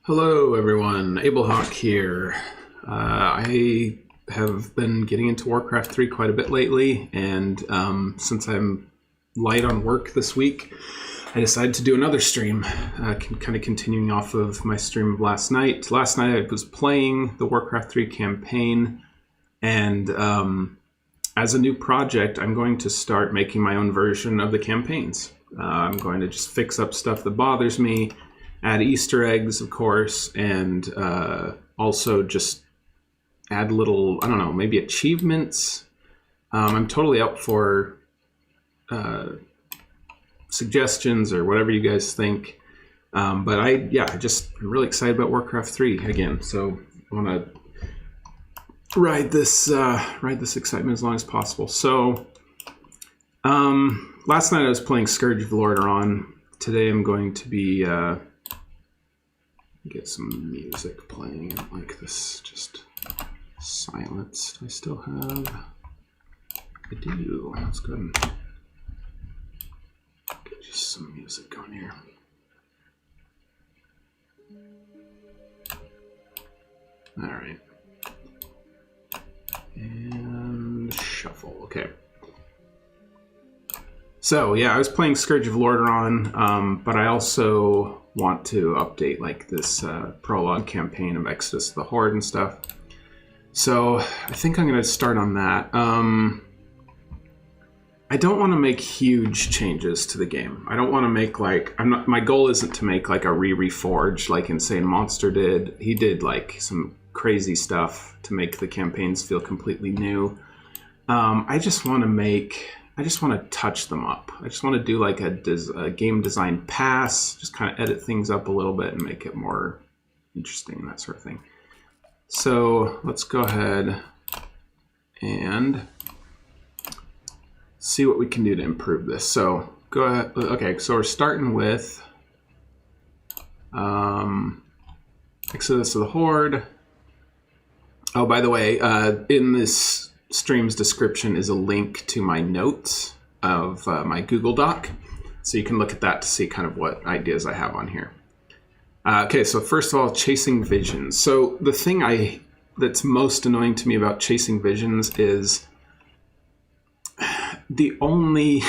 Hello everyone, Ablehawk here. I have been getting into Warcraft 3 quite a bit lately, and since I'm light on work this week, I decided to do another stream, kind of continuing off of my stream of last night. Last night I was playing the Warcraft 3 campaign, and as a new project, I'm going to start making my own version of the campaigns. I'm going to just fix up stuff that bothers me, add Easter eggs, of course, and also just add little, I don't know, maybe achievements. I'm totally up for suggestions or whatever you guys think. But I'm really excited about Warcraft 3 again. So I want to ride this excitement as long as possible. So last night I was playing Scourge of the Lordaeron. Today I'm going to be get some music playing. I like this just silenced. I still have. I do. Let's go ahead and get just some music going here. All right. And shuffle. Okay. So yeah, I was playing Scourge of Lordaeron, but I also want to update like this prologue campaign of Exodus of the Horde and stuff. So I think I'm going to start on that. I don't want to make huge changes to the game. I don't want to make like my goal isn't to make like a reforge like Insane Monster did. He did like some crazy stuff to make the campaigns feel completely new. I just want to touch them up. I just want to do like a game design pass, just kind of edit things up a little bit and make it more interesting, that sort of thing. So let's go ahead and see what we can do to improve this. So go ahead. Okay, so we're starting with Exodus of the Horde. Oh, by the way, in this stream's description is a link to my notes of my Google Doc. So you can look at that to see kind of what ideas I have on here. Okay, so first of all, chasing visions. So the thing that's most annoying to me about chasing visions is the only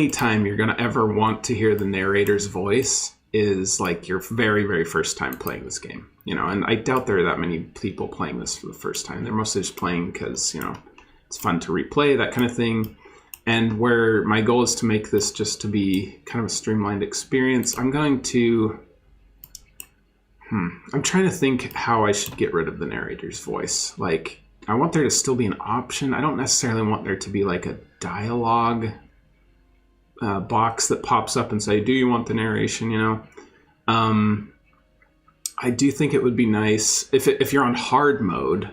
time you're going to ever want to hear the narrator's voice is like your very, very first time playing this game. And I doubt there are that many people playing this for the first time. They're mostly just playing because, it's fun to replay, that kind of thing. And where my goal is to make this just to be kind of a streamlined experience, I'm trying to think how I should get rid of the narrator's voice. Like, I want there to still be an option. I don't necessarily want there to be like a dialogue box that pops up and say, do you want the narration, I do think it would be nice if you're on hard mode.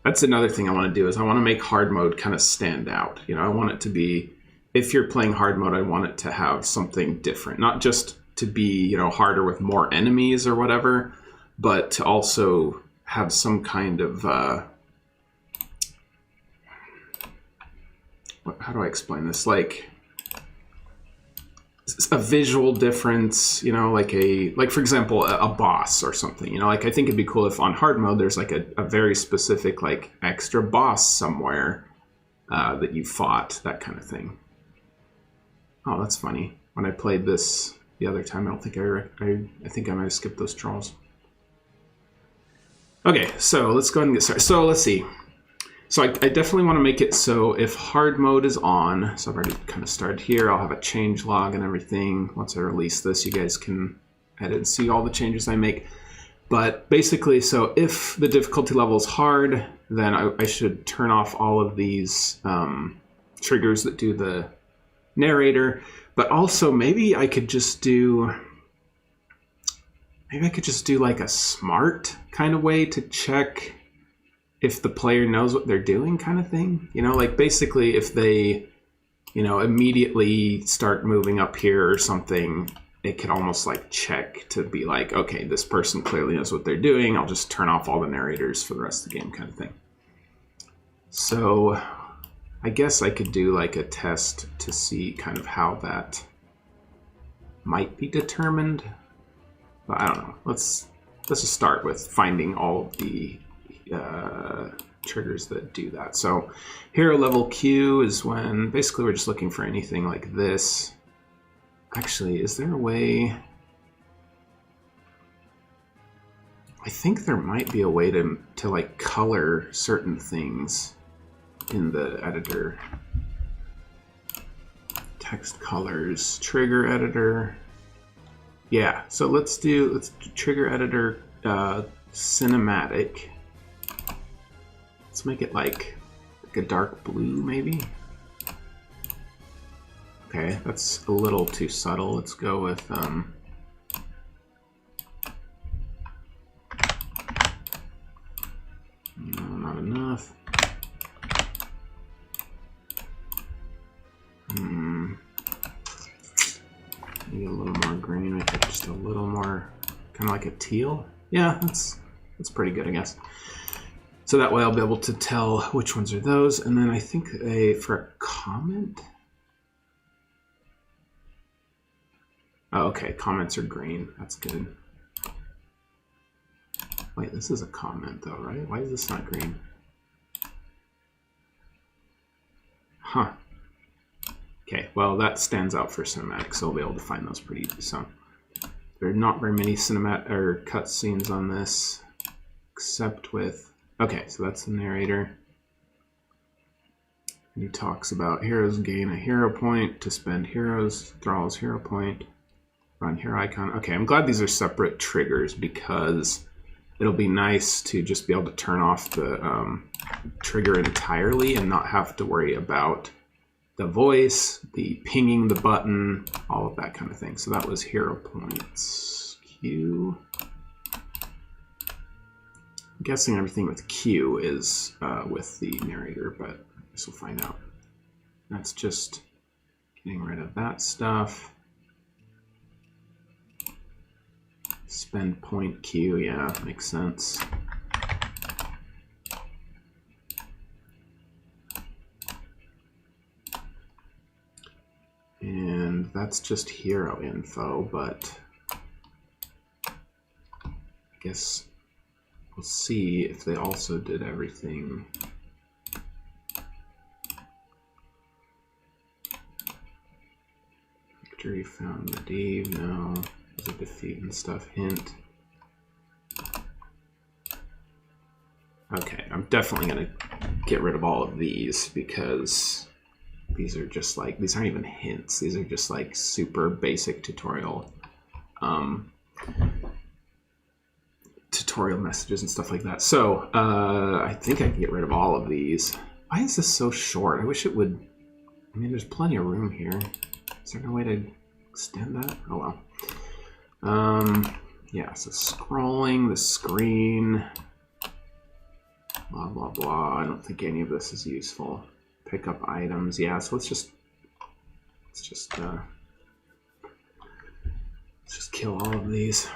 That's another thing I want to do is I want to make hard mode kind of stand out. I want it to be, if you're playing hard mode, I want it to have something different, not just to be, harder with more enemies or whatever, but to also have some kind of, how do I explain this? Like a visual difference, like for example, a boss or something, like I think it'd be cool if on hard mode there's like a very specific like extra boss somewhere that you fought, that kind of thing. Oh, that's funny. When I played this the other time, I think I might have skipped those trolls. Okay, so let's go ahead and get started. So let's see. So I definitely want to make it so if hard mode is on, so I've already kind of started here, I'll have a change log and everything. Once I release this, you guys can edit and see all the changes I make. But basically, so if the difficulty level is hard, then I should turn off all of these triggers that do the narrator. But also maybe I could just do like a smart kind of way to check if the player knows what they're doing, kind of thing. Like basically if they, immediately start moving up here or something, it could almost like check to be like, okay, this person clearly knows what they're doing. I'll just turn off all the narrators for the rest of the game, kind of thing. So I guess I could do like a test to see kind of how that might be determined. But I don't know. Let's just start with finding all of the triggers that do that. So hero level Q is when basically we're just looking for anything like this. Actually, is there a way? I think there might be a way to like color certain things in the editor. Text colors, trigger editor. Yeah, so let's do trigger editor cinematic. Let's make it like a dark blue maybe. Okay, that's a little too subtle. Let's go with no, not enough. Maybe a little more green, make it just a little more kind of like a teal. Yeah, that's pretty good, I guess. So that way I'll be able to tell which ones are those. And then I think for a comment. Oh, okay, comments are green. That's good. Wait, this is a comment though, right? Why is this not green? Huh. Okay, well that stands out for cinematic, so we'll be able to find those pretty easy. So there are not very many cinematic or cutscenes on this, except with. Okay, so that's the narrator. And he talks about heroes gain a hero point to spend heroes, thrall's hero point, run hero icon. Okay, I'm glad these are separate triggers because it'll be nice to just be able to turn off the trigger entirely and not have to worry about the voice, the pinging the button, all of that kind of thing. So that was hero points. Q. I'm guessing everything with Q is with the narrator, but I guess we'll find out. That's just getting rid of that stuff. Spend point Q, yeah, makes sense. And that's just hero info, but I guess we'll see if they also did everything. Victory found the Dave, no. There's a defeat and stuff, hint. Okay, I'm definitely gonna get rid of all of these because these are just like, these aren't even hints. These are just like super basic tutorial messages and stuff like that. So I think I can get rid of all of these. Why is this so short? I wish it would, I mean, there's plenty of room here. Is there no way to extend that? Oh well. Yeah, so scrolling the screen, blah, blah, blah. I don't think any of this is useful. Pick up items. Yeah, so let's just kill all of these.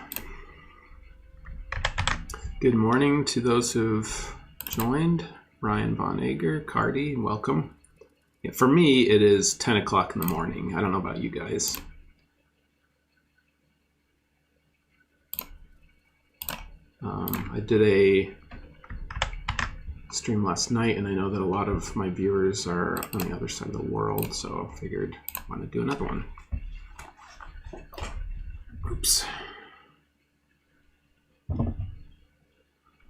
Good morning to those who've joined. Ryan Von Ager, Cardi, welcome. Yeah, for me, it is 10 o'clock in the morning. I don't know about you guys. I did a stream last night, and I know that a lot of my viewers are on the other side of the world, so I figured I want to do another one. Oops. All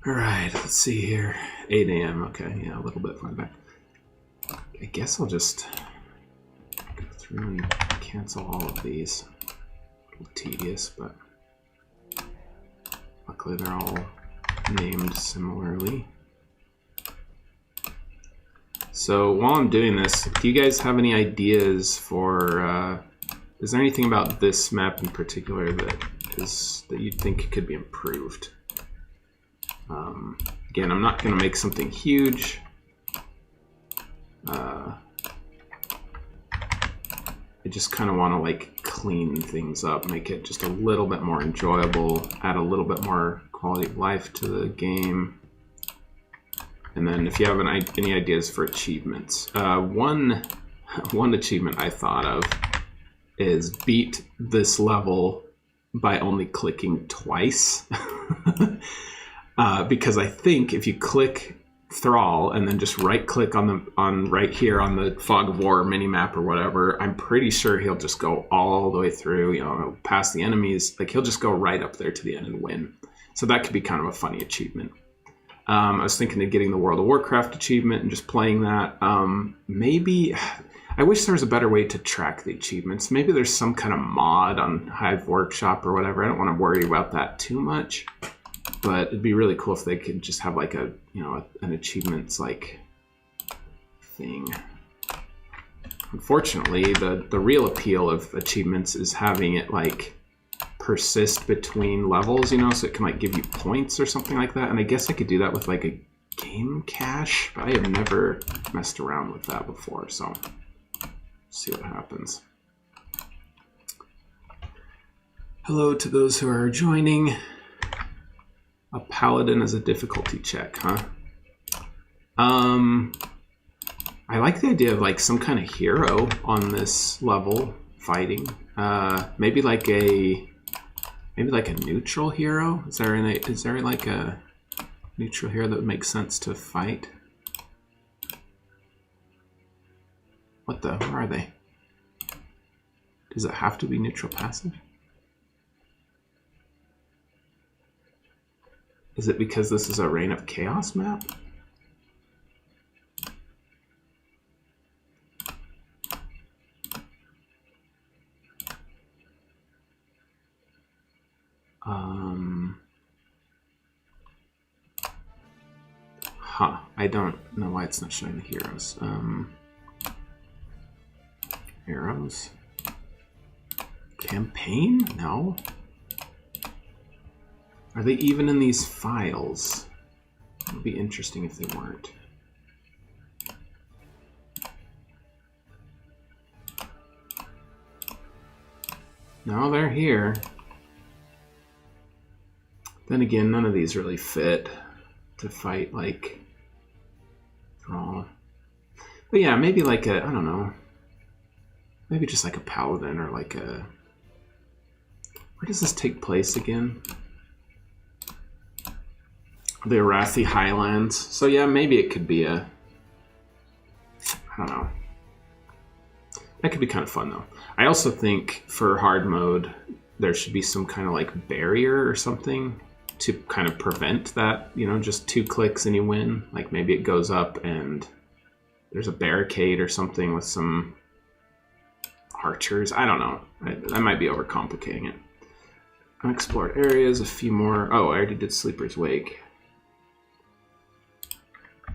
right, let's see here. 8 a.m. Okay, yeah, a little bit far back. I guess I'll just go through and cancel all of these. A little tedious, but luckily they're all named similarly. So while I'm doing this, do you guys have any ideas for, is there anything about this map in particular that you think could be improved? Again, I'm not going to make something huge. I just kind of want to like clean things up, make it just a little bit more enjoyable, add a little bit more quality of life to the game. And then if you have any ideas for achievements, one achievement I thought of is beat this level by only clicking twice. Because I think if you click Thrall and then just right click on right here on the Fog of War mini map or whatever, I'm pretty sure he'll just go all the way through, you know, past the enemies. Like, he'll just go right up there to the end and win. So that could be kind of a funny achievement. I was thinking of getting the World of Warcraft achievement and just playing that. Maybe, I wish there was a better way to track the achievements. Maybe there's some kind of mod on Hive Workshop or whatever. I don't want to worry about that too much. But it'd be really cool if they could just have like a, you know, an achievements like thing. Unfortunately, the real appeal of achievements is having it like persist between levels, you know, so it can like give you points or something like that. And I guess I could do that with like a game cache, but I have never messed around with that before, so see what happens. Hello to those who are joining. A paladin as a difficulty check, huh? I like the idea of like some kind of hero on this level fighting. Maybe like a neutral hero. Is there like a neutral hero that would make sense to fight? What the? Where are they? Does it have to be neutral passive? Is it because this is a Reign of Chaos map? I don't know why it's not showing the heroes. Heroes? Campaign? No. Are they even in these files? It would be interesting if they weren't. No, they're here. Then again, none of these really fit to fight like Thrall. But yeah, maybe like a, I don't know. Maybe just like a paladin or like a... Where does this take place again? The Arathi Highlands. So yeah, maybe it could be a... I don't know. That could be kind of fun though. I also think for hard mode, there should be some kind of like barrier or something to kind of prevent that, you know, just 2 clicks and you win. Like maybe it goes up and there's a barricade or something with some archers. I don't know. I might be overcomplicating it. Unexplored areas, a few more. Oh, I already did Sleeper's Wake.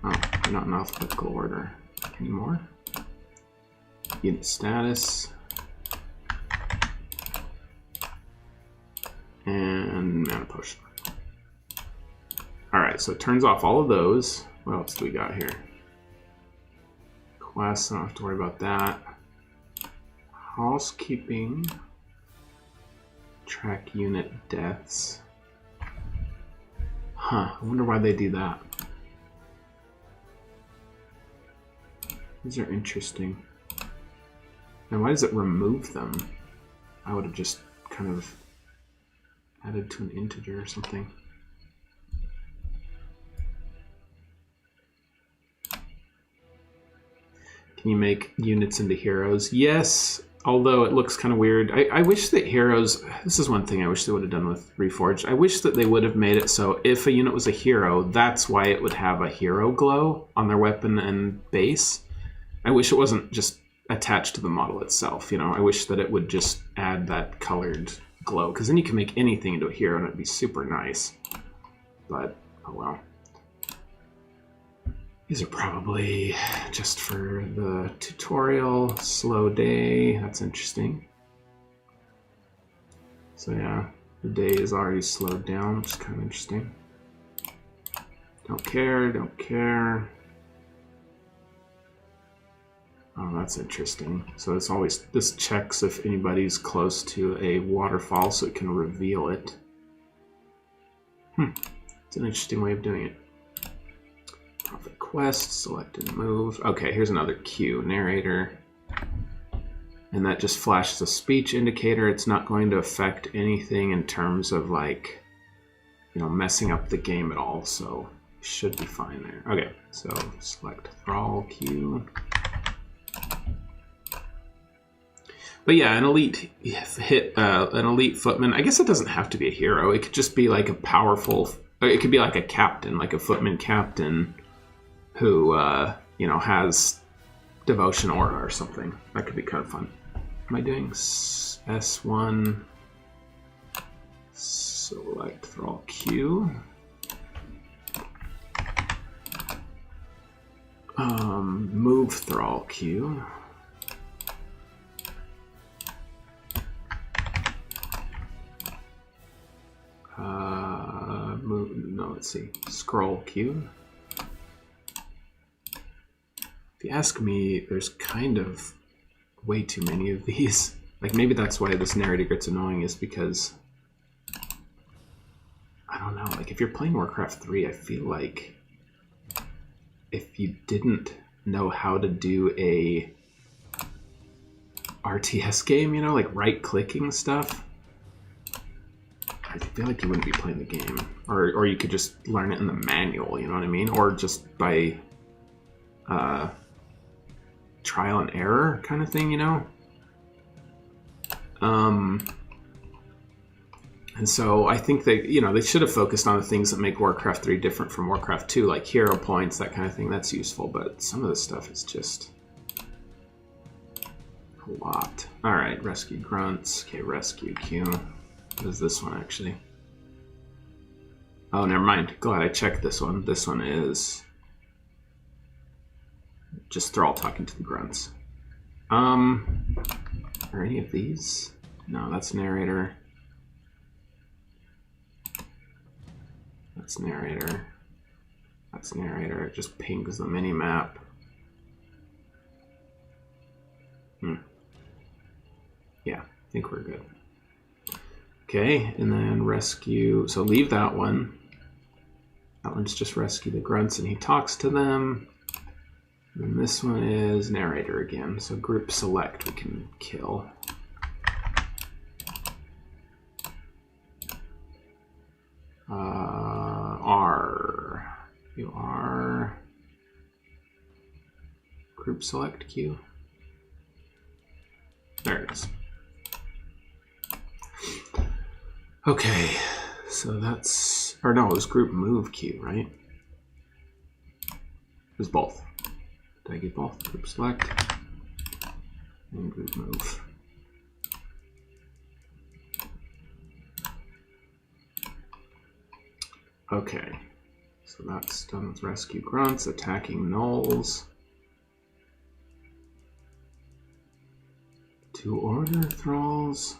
Oh, they're not in alphabetical order anymore. Unit status. And mana potion. Alright, so it turns off all of those. What else do we got here? Quests, I don't have to worry about that. Housekeeping. Track unit deaths. Huh, I wonder why they do that. These are interesting. And why does it remove them? I would have just kind of added to an integer or something. Can you make units into heroes? Yes, although it looks kind of weird. I wish that heroes, this is one thing I wish they would have done with Reforged. I wish that they would have made it so if a unit was a hero, that's why it would have a hero glow on their weapon and base. I wish it wasn't just attached to the model itself, you know. I wish that it would just add that colored glow, because then you can make anything into a hero and it'd be super nice. But, oh well. These are probably just for the tutorial. Slow day, that's interesting. So yeah, the day is already slowed down, which is kind of interesting. Don't care, don't care. Oh, that's interesting. So it's always, this checks if anybody's close to a waterfall so it can reveal it. It's an interesting way of doing it. Profit quest, select and move. Okay, here's another queue. Narrator. and that just flashes a speech indicator. It's not going to affect anything in terms of like, you know, messing up the game at all, so should be fine there. Okay, so select thrall queue. But yeah, an elite an elite footman. I guess it doesn't have to be a hero. It could just be like a powerful. It could be like a captain, like a footman captain, who you know, has devotion aura or something. That could be kind of fun. Am I doing S1? Select thrall queue. Move thrall queue. Let's see. Scroll queue. If you ask me, there's kind of way too many of these. Like, maybe that's why this narrator gets annoying, is because, I don't know, like if you're playing Warcraft 3, I feel like if you didn't know how to do a RTS game, you know, like right-clicking stuff, I feel like you wouldn't be playing the game. Or you could just learn it in the manual, you know what I mean? Or just by trial and error kind of thing, you know? And so I think they, you know, they should have focused on the things that make Warcraft 3 different from Warcraft 2, like hero points, that kind of thing. That's useful, but some of this stuff is just a lot. All right, rescue grunts. Okay, rescue queue. What is this one, actually? Oh, never mind. Glad I checked this one. This one is just thrall talking to the grunts. Are any of these? No, that's narrator. That's narrator. That's narrator. It just pings the mini map. Yeah, I think we're good. Okay, and then rescue. So leave that one. That one's just rescue the grunts and he talks to them. And this one is narrator again. So group select we can kill. R. You are group select queue. There it is. Okay, so that's, or no, it was group move queue, right? It was both. Did I get both? Group select and group move. Okay, so that's done with rescue grunts, attacking gnolls. To order thralls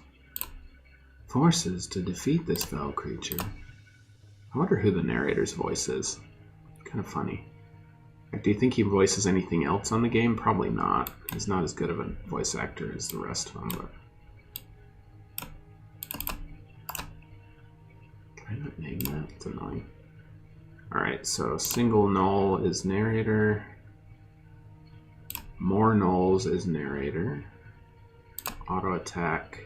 forces to defeat this foul creature. I wonder who the narrator's voice is. Kind of funny. Do you think he voices anything else on the game? Probably not. He's not as good of a voice actor as the rest of them, but... Can I not name that? It's annoying. Alright, so single gnoll is narrator. More gnolls is narrator. Auto attack.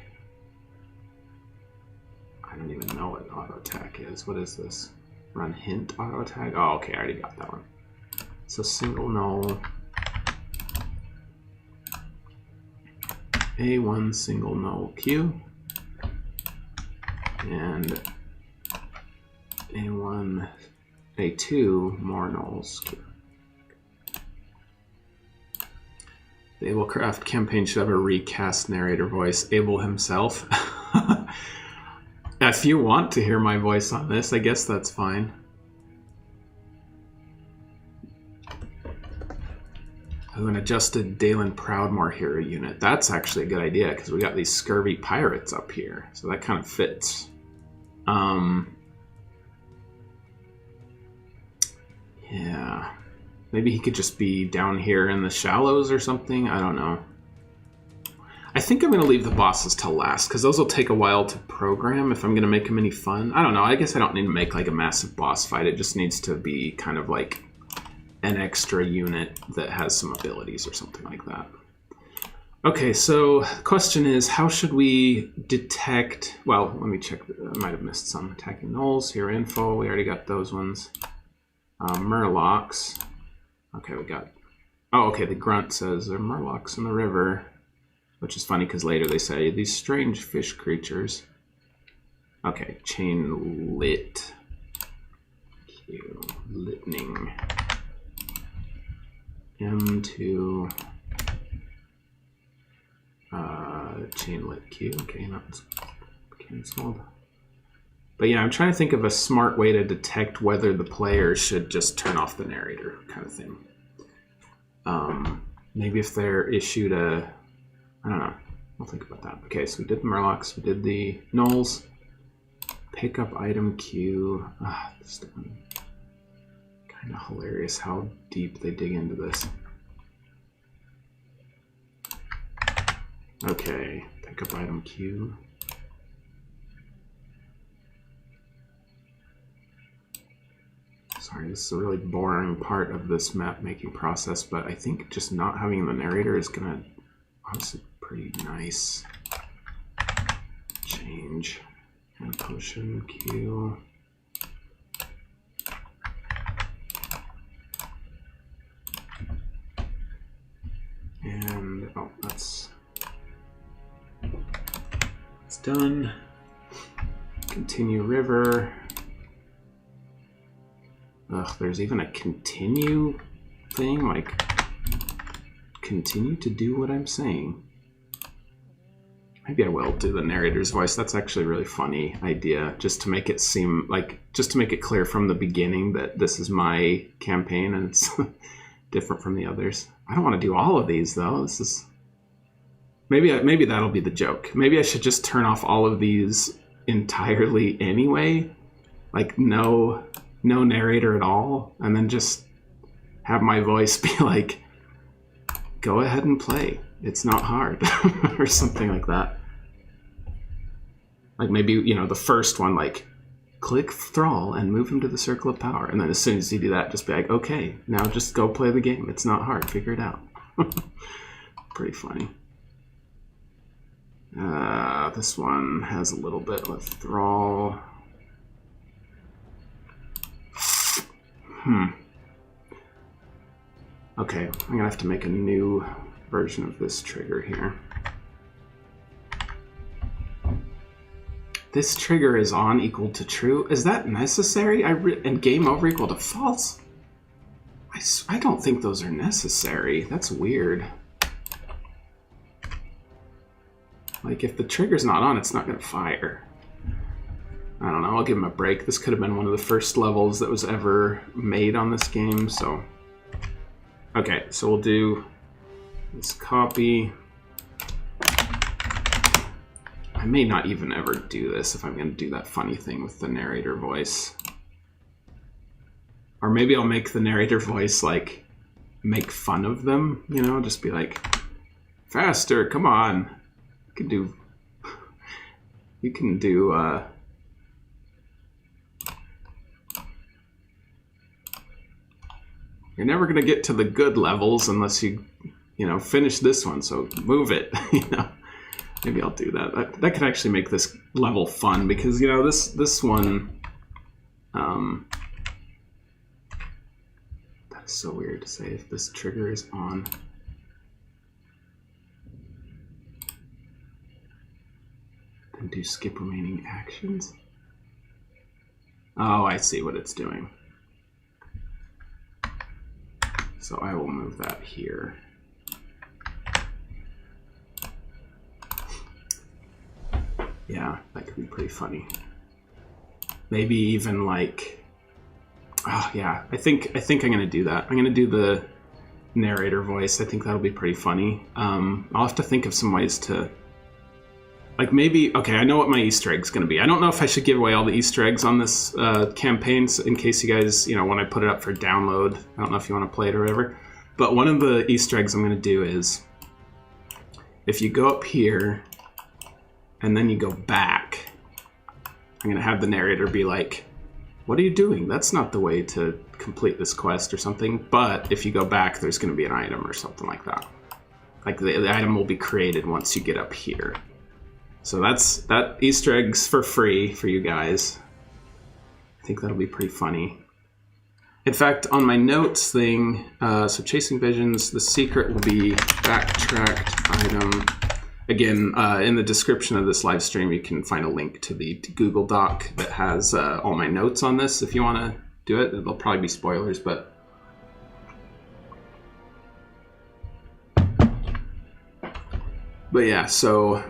I don't even know what auto attack is. What is this? Run hint auto attack? Oh, okay, I already got that one. So single null. A1 single null Q. And A1, A2 more nulls Q. The Ablecraft campaign should have a recast narrator voice. Abel himself. If you want to hear my voice on this, I guess that's fine. An adjusted Dalen Proudmoore hero unit. That's actually a good idea because we got these scurvy pirates up here. So that kind of fits. Yeah. Maybe he could just be down here in the shallows or something. I don't know. I think I'm going to leave the bosses till last because those will take a while to program if I'm going to make them any fun. I don't know. I guess I don't need to make like a massive boss fight. It just needs to be kind of like an extra unit that has some abilities or something like that. Okay, so the question is, how should we detect... Well, let me check. I might have missed some. Attacking gnolls, here info. We already got those ones. Murlocs. Okay, we got... Oh, okay, the grunt says there are murlocs in the river. Which is funny because later they say, these strange fish creatures. Okay, chain lit. Q. Litning. M2... chain lit Q. Okay, that's canceled. But yeah, I'm trying to think of a smart way to detect whether the player should just turn off the narrator, kind of thing. Maybe if they're issued a... I don't know. I'll think about that. Okay, so we did the Murlocs, we did the gnolls. Pick up item Q. This one. Kind of hilarious how deep they dig into this. Okay, pick up item Q. Sorry, this is a really boring part of this map making process, but I think just not having the narrator is gonna honestly pretty nice change. And potion Q. And oh, that's done. Continue river. Ugh, there's even a continue thing, like continue to do what I'm saying. Maybe I will do the narrator's voice. That's actually a really funny idea, just to make it seem like, just to make it clear from the beginning that this is my campaign and it's different from the others. I don't want to do all of these though. This is maybe that'll be the joke. Maybe I should just turn off all of these entirely anyway, like no narrator at all, and then just have my voice be like, go ahead and play. It's not hard, or something like that. Like maybe, you know, the first one, like, click Thrall and move him to the circle of power. And then as soon as you do that, just be like, okay, now just go play the game. It's not hard. Figure it out. Pretty funny. This one has a little bit of Thrall. Okay, I'm gonna have to make a new version of this trigger here. This trigger is on equal to true. Is that necessary? And game over equal to false? I don't think those are necessary. That's weird. Like, if the trigger's not on, it's not gonna fire. I don't know, I'll give him a break. This could have been one of the first levels that was ever made on this game, so... Okay, so we'll do this copy. I may not even ever do this if I'm going to do that funny thing with the narrator voice. Or maybe I'll make the narrator voice, like, make fun of them, you know? Just be like, faster, come on. You can do, you're never going to get to the good levels unless you know, finish this one, so move it, you know? Maybe I'll do that. That could actually make this level fun, because, you know, this one, that's so weird to say if this trigger is on. Then do skip remaining actions. Oh, I see what it's doing. So I will move that here. Yeah, that could be pretty funny. Maybe even like, oh yeah, I think I'm gonna do that. I'm gonna do the narrator voice. I think that'll be pretty funny. I'll have to think of some ways to, like, maybe, okay, I know what my Easter egg's gonna be. I don't know if I should give away all the Easter eggs on this campaign, in case you guys, you know, when I put it up for download, I don't know if you want to play it or whatever. But one of the Easter eggs I'm gonna do is, if you go up here and then you go back, I'm gonna have the narrator be like, what are you doing? That's not the way to complete this quest or something. But if you go back, there's gonna be an item or something like that. Like the item will be created once you get up here. So that Easter egg's for free for you guys. I think that'll be pretty funny. In fact, on my notes thing, so chasing visions, the secret will be backtracked item. Again, in the description of this live stream, you can find a link to the Google Doc that has all my notes on this if you want to do it. There'll probably be spoilers, but... But yeah, so...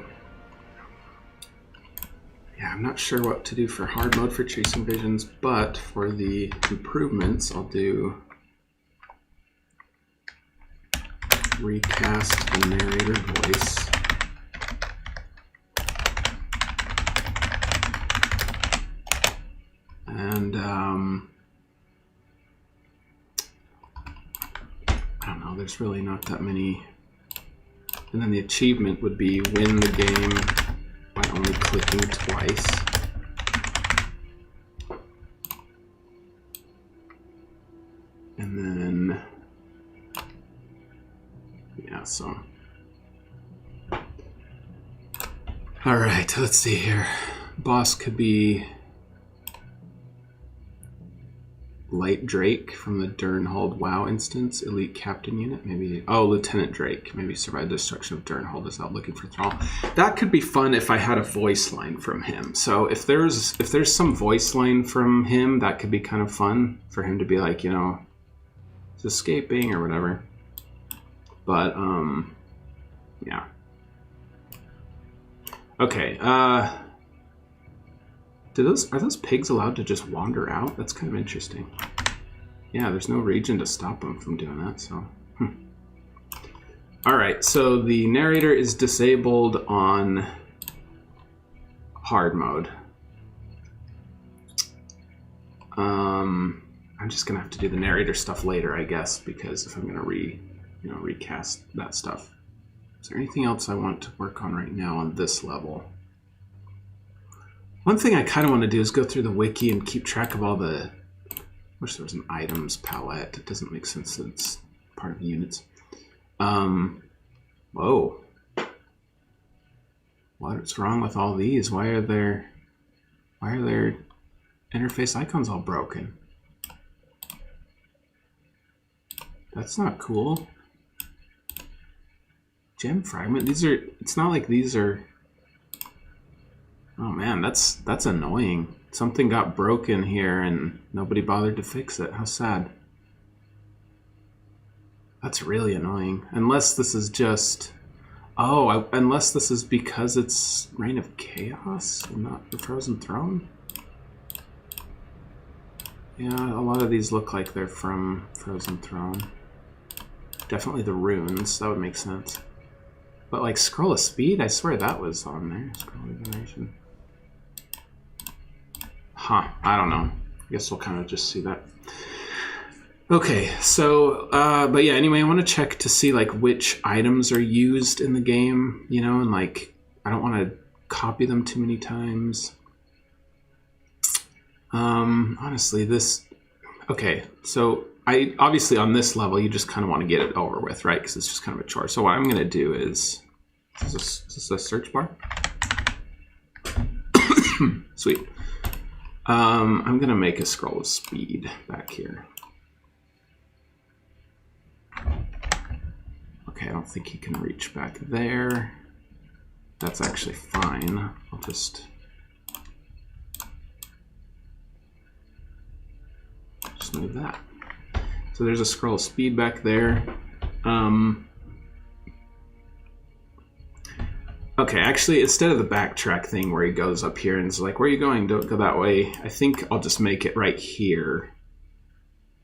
Yeah, I'm not sure what to do for hard mode for chasing visions, but for the improvements, I'll do recast the narrator voice. And I don't know, there's really not that many. And then the achievement would be win the game by only clicking twice. And then, yeah, so. All right, let's see here. Boss could be Light Drake from the Durnhold WoW instance, Elite Captain Unit, maybe. Oh, Lieutenant Drake, maybe survive destruction of Durnhold is out looking for Thrall. That could be fun if I had a voice line from him. So if there's some voice line from him, that could be kind of fun for him to be like, you know, he's escaping or whatever. But yeah. Okay. Are those pigs allowed to just wander out? That's kind of interesting. Yeah, there's no region to stop them from doing that, so... Alright, so the narrator is disabled on hard mode. I'm just gonna have to do the narrator stuff later, I guess, because if I'm gonna recast that stuff. Is there anything else I want to work on right now on this level? One thing I kind of want to do is go through the wiki and keep track of all the... I wish there was an items palette. It doesn't make sense that it's part of units. Whoa. What's wrong with all these? Why are their interface icons all broken? That's not cool. Gem fragment. It's not like these are... Oh man, that's annoying. Something got broken here and nobody bothered to fix it. How sad. That's really annoying. Unless this is just... Oh, unless this is because it's Reign of Chaos and not the Frozen Throne? Yeah, a lot of these look like they're from Frozen Throne. Definitely the runes, that would make sense. But like Scroll of Speed, I swear that was on there. Scroll of Divination. Huh, I don't know. I guess we'll kind of just see that. Okay, so, but yeah, anyway, I want to check to see like which items are used in the game, you know, and like, I don't want to copy them too many times. Honestly, okay, so obviously on this level, you just kind of want to get it over with, right? Because it's just kind of a chore. So what I'm going to do is this a search bar? Sweet. I'm going to make a Scroll of Speed back here. Okay, I don't think he can reach back there. That's actually fine. I'll just move that. So there's a Scroll of Speed back there. Okay, actually, instead of the backtrack thing where he goes up here and is like, where are you going? Don't go that way. I think I'll just make it right here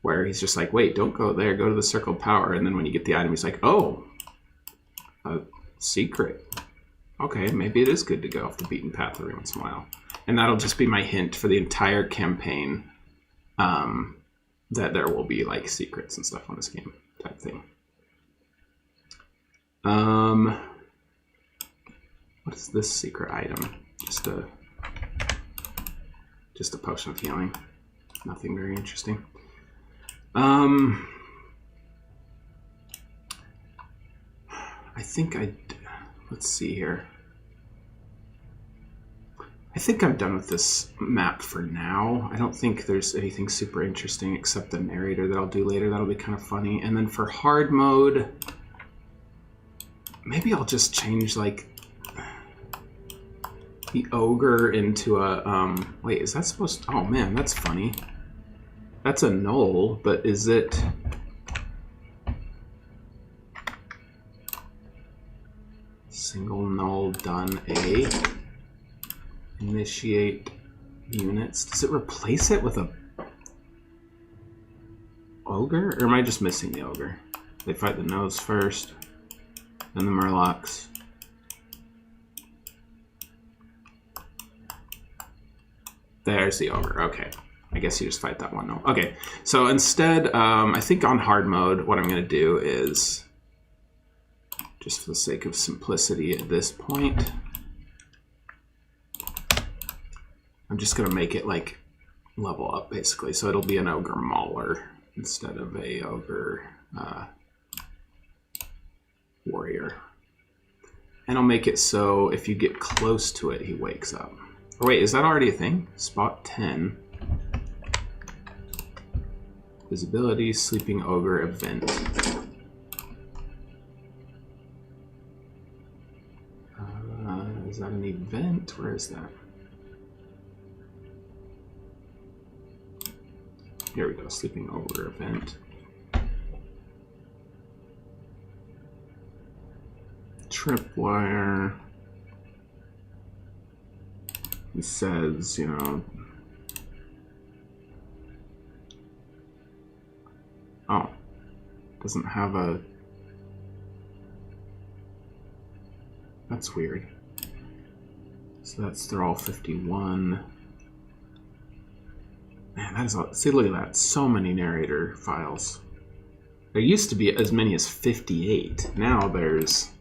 where he's just like, wait, don't go there. Go to the Circle of Power. And then when you get the item, he's like, oh, a secret. Okay, maybe it is good to go off the beaten path every once in a while. And that'll just be my hint for the entire campaign. That there will be like secrets and stuff on this game type thing. What is this secret item? Just a potion of healing. Nothing very interesting. I think let's see here. I think I'm done with this map for now. I don't think there's anything super interesting except the narrator that I'll do later. That'll be kind of funny. And then for hard mode, maybe I'll just change like the ogre into a, wait, is that supposed to, oh man, that's funny. That's a null, but is it, single null done A? Initiate units. Does it replace it with a ogre? Or am I just missing the ogre? They fight the nose first, then the murlocs. There's the ogre. Okay. I guess you just fight that one. No. Okay. So instead, I think on hard mode, what I'm going to do is, just for the sake of simplicity at this point, I'm just going to make it like level up basically. So it'll be an ogre mauler instead of a ogre warrior. And I'll make it so if you get close to it, he wakes up. Or wait, is that already a thing? Spot 10. Visibility, sleeping ogre event. Is that an event? Where is that? Here we go, sleeping ogre event. Tripwire. He says, you know, oh, doesn't have a, that's weird. So they're all 51. Man, that is, see, look at that, so many narrator files. There used to be as many as 58. Now there's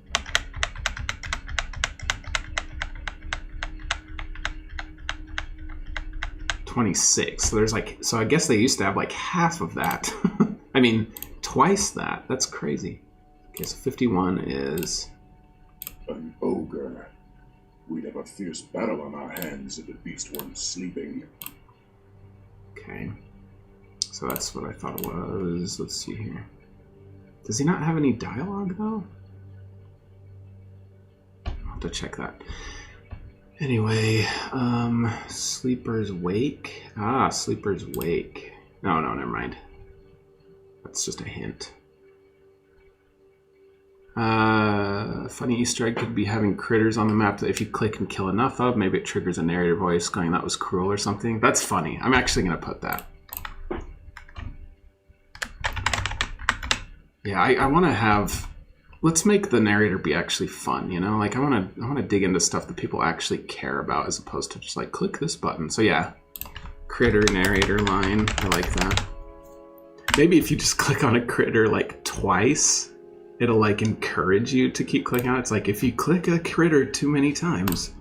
26. So there's like, so I guess they used to have like half of that. I mean, twice that. That's crazy. Okay, so 51 is an ogre. We'd have a fierce battle on our hands if the beast weren't sleeping. Okay. So that's what I thought it was. Let's see here. Does he not have any dialogue though? I'll have to check that. Anyway, Sleeper's Wake. Ah, Sleeper's Wake. No, never mind. That's just a hint. Funny Easter egg could be having critters on the map that if you click and kill enough of, maybe it triggers a narrator voice going, that was cruel or something. That's funny. I'm actually going to put that. Yeah, I want to have... Let's make the narrator be actually fun, you know? Like, I want to dig into stuff that people actually care about as opposed to just like, click this button. So yeah, critter narrator line. I like that. Maybe if you just click on a critter like twice, it'll like encourage you to keep clicking on it. It's like, if you click a critter too many times,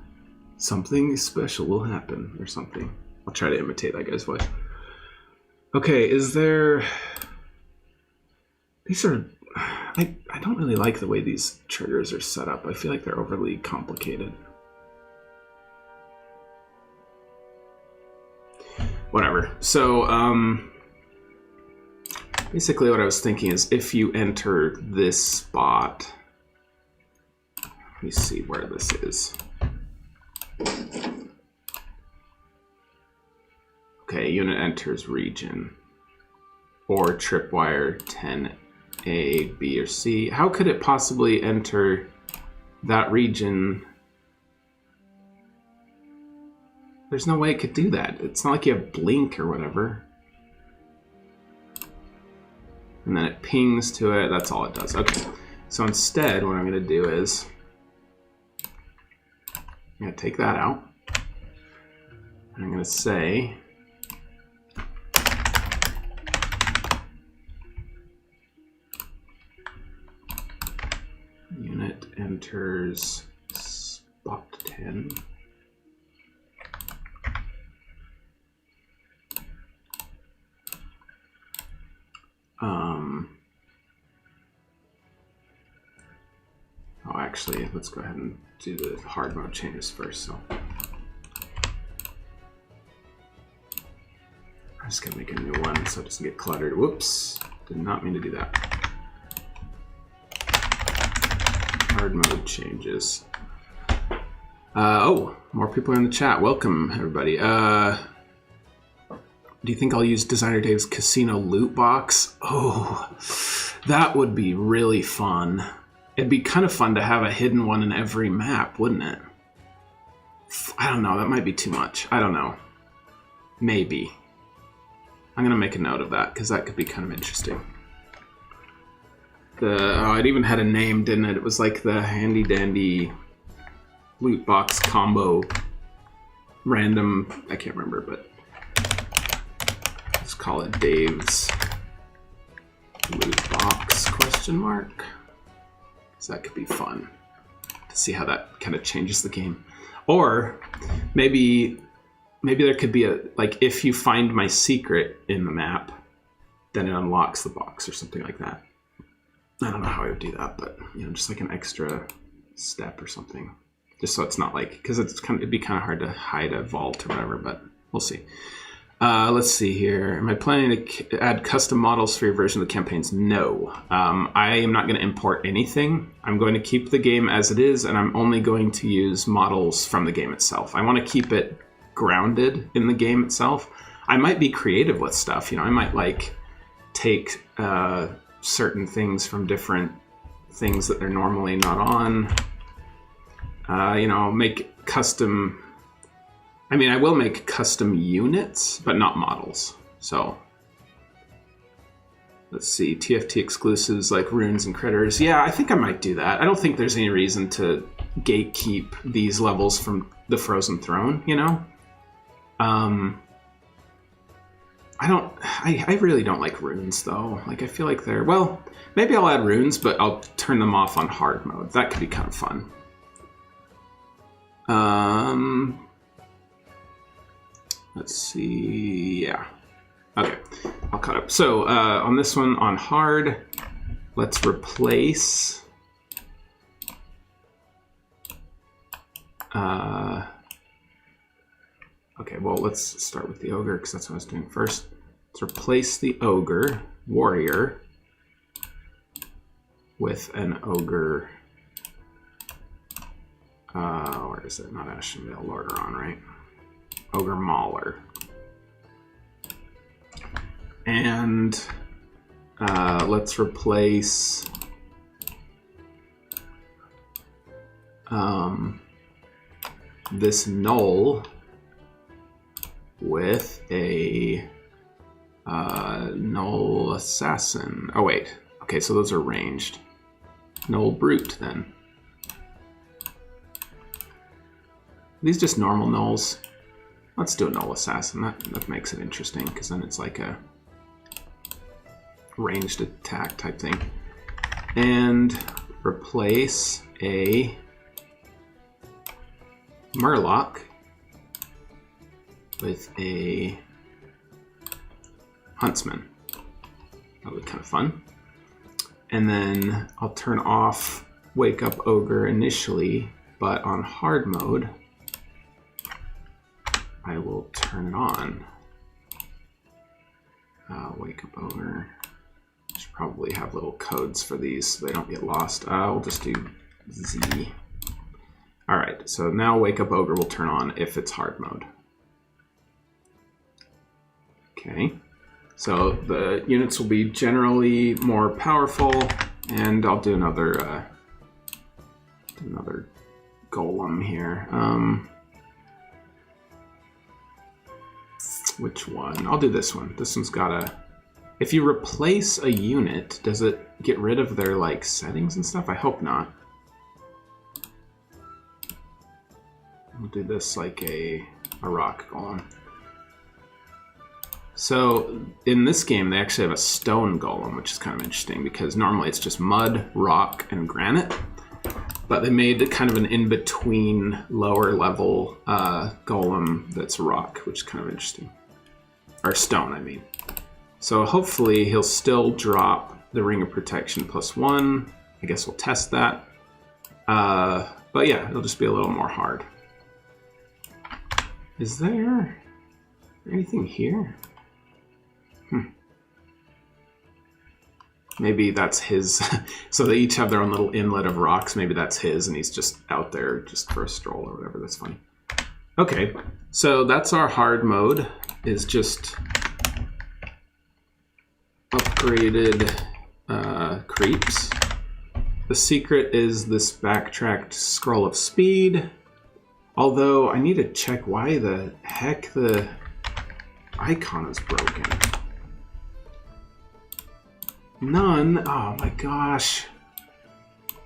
something special will happen or something. I'll try to imitate that guy's voice. Okay, is there... These are... I don't really like the way these triggers are set up. I feel like they're overly complicated. Whatever. So, basically what I was thinking is if you enter this spot... Let me see where this is. Okay, unit enters region. Or tripwire 10... A, B, or C. How could it possibly enter that region? There's no way it could do that. It's not like you have blink or whatever. And then it pings to it. That's all it does. Okay. So instead, what I'm going to do is I'm going to take that out. And I'm going to say unit enters spot 10. actually, let's go ahead and do the hard mode changes first. So I'm just gonna make a new one so it doesn't get cluttered. Whoops, did not mean to do that. Hard mode changes. Oh, more people are in the chat. Welcome, everybody. Do you think I'll use Designer Dave's casino loot box? Oh, that would be really fun. It'd be kind of fun to have a hidden one in every map, wouldn't it? I don't know, that might be too much. I don't know. Maybe. I'm gonna make a note of that, because that could be kind of interesting. It even had a name, didn't it? It was like the handy dandy loot box combo random, I can't remember, but let's call it Dave's loot box question mark. So that could be fun to see how that kind of changes the game. Or maybe there could be a, like, if you find my secret in the map, then it unlocks the box or something like that. I don't know how I would do that, but you know, just like an extra step or something, just so it's not like, because it'd be kind of hard to hide a vault or whatever, but we'll see. Let's see here. Am I planning to add custom models for your version of the campaigns? No. I am not going to import anything. I'm going to keep the game as it is, and I'm only going to use models from the game itself. I want to keep it grounded in the game itself. I might be creative with stuff. You know, I might like take certain things from different things that they're normally not on. You know, make custom. I mean, I will make custom units, but not models. So let's see, TFT exclusives like runes and critters. Yeah, I think I might do that. I don't think there's any reason to gatekeep these levels from the Frozen Throne, you know? I really don't like runes though. Like, I feel like they're, well, maybe I'll add runes, but I'll turn them off on hard mode. That could be kind of fun. Let's see, yeah. Okay, I'll cut up. So on this one, on hard, let's replace okay, well, let's start with the ogre because that's what I was doing first. Let's replace the ogre warrior with an ogre. Where is it? Not Ashenvale, Lordaeron, right? Ogre Mauler. And let's replace this Null with a Null Assassin. Oh wait, okay, so those are ranged. Null Brute then. These just normal Nulls. Let's do a Null Assassin. That makes it interesting because then it's like a ranged attack type thing. And replace a Murloc with a Huntsman. That would be kind of fun. And then I'll turn off Wake Up Ogre initially, but on hard mode, I will turn it on. Wake Up Ogre. Should probably have little codes for these so they don't get lost. We'll just do Z. All right, so now Wake Up Ogre will turn on if it's hard mode. Okay, so the units will be generally more powerful, and I'll do another golem here. Which one? I'll do this one. This one's got a... If you replace a unit, does it get rid of their like settings and stuff? I hope not. We'll do this like a rock golem. So in this game, they actually have a stone golem, which is kind of interesting because normally it's just mud, rock, and granite. But they made kind of an in-between lower level golem that's rock, which is kind of interesting. Or stone, I mean. So hopefully he'll still drop the Ring of Protection +1. I guess we'll test that. But yeah, it'll just be a little more hard. Is there anything here? Maybe that's his. So they each have their own little inlet of rocks. Maybe that's his, and he's just out there just for a stroll or whatever. That's funny. Okay, so that's our hard mode, is just upgraded creeps. The secret is this backtracked scroll of speed. Although I need to check why the heck the icon is broken. None. Oh my gosh.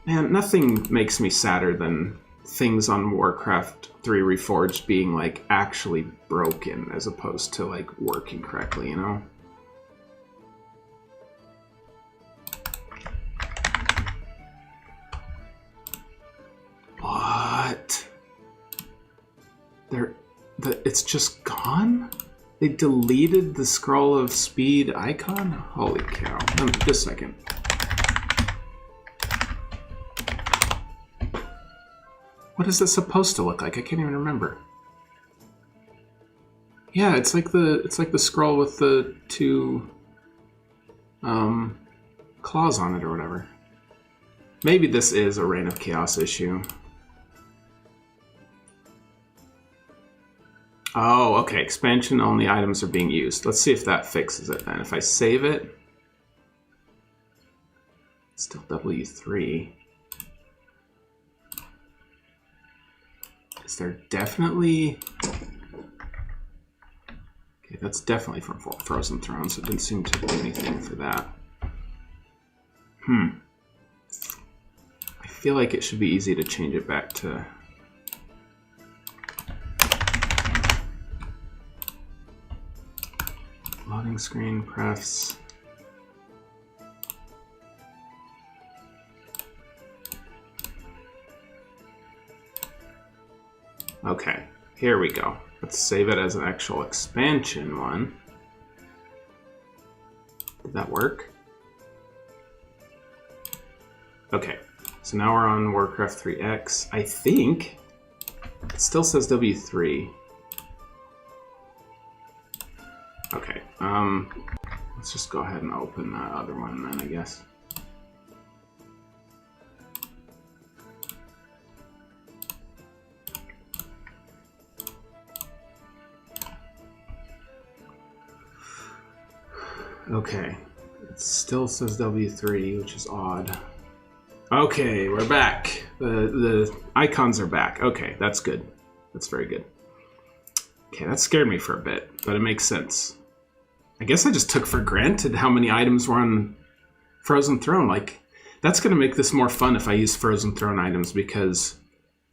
Man, nothing makes me sadder than things on Warcraft 3 Reforged being like actually broken as opposed to like working correctly, you know? What? It's just gone? They deleted the scroll of speed icon? Holy cow. Just a second. What is this supposed to look like? I can't even remember. Yeah, it's like the scroll with the two claws on it or whatever. Maybe this is a Reign of Chaos issue. Oh, okay. Expansion only items are being used. Let's see if that fixes it then. If I save it, it's still W3. Is there definitely... Okay, that's definitely from Frozen Throne, so it didn't seem to do anything for that. I feel like it should be easy to change it back to... Loading screen, prefs. Okay, here we go. Let's save it as an actual expansion one. Did that work? Okay, so now we're on Warcraft 3X. I think it still says W3. Okay, let's just go ahead and open that other one then, I guess. Okay, it still says W3, which is odd. Okay, we're back. The icons are back. Okay, that's good. That's very good. Okay, that scared me for a bit, but it makes sense. I guess I just took for granted how many items were on Frozen Throne. Like, that's going to make this more fun if I use Frozen Throne items because,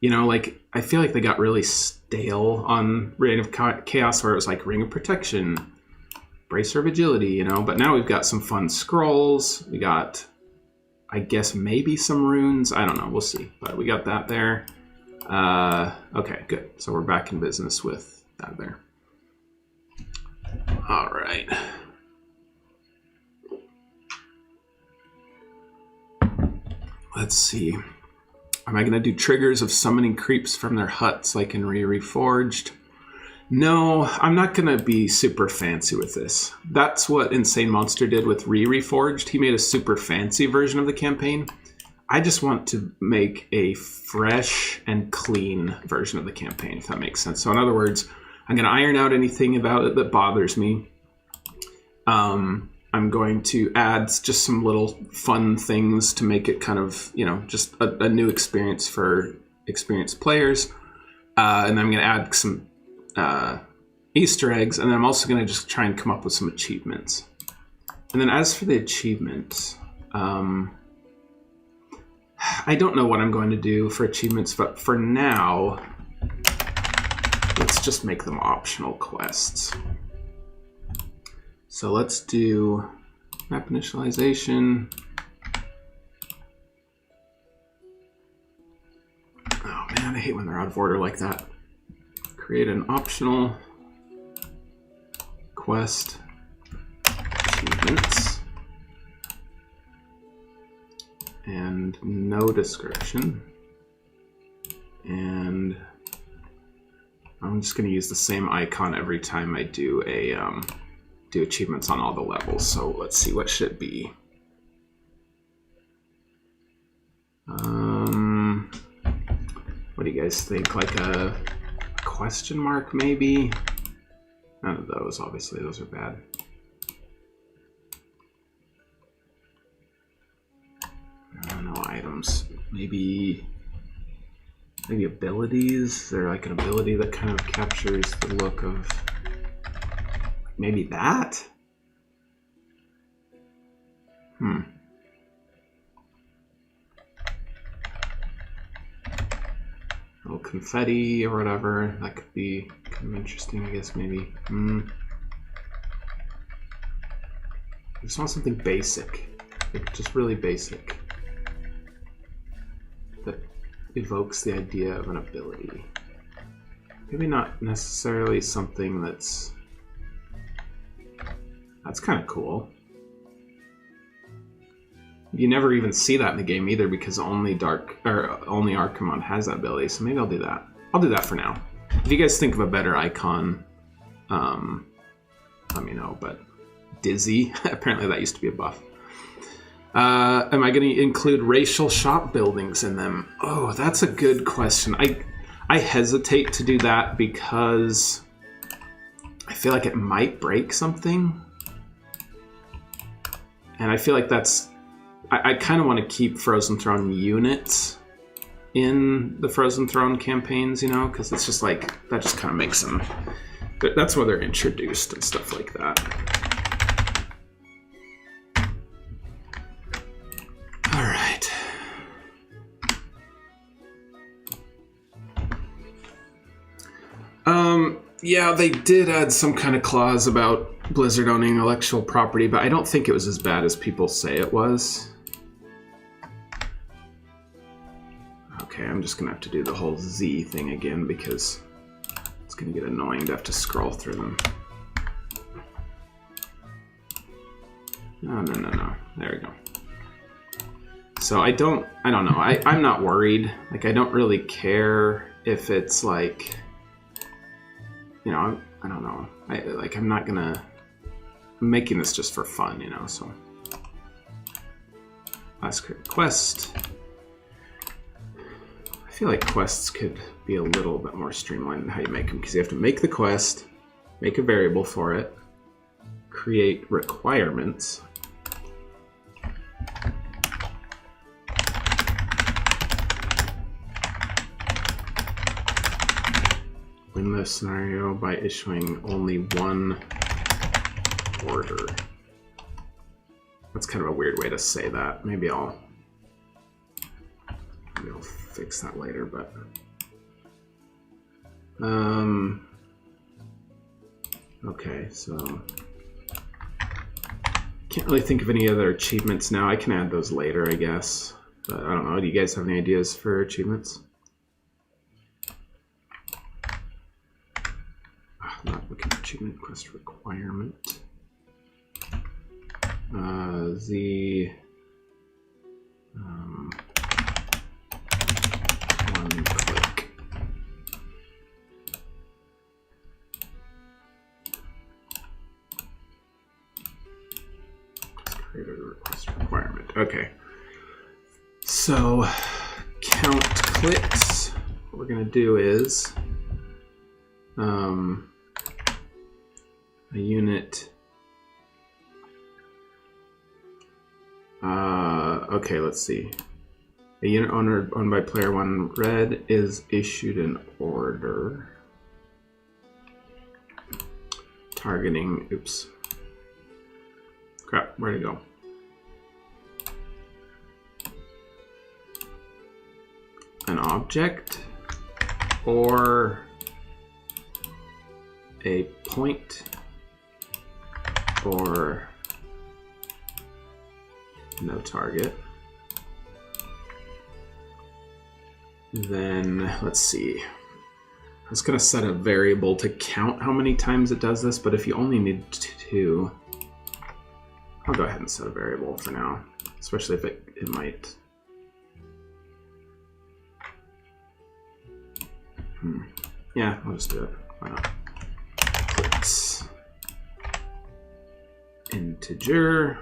you know, like, I feel like they got really stale on Reign of Chaos where it was like Ring of Protection, Bracer of Agility, you know, but now we've got some fun scrolls. We got, I guess, maybe some runes. I don't know. We'll see. But we got that there. Okay, good. So we're back in business with that there. All right. Let's see. Am I going to do triggers of summoning creeps from their huts like in Reforged? No, I'm not going to be super fancy with this. That's what Insane Monster did with Reforged. He made a super fancy version of the campaign. I just want to make a fresh and clean version of the campaign, if that makes sense. So in other words, I'm going to iron out anything about it that bothers me. I'm going to add just some little fun things to make it kind of, you know, just a new experience for experienced players. And I'm going to add some Easter eggs, and then I'm also going to just try and come up with some achievements. And then as for the achievements, I don't know what I'm going to do for achievements, but for now, let's just make them optional quests. So let's do map initialization. Oh man, I hate when they're out of order like that. Create an optional quest achievements and no description. And I'm just going to use the same icon every time I do do achievements on all the levels. So let's see, what should it be? What do you guys think? Like a question mark, maybe? None of those, obviously, those are bad. I don't know, items. Maybe abilities. Is there like an ability that kind of captures the look of maybe that? A little confetti or whatever. That could be kind of interesting, I guess, maybe. I just want something basic. Like just really basic. That evokes the idea of an ability. Maybe not necessarily something that's kind of cool. You never even see that in the game either, because only Archimon has that ability. So maybe I'll do that. I'll do that for now. If you guys think of a better icon, let me know. But Dizzy, apparently that used to be a buff. Am I going to include racial shop buildings in them? Oh, that's a good question. I hesitate to do that because I feel like it might break something. And I feel like that's... I kind of want to keep Frozen Throne units in the Frozen Throne campaigns, you know? Because it's just like... That just kind of makes them... That's where they're introduced and stuff like that. Alright. Yeah, they did add some kind of clause about Blizzard owning intellectual property, but I don't think it was as bad as people say it was. Okay, I'm just gonna have to do the whole Z thing again because it's gonna get annoying to have to scroll through them. No. There we go. So I don't know. I'm not worried. Like, I don't really care if it's like, you know, I don't know. I'm not gonna... I'm making this just for fun, you know, so. Last create quest. I feel like quests could be a little bit more streamlined in how you make them, because you have to make the quest, make a variable for it, create requirements, win this scenario by issuing only one order. That's kind of a weird way to say that. Maybe I'll fix that later, but okay, so can't really think of any other achievements now. I can add those later, I guess, but I don't know. Do you guys have any ideas for achievements? Not looking at achievement quest requirement. One click. Create a request requirement. Okay. So count clicks. What we're gonna do is a unit. Okay, let's see. A unit owned by player 1 red is issued an order. Targeting, oops. Crap, where'd it go? An object or a point or no target. Then let's see. I was going to set a variable to count how many times it does this, but if you only need 2, I'll go ahead and set a variable for now, especially if it might. Yeah, I'll just do it. Why not? Clicks. Integer.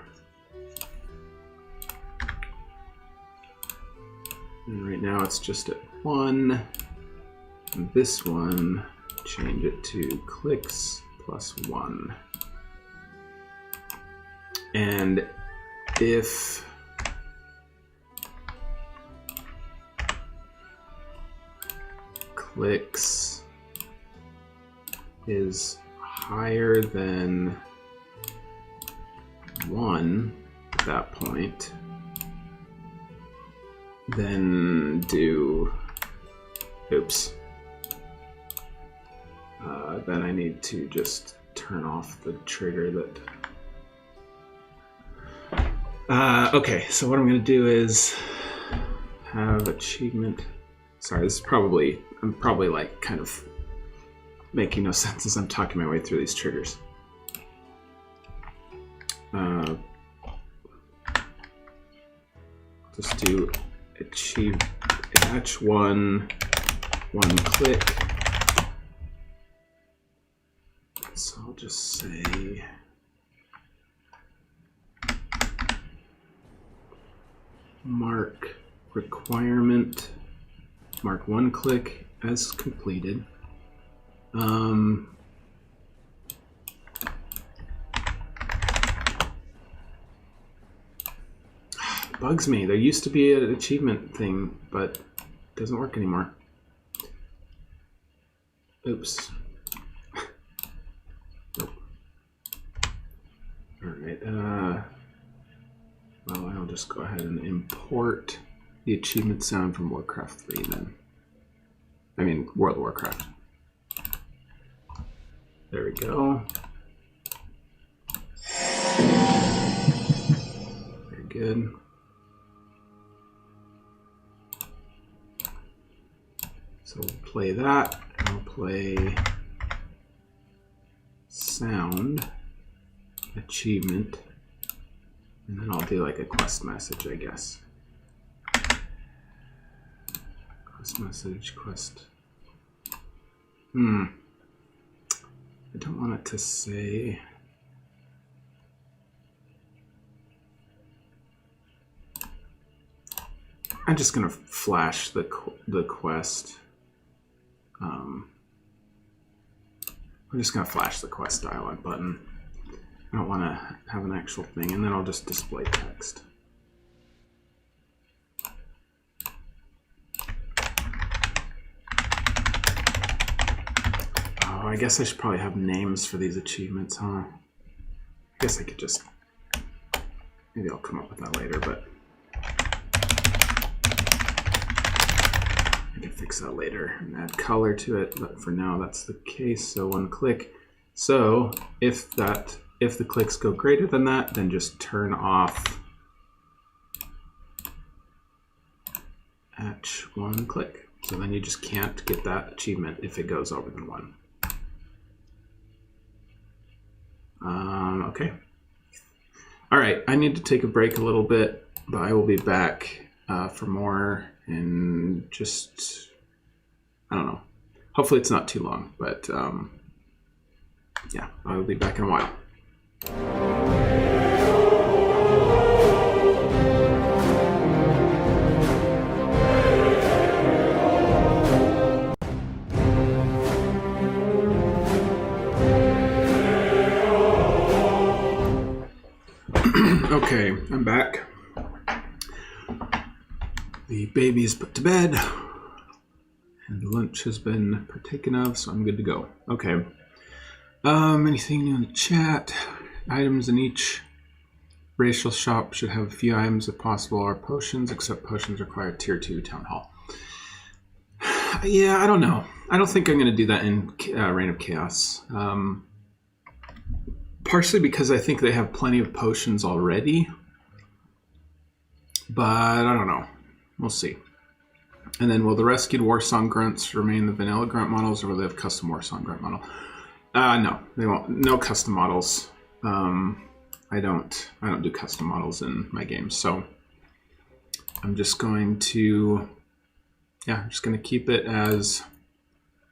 And right now it's just at 1. And this one, change it to clicks plus 1. And if clicks is higher than 1 at that point, then do, oops, then I need to just turn off the trigger that, okay, so what I'm going to do is have achievement, sorry, this is probably, I'm probably like kind of making no sense as I'm talking my way through these triggers. Just do achieve H1 1 click. So I'll just say mark requirement, mark 1 click as completed. Bugs me. There used to be an achievement thing, but it doesn't work anymore. Oops. Nope. Alright, well, I'll just go ahead and import the achievement sound from Warcraft 3 then. I mean, World of Warcraft. There we go. Very good. So we'll play that, and I'll play sound, achievement, and then I'll do like a quest message, I guess. Quest message, quest. I don't want it to say. I'm just gonna flash the quest. I'm just going to flash the quest dialog button. I don't want to have an actual thing, and then I'll just display text. Oh, I guess I should probably have names for these achievements, huh? I guess I could just, maybe I'll come up with that later, but I can fix that later and add color to it, but for now that's the case. So 1 click. So if the clicks go greater than that, then just turn off H1 click. So then you just can't get that achievement if it goes over than 1. Okay. All right, I need to take a break a little bit, but I will be back for more in just, I don't know. Hopefully it's not too long, but yeah, I will be back in a while. Okay, I'm back. The baby's put to bed, and lunch has been partaken of, so I'm good to go. Okay. Anything new in the chat? Items in each racial shop should have a few items if possible, or potions, except potions require tier 2 town hall. Yeah, I don't know. I don't think I'm going to do that in Reign of Chaos. Partially because I think they have plenty of potions already, but I don't know. We'll see. And then will the rescued Warsong grunts remain the vanilla grunt models, or will they have custom Warsong grunt model? No, they won't. No custom models. I don't do custom models in my games, so I'm just going to, yeah, I'm just going to keep it as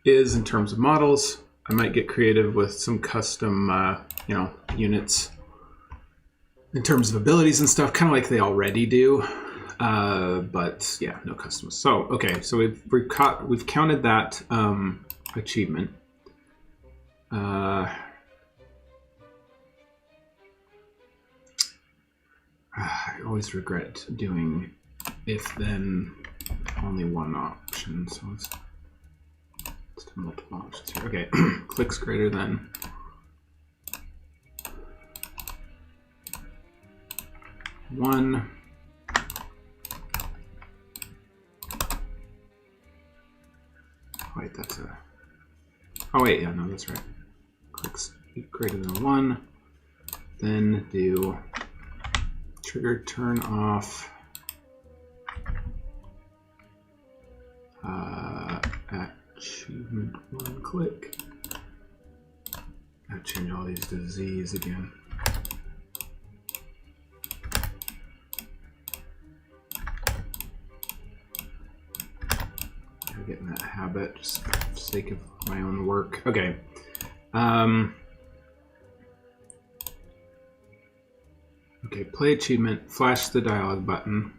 is in terms of models. I might get creative with some custom, units in terms of abilities and stuff, kind of like they already do. But yeah, no customs. So okay, so we've counted that achievement. I always regret doing if then only one option. So let's do multiple options here. Okay, clicks greater than one. Wait, that's a. Oh wait, yeah, no, that's right. Clicks greater than one. Then do trigger turn off achievement one click. Gotta change all these to Z's again. I'm getting that habit just for the sake of my own work. Okay. Okay, play achievement, flash the dialog button,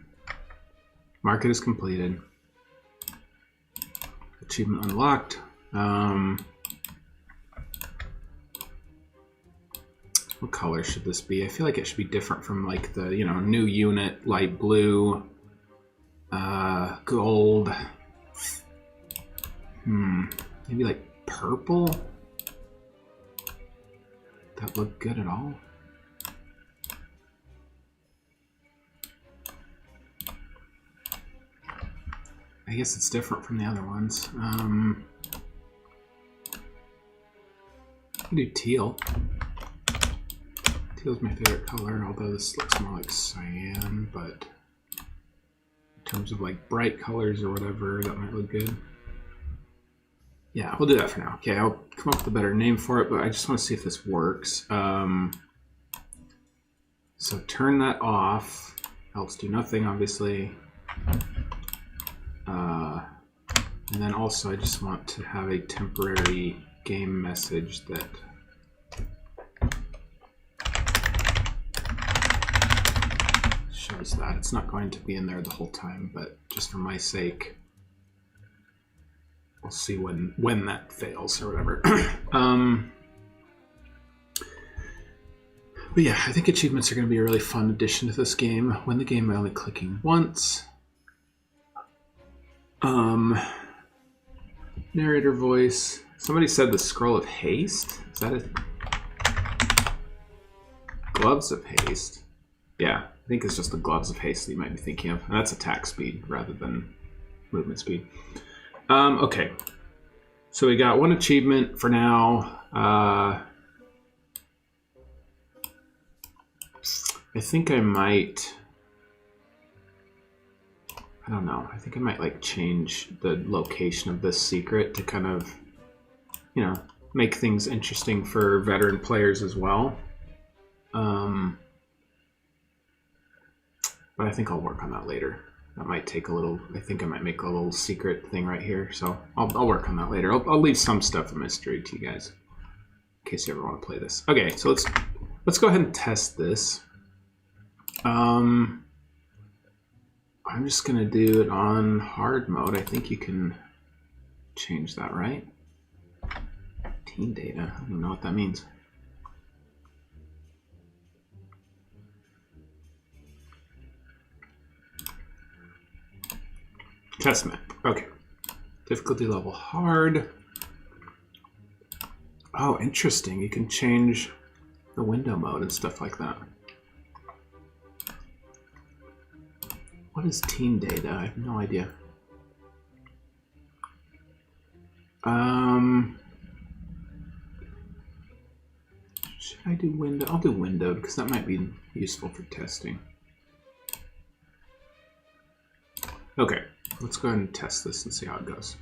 mark it as completed. Achievement unlocked. What color should this be? I feel like it should be different from like the, new unit, light blue, gold. Maybe like purple? That look good at all? I guess it's different from the other ones. I can do teal. Teal's my favorite color, although this looks more like cyan, but in terms of like bright colors or whatever, that might look good. Yeah, we'll do that for now. Okay, I'll come up with a better name for it, but I just want to see if this works. So turn that off. Helps do nothing, obviously. And then also I just want to have a temporary game message that shows that. It's not going to be in there the whole time, but just for my sake, we'll see when that fails or whatever. But yeah, I think achievements are going to be a really fun addition to this game. Win the game by only clicking once. Narrator voice. Somebody said the Scroll of Haste. Is that it? Gloves of Haste. Yeah, I think it's just the Gloves of Haste that you might be thinking of. And that's attack speed rather than movement speed. Okay. So we got one achievement for now. I think I might... I don't know. I think I might like change the location of this secret to kind of, make things interesting for veteran players as well. But I think I'll work on that later. That might take a little. I think I might make a little secret thing right here. So I'll work on that later. I'll leave some stuff a mystery to you guys in case you ever want to play this. Okay, so let's go ahead and test this. I'm just gonna do it on hard mode. I think you can change that, right? Team data. I don't even know what that means. Test map. Okay. Difficulty level hard. Oh, interesting. You can change the window mode and stuff like that. What is team data? I have no idea. Should I do window? I'll do window because that might be useful for testing. Okay, let's go ahead and test this and see how it goes.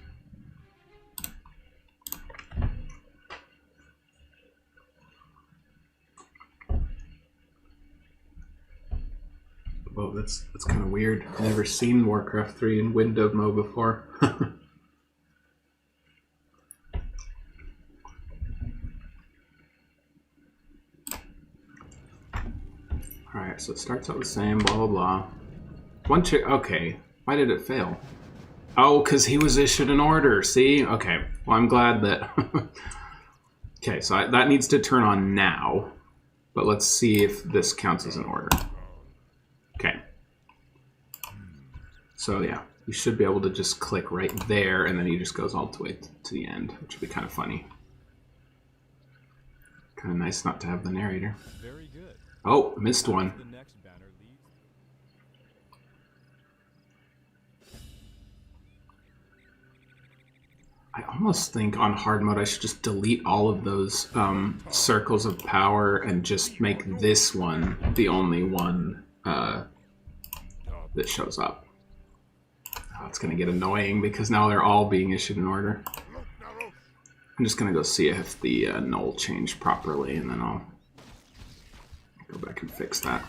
Whoa, that's kind of weird. I've never seen Warcraft 3 in windowed mode before. Alright, so it starts out the same, blah, blah, blah. One chick, okay. Why did it fail? Oh, because he was issued an order, see? Okay, well, I'm glad that... Okay, so that needs to turn on now. But let's see if this counts as an order. Okay. So, yeah, you should be able to just click right there, and then he just goes all the way to the end, which would be kind of funny. Kind of nice not to have the narrator. Very good. Oh, missed one. The next banner leads. I almost think on hard mode I should just delete all of those circles of power and just make this one the only one that shows up. Oh, it's going to get annoying because now they're all being issued in order. I'm just going to go see if the null changed properly, and then I'll go back and fix that.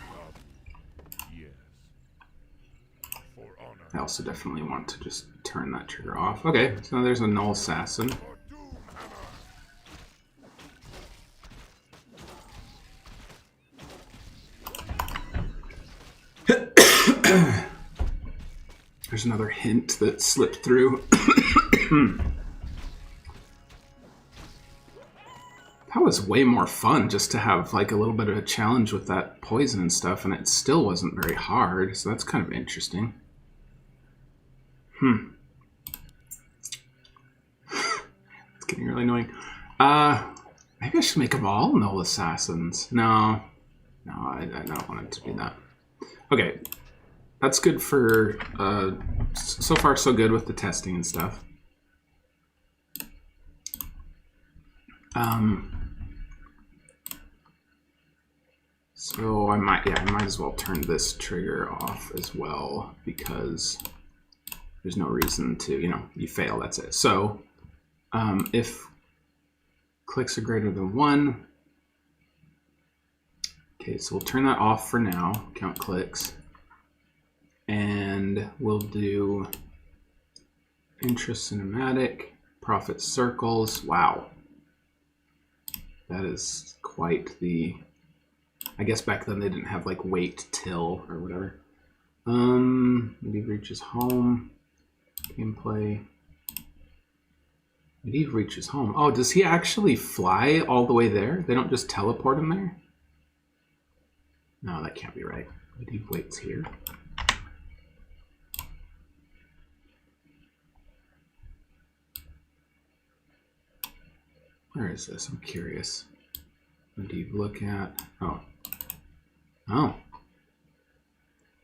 I also definitely want to just turn that trigger off. Okay, so there's a null assassin. There's another hint that slipped through. That was way more fun just to have like a little bit of a challenge with that poison and stuff, and it still wasn't very hard, so that's kind of interesting. It's getting really annoying. Maybe I should make them all null assassins. No, I don't want it to be that. Okay, that's good for, so far so good with the testing and stuff. So I might as well turn this trigger off as well, because there's no reason to, you fail, that's it. So if clicks are greater than 1, okay, so we'll turn that off for now, count clicks, and we'll do intra-cinematic, profit circles. Wow, that is quite the... I guess back then they didn't have like wait till or whatever. Medivh reaches home. Gameplay. Medivh reaches home. Oh, does he actually fly all the way there? They don't just teleport him there? No, that can't be right. Medivh waits here. Where is this? I'm curious. Medivh look at... Oh.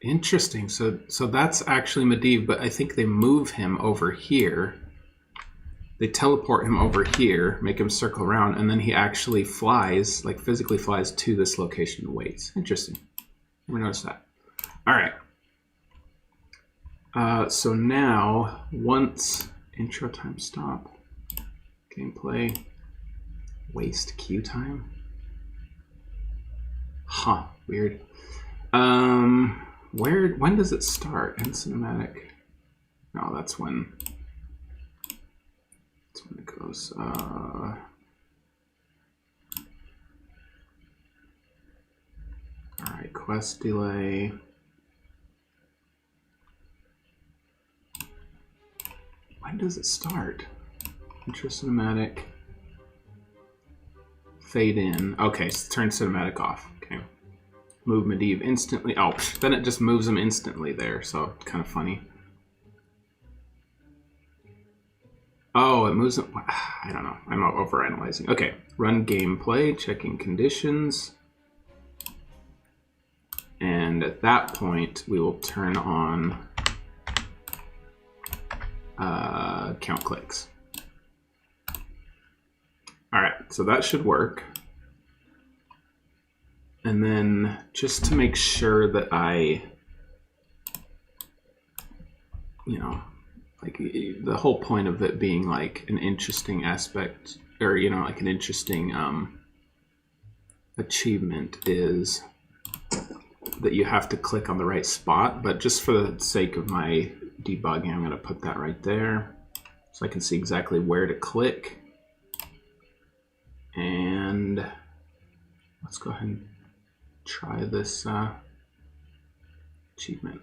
Interesting. So that's actually Medivh, but I think they move him over here. They teleport him over here, make him circle around, and then he actually flies, like physically flies to this location and waits. Interesting. Never noticed that. All right. So now, once intro time stop, gameplay, waste queue time. Huh, weird. When does it start? End cinematic. No, that's when it goes. Alright, quest delay. When does it start? Intro cinematic. Fade in. Okay, so turn cinematic off. Okay. Move Medivh instantly. Oh, then it just moves him instantly there, so kind of funny. Oh, it moves him. I don't know. I'm overanalyzing. Okay, run gameplay, checking conditions. And at that point, we will turn on count clicks. All right, so that should work. And then just to make sure that I, like the whole point of it being like an interesting aspect, or, like an interesting achievement is that you have to click on the right spot. But just for the sake of my debugging, I'm going to put that right there so I can see exactly where to click. And let's go ahead and try this achievement.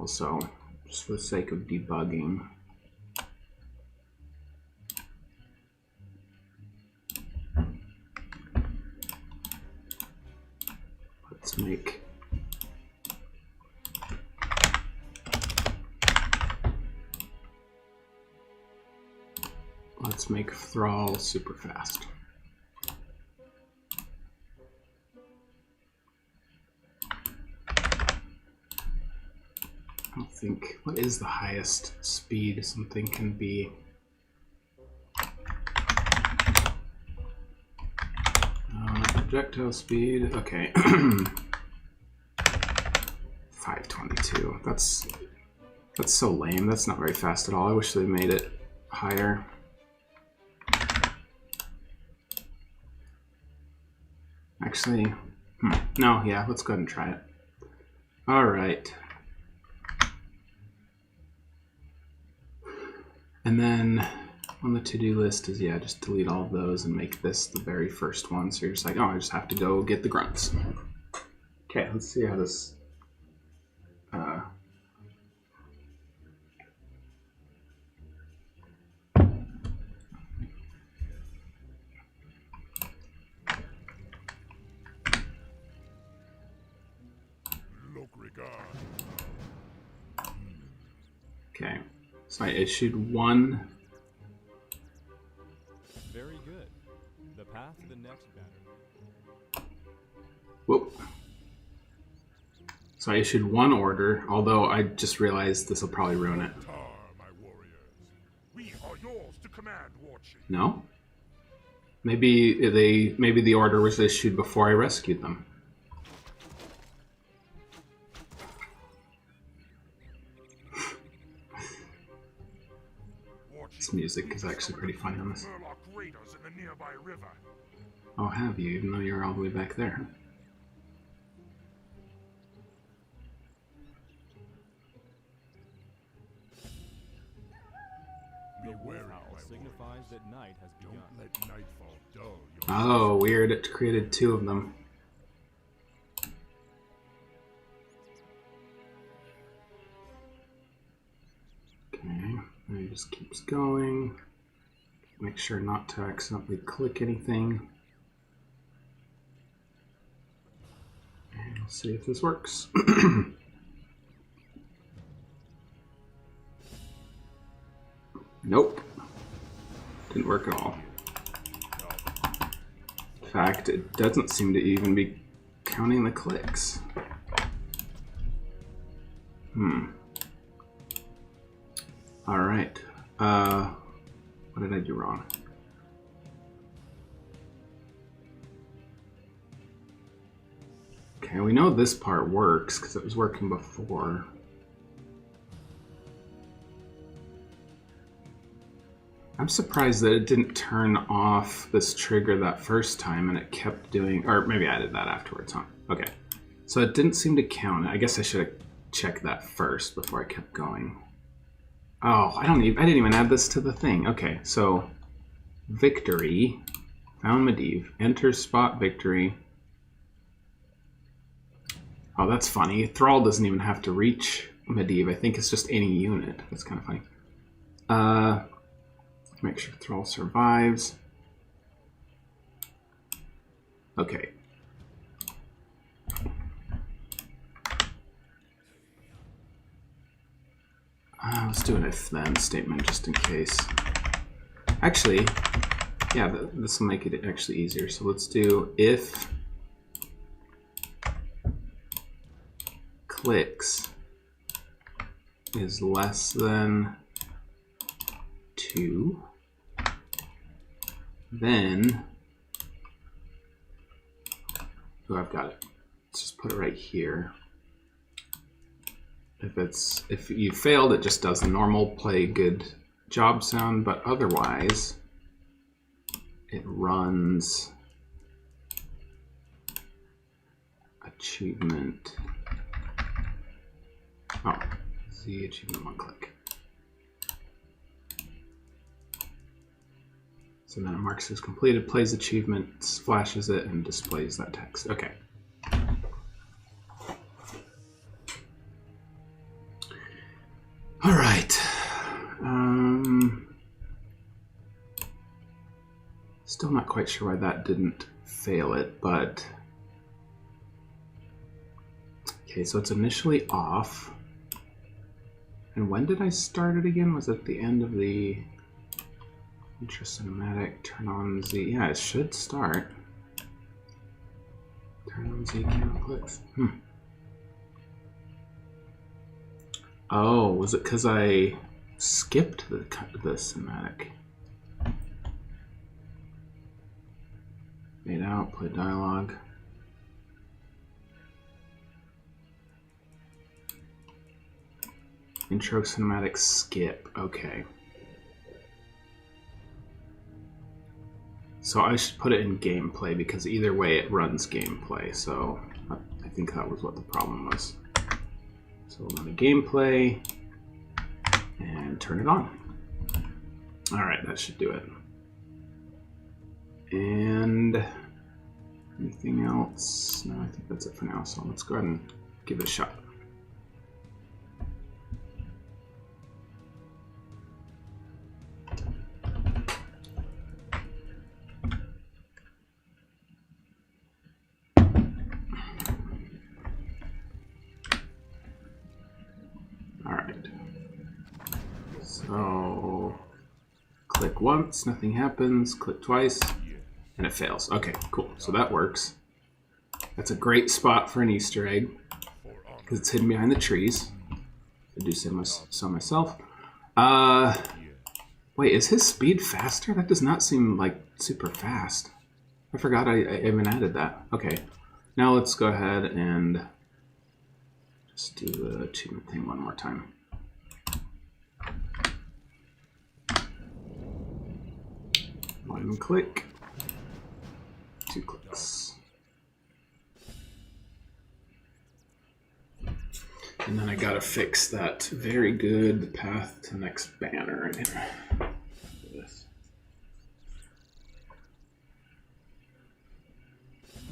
Also, just for the sake of debugging, let's make Thrall super fast. I don't think, what is the highest speed something can be? Projectile speed, okay. 522, that's so lame. That's not very fast at all. I wish they made it higher. Actually, no, yeah, let's go ahead and try it. All right. And then on the to-do list is, yeah, just delete all of those and make this the very first one. So you're just like, oh, I just have to go get the grunts. Okay, let's see how this... Okay, so I issued one. Very good. The path to the next battle. Whoop. So I issued one order, although I just realized this will probably ruin it. My warriors, we are yours to command, Warchief. No? Maybe the order was issued before I rescued them. This music is actually pretty funny on this. Oh, have you? Even though you're all the way back there. The wolf howl signifies that night has begun. Don't let nightfall dull your Oh, weird. It created two of them. Okay, and it just keeps going. Make sure not to accidentally click anything. And let's see if this works. Nope. Didn't work at all. In fact, it doesn't seem to even be counting the clicks. Alright. What did I do wrong? Okay, we know this part works because it was working before. I'm surprised that it didn't turn off this trigger that first time and it kept doing, or maybe I did that afterwards, huh? Okay, so it didn't seem to count. I guess I should have checked that first before I kept going. Oh, I didn't even add this to the thing. Okay, so victory, found Medivh, enter spot victory. Oh, that's funny. Thrall doesn't even have to reach Medivh. I think it's just any unit. That's kind of funny. Make sure Thrall survives. Okay. Let's do an if-then statement just in case. Actually, yeah, this will make it actually easier. So let's do if clicks is less than 2, then, oh, I've got it. Let's just put it right here. If you failed, it just does the normal play good job sound, but otherwise it runs achievement. Oh, Z achievement 1 click. So then it marks as completed, plays achievements, flashes it, and displays that text. Okay. All right. Still not quite sure why that didn't fail it, but... Okay, so it's initially off. And when did I start it again? Was it the end of the intro cinematic? Turn on Z. Yeah, it should start. Turn on Z camera clicks. Oh, was it because I skipped the cinematic? Fade out, play dialogue. Intro cinematic skip. Okay. So I should put it in gameplay because either way it runs gameplay. So I think that was what the problem was. So we'll go to gameplay and turn it on. All right, that should do it. And anything else? No, I think that's it for now. So let's go ahead and give it a shot. So click once, nothing happens. Click twice, and it fails. Okay, cool. So that works. That's a great spot for an Easter egg because it's hidden behind the trees. I do so myself. Wait, is his speed faster? That does not seem like super fast. I forgot I even added that. Okay, now let's go ahead and just do the achievement thing one more time. One click, 2 clicks. And then I gotta fix that very good path to next banner in here. This.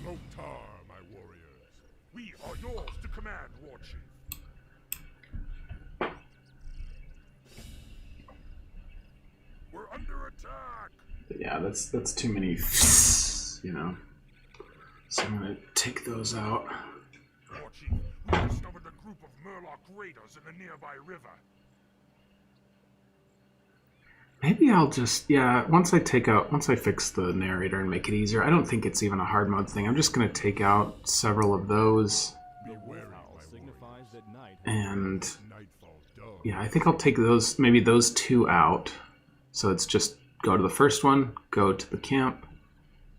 Loktar, my warriors. We are yours to command, War Chief. We're under attack. But yeah, that's too many, you know. So I'm gonna take those out. War Chief, we discovered a group of Murloc raiders in the nearby river. Maybe I'll just, yeah, once I fix the narrator and make it easier, I don't think it's even a hard mode thing. I'm just gonna take out several of those. And yeah, I think I'll take those, maybe those 2 out. So it's just go to the first one, go to the camp,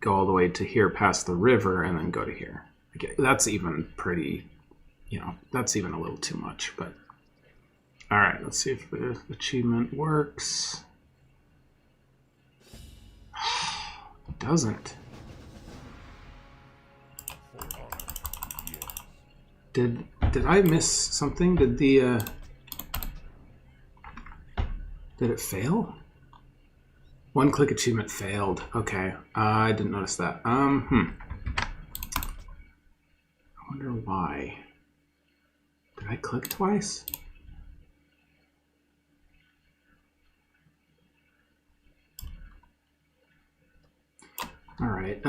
go all the way to here past the river, and then go to here. Okay, that's even pretty, you know, that's even a little too much, but all right, let's see if the achievement works. It doesn't. Did I miss something? Did it fail? One click achievement failed. Okay, I didn't notice that. I wonder why. Did I click twice? All right.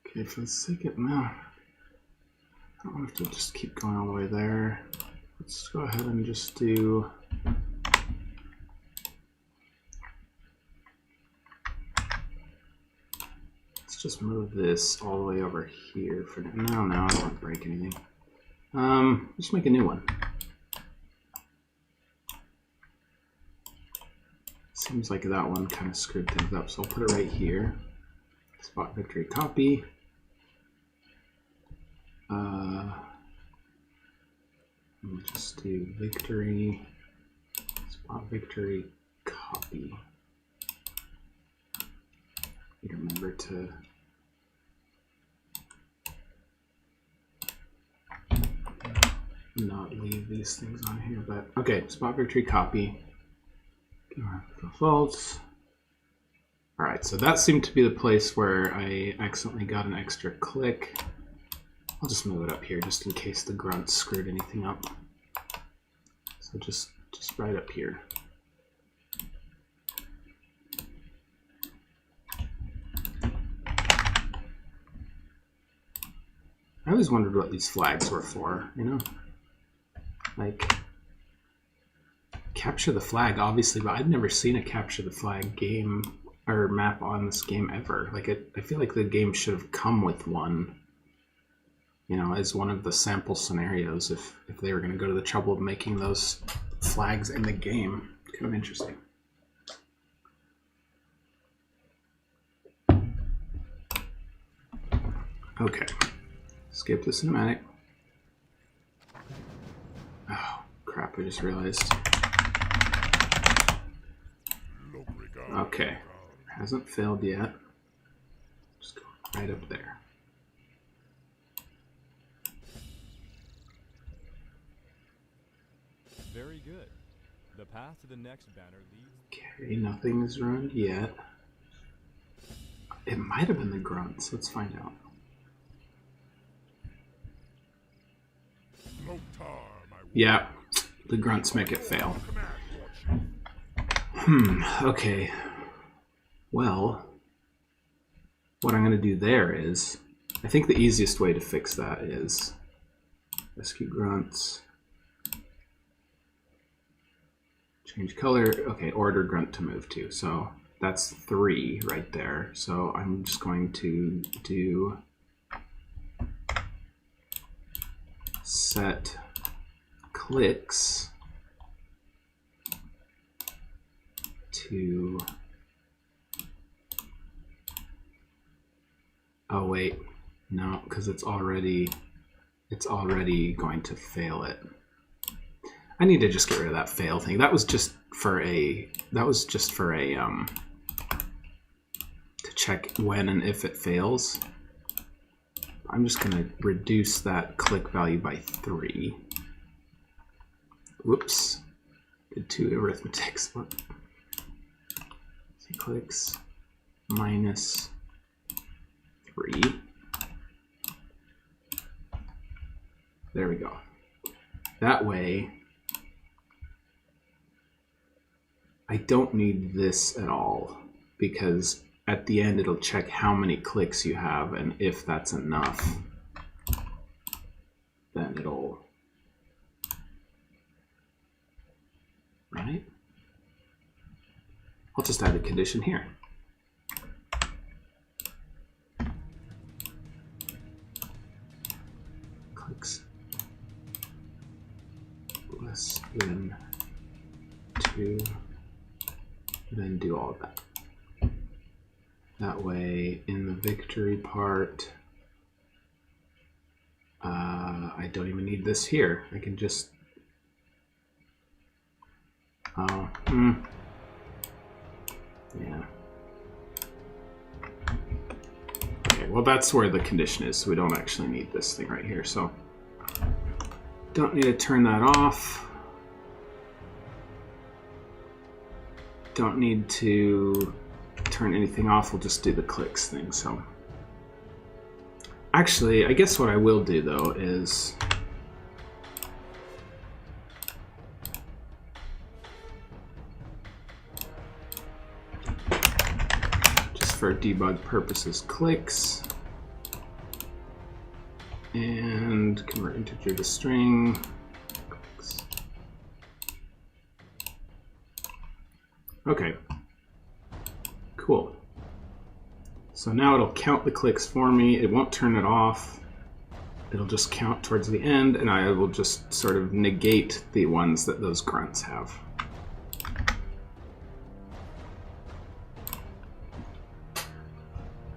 Okay, for the sake of no, I don't have to just keep going all the way there. Let's go ahead and just do. Let's just move this all the way over here for now. No, I don't want to break anything. Let's make a new one. Seems like that one kind of screwed things up, so I'll put it right here. Spot victory copy. We'll just do victory, spot victory copy. You remember to not leave these things on here, but okay, spot victory copy. False. Alright, so that seemed to be the place where I accidentally got an extra click. I'll just move it up here just in case the grunt screwed anything up. So just right up here. I always wondered what these flags were for, you know? Like, capture the flag, obviously, but I'd never seen a capture the flag game or map on this game ever. Like, I feel like the game should have come with one, you know, as one of the sample scenarios if they were going to go to the trouble of making those flags in the game. Kind of interesting. Okay. Skip the cinematic. Oh, crap, I just realized. Okay. Hasn't failed yet. Just go right up there. Very good. The path to the next banner leads... Okay, nothing's ruined yet. It might have been the grunts. Let's find out. Yeah, the grunts make it fail. Okay. Well, what I'm going to do there is, I think the easiest way to fix that is rescue grunts, change color, okay, order grunt to move to. So that's 3 right there. So I'm just going to do set clicks to, oh wait, no, because it's already going to fail it. I need to just get rid of that fail thing. That was just for a to check when and if it fails. I'm just going to reduce that click value by 3. Whoops. Did 2 arithmetics. What? Clicks minus 3. There we go. That way, I don't need this at all, because at the end it'll check how many clicks you have, and if that's enough, then it'll, right? I'll just add a condition here. Clicks less than 2, and then do all of that. That way, in the victory part, I don't even need this here. I can just, yeah. Okay, well that's where the condition is, so we don't actually need this thing right here, so don't need to turn that off. Don't need to turn anything off, we'll just do the clicks thing. So actually, I guess what I will do though is just for debug purposes, clicks, and convert integer to string. Clicks. Okay. Cool. So now it'll count the clicks for me. It won't turn it off. It'll just count towards the end, and I will just sort of negate the ones that those grunts have.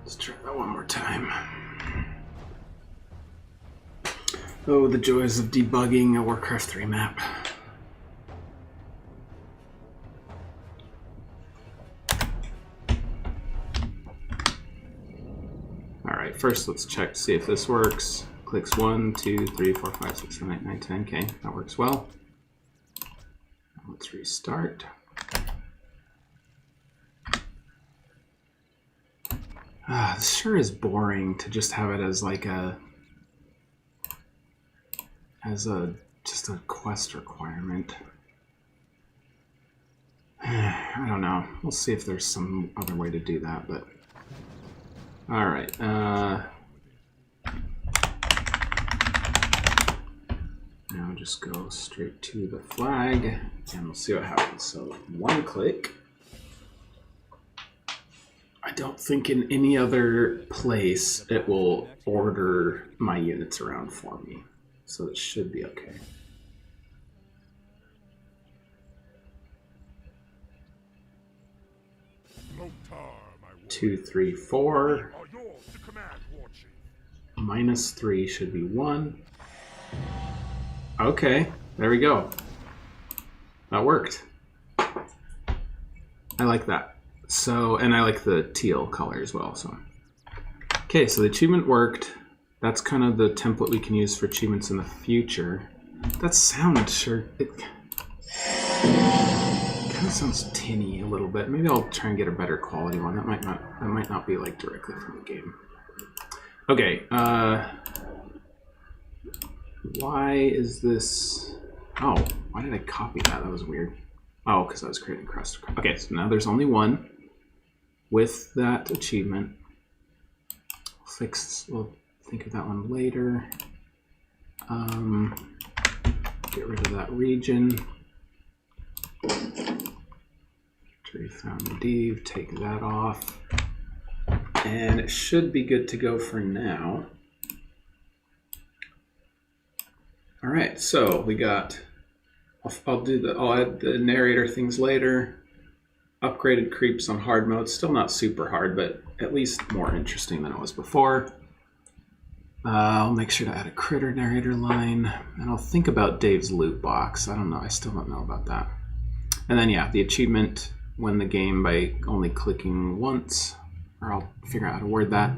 Let's try that one more time. Oh, the joys of debugging a Warcraft III map. First, let's check to see if this works. Clicks 1, 2, 3, 4, 5, 6, 7, 8, 9, 10. Okay, that works well. Let's restart. This sure is boring to just have it as like just a quest requirement. I don't know. We'll see if there's some other way to do that, but all right. Now just go straight to the flag and we'll see what happens. So one click. I don't think in any other place it will order my units around for me. So it should be okay. Two, three, four. -3 should be 1. Okay, there we go. That worked. I like that. So, and I like the teal color as well. So, okay, so the achievement worked. That's kind of the template we can use for achievements in the future. That sound sure it kind of sounds tinny a little bit. Maybe I'll try and get a better quality one. That might not be like directly from the game. Okay, why is this? Oh, why did I copy that? That was weird. Oh, because I was creating crust. Okay, so now there's only one with that achievement. We'll think of that one later. Get rid of that region. Tree found Div, take that off. And it should be good to go for now. All right, so we got, I'll add the narrator things later. Upgraded creeps on hard mode, still not super hard, but at least more interesting than it was before. I'll make sure to add a critter narrator line, and I'll think about Dave's loot box. I don't know, I still don't know about that. And then yeah, the achievement, win the game by only clicking once, or I'll figure out how to word that.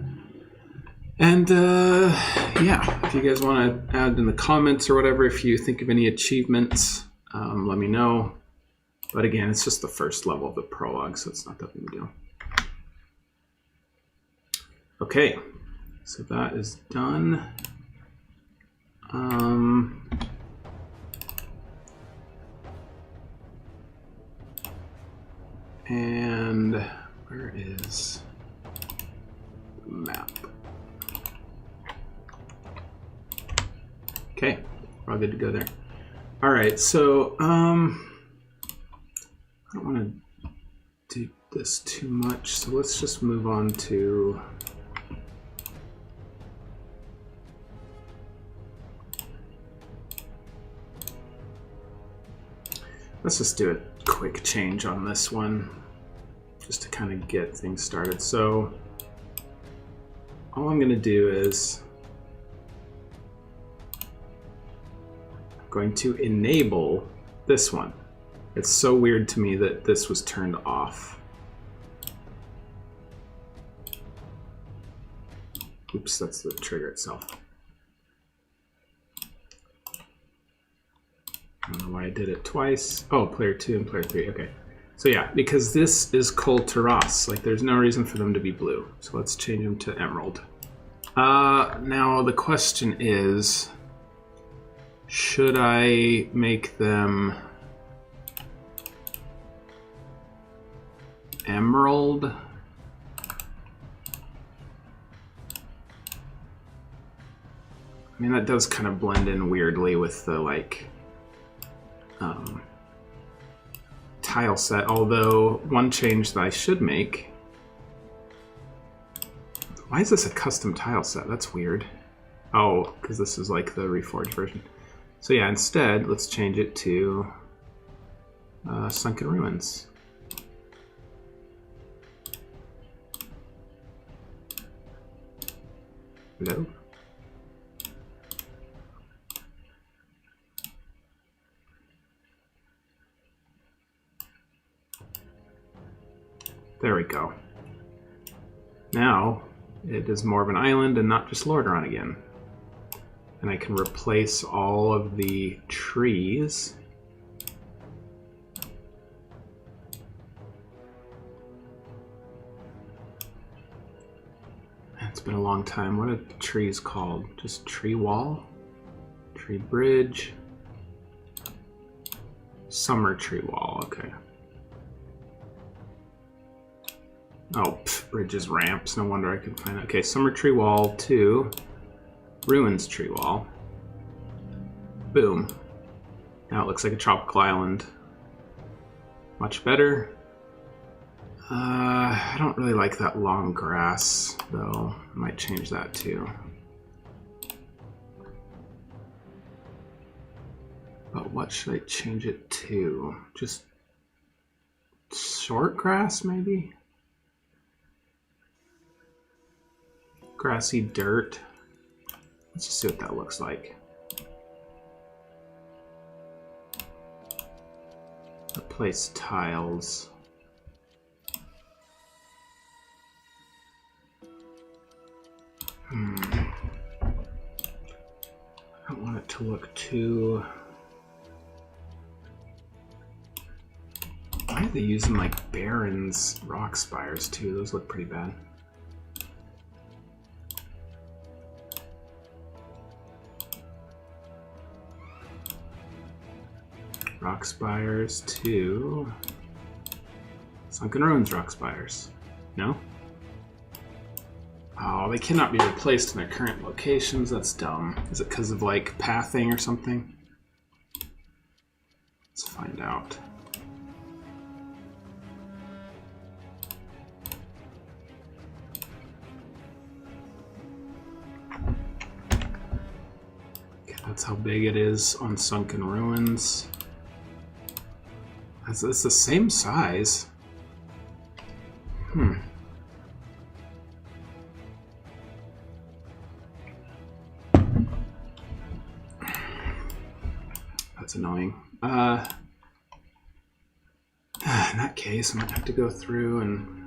And yeah, if you guys want to add in the comments or whatever, if you think of any achievements, let me know. But again, it's just the first level of the prologue, so it's not that big a deal. Okay, so that is done. And where is the map? Okay, we're all good to go there. All right, so I don't want to do this too much, so let's just move on to let's just do a quick change on this one just to kind of get things started. So all I'm going to do is going to enable this one. It's so weird to me that this was turned off. Oops, that's the trigger itself. I don't know why I did it twice. Oh, player 2 and player 3, okay. So yeah, because this is Kol Taras, like there's no reason for them to be blue. So let's change them to emerald. Now the question is, should I make them emerald? I mean, that does kind of blend in weirdly with the like tile set, although one change that I should make. Why is this a custom tile set? That's weird. Oh, because this is like the reforged version. So yeah, instead, let's change it to Sunken Ruins. Hello? There we go. Now, it is more of an island and not just Lordaeron again. And I can replace all of the trees. It's been a long time. What are trees called? Just tree wall? Tree bridge? Summer tree wall, okay. Oh, bridges, ramps. No wonder I couldn't find it. Okay, summer tree wall 2. Ruins tree wall. Boom. Now it looks like a tropical island. Much better. I don't really like that long grass, though. I might change that too. But what should I change it to? Just short grass, maybe? Grassy dirt. Let's just see what that looks like. Replace tiles. I don't want it to look too... Why are they using like Barrens rock spires too? Those look pretty bad. Rock spires to Sunken Ruins rock spires. No? Oh, they cannot be replaced in their current locations. That's dumb. Is it because of like pathing or something? Let's find out. Okay, that's how big it is on Sunken Ruins. It's the same size. That's annoying. In that case, I might have to go through and...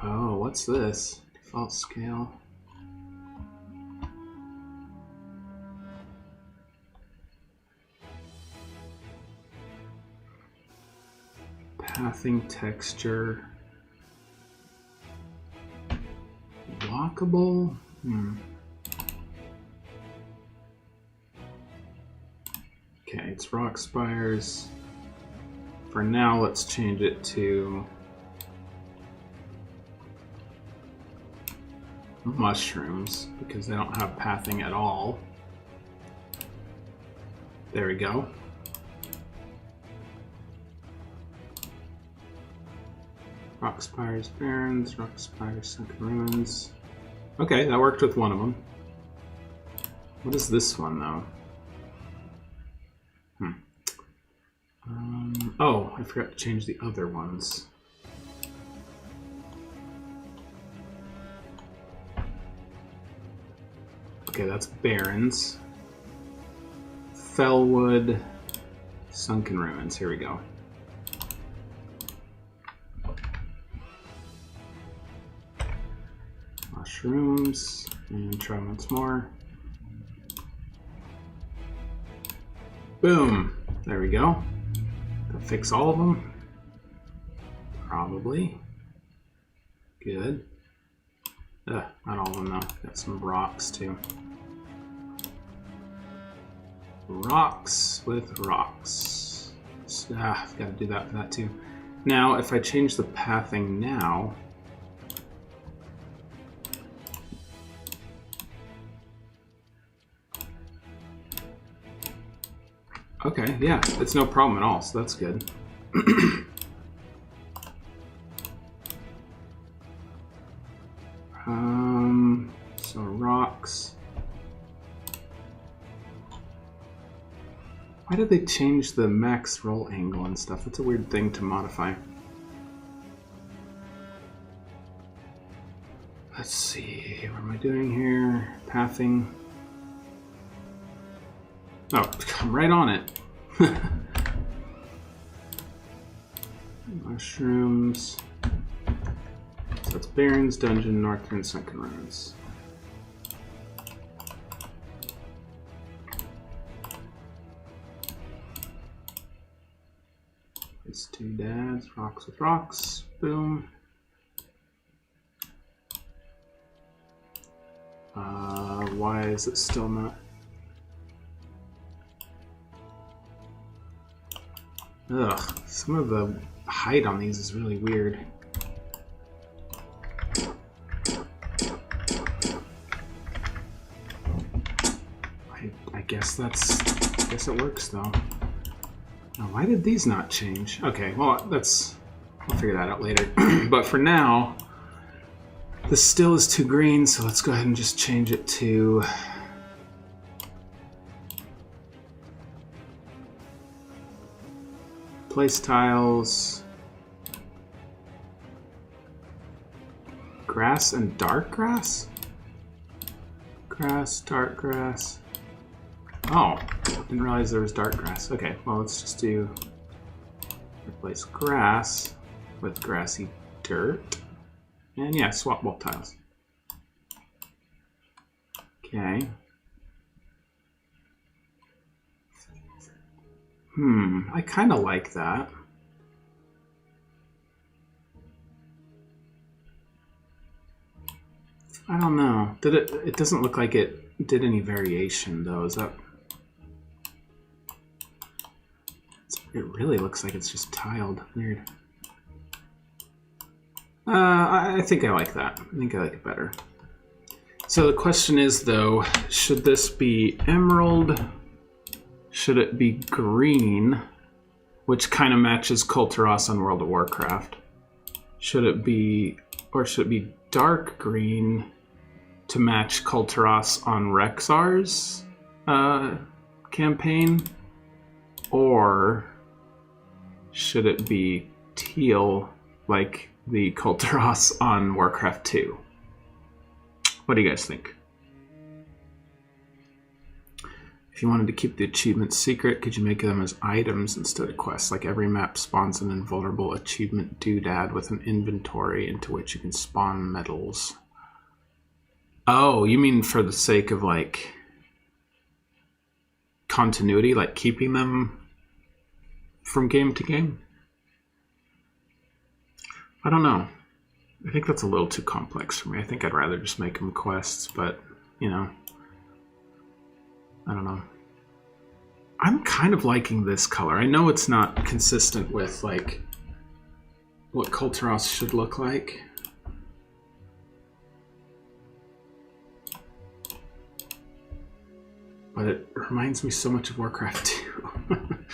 Oh, what's this? Default scale. Pathing texture. Walkable? Okay, it's rock spires. For now, let's change it to mushrooms because they don't have pathing at all. There we go. Rock spires, barrens, rock spires, sunken ruins. Okay, that worked with one of them. What is this one though? Oh, I forgot to change the other ones. Okay, that's barrens. Fellwood, sunken ruins. Here we go. Mushrooms, and try once more. Boom! There we go. That'll fix all of them. Probably. Good. Not all of them though. Got some rocks too. Rocks with rocks. I've got to do that for that too. Now, if I change the pathing now, okay, yeah, it's no problem at all, so that's good. So rocks. Why did they change the max roll angle and stuff? That's a weird thing to modify. Let's see, what am I doing here? Pathing. Oh, I'm right on it. Mushrooms. So it's Barrens, Dungeon, Northern, Sunken Ruins. It's two dads, rocks with rocks. Boom. Why is it still not? Ugh, some of the height on these is really weird. I guess I guess it works though. Oh, why did these not change? Okay, well I'll figure that out later. But for now, this still is too green, so let's go ahead and just change it to place tiles, grass and dark grass? Grass, dark grass. Oh, didn't realize there was dark grass. Okay, well let's just do replace grass with grassy dirt. And yeah, swap both tiles. Okay. I kind of like that. I don't know. It doesn't look like it did any variation though. Is that? It really looks like it's just tiled. Weird. I think I like that. I think I like it better. So the question is though, should this be emerald? Should it be green? Which kind of matches Kulturas on World of Warcraft. Should it be dark green to match Kulturas on Rexar's campaign? Or should it be teal like the Kulturas on Warcraft 2? What do you guys think? If you wanted to keep the achievements secret, could you make them as items instead of quests? Like every map spawns an invulnerable achievement doodad with an inventory into which you can spawn medals. Oh, you mean for the sake of like continuity, like keeping them from game to game? I don't know. I think that's a little too complex for me. I think I'd rather just make them quests, but you know, I don't know. I'm kind of liking this color. I know it's not consistent with like what Kulturas should look like. But it reminds me so much of Warcraft 2.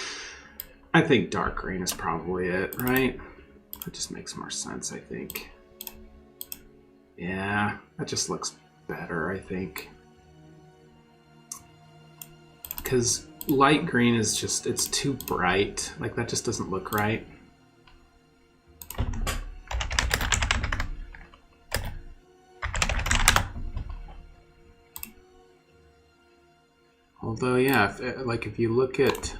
I think dark green is probably it, right? It just makes more sense, I think. Yeah, that just looks better, I think. Because light green is just, it's too bright. Like, that just doesn't look right. Although, yeah, if you look at...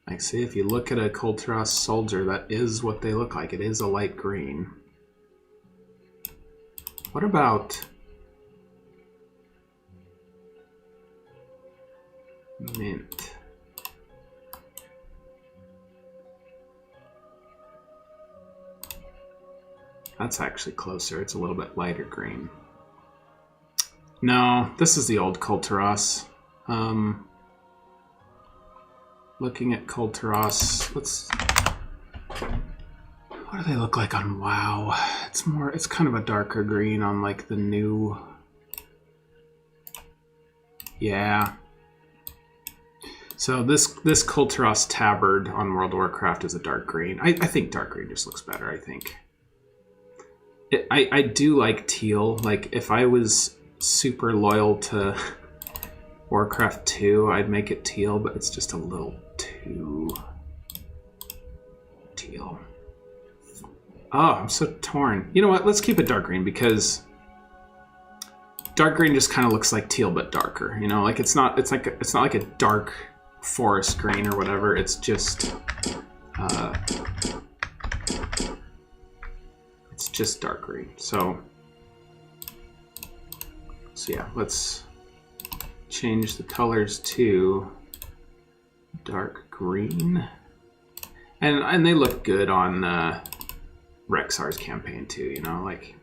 Like, see, if you look at a Kulturas soldier, that is what they look like. It is a light green. What about... mint? That's actually closer. It's a little bit lighter green. No, this is the old Kulturas. Looking at Kulturas, what do they look like on WoW? It's kind of a darker green on like the new. Yeah. So this Kulturas tabard on World of Warcraft is a dark green. I think dark green just looks better, I think. I do like teal. Like, if I was super loyal to Warcraft 2, I'd make it teal, but it's just a little too teal. Oh, I'm so torn. You know what? Let's keep it dark green, because dark green just kind of looks like teal but darker. You know, like it's not like a dark forest green or whatever. It's just dark green. So yeah, let's change the colors to dark green, and they look good on Rexar's campaign too, you know, like,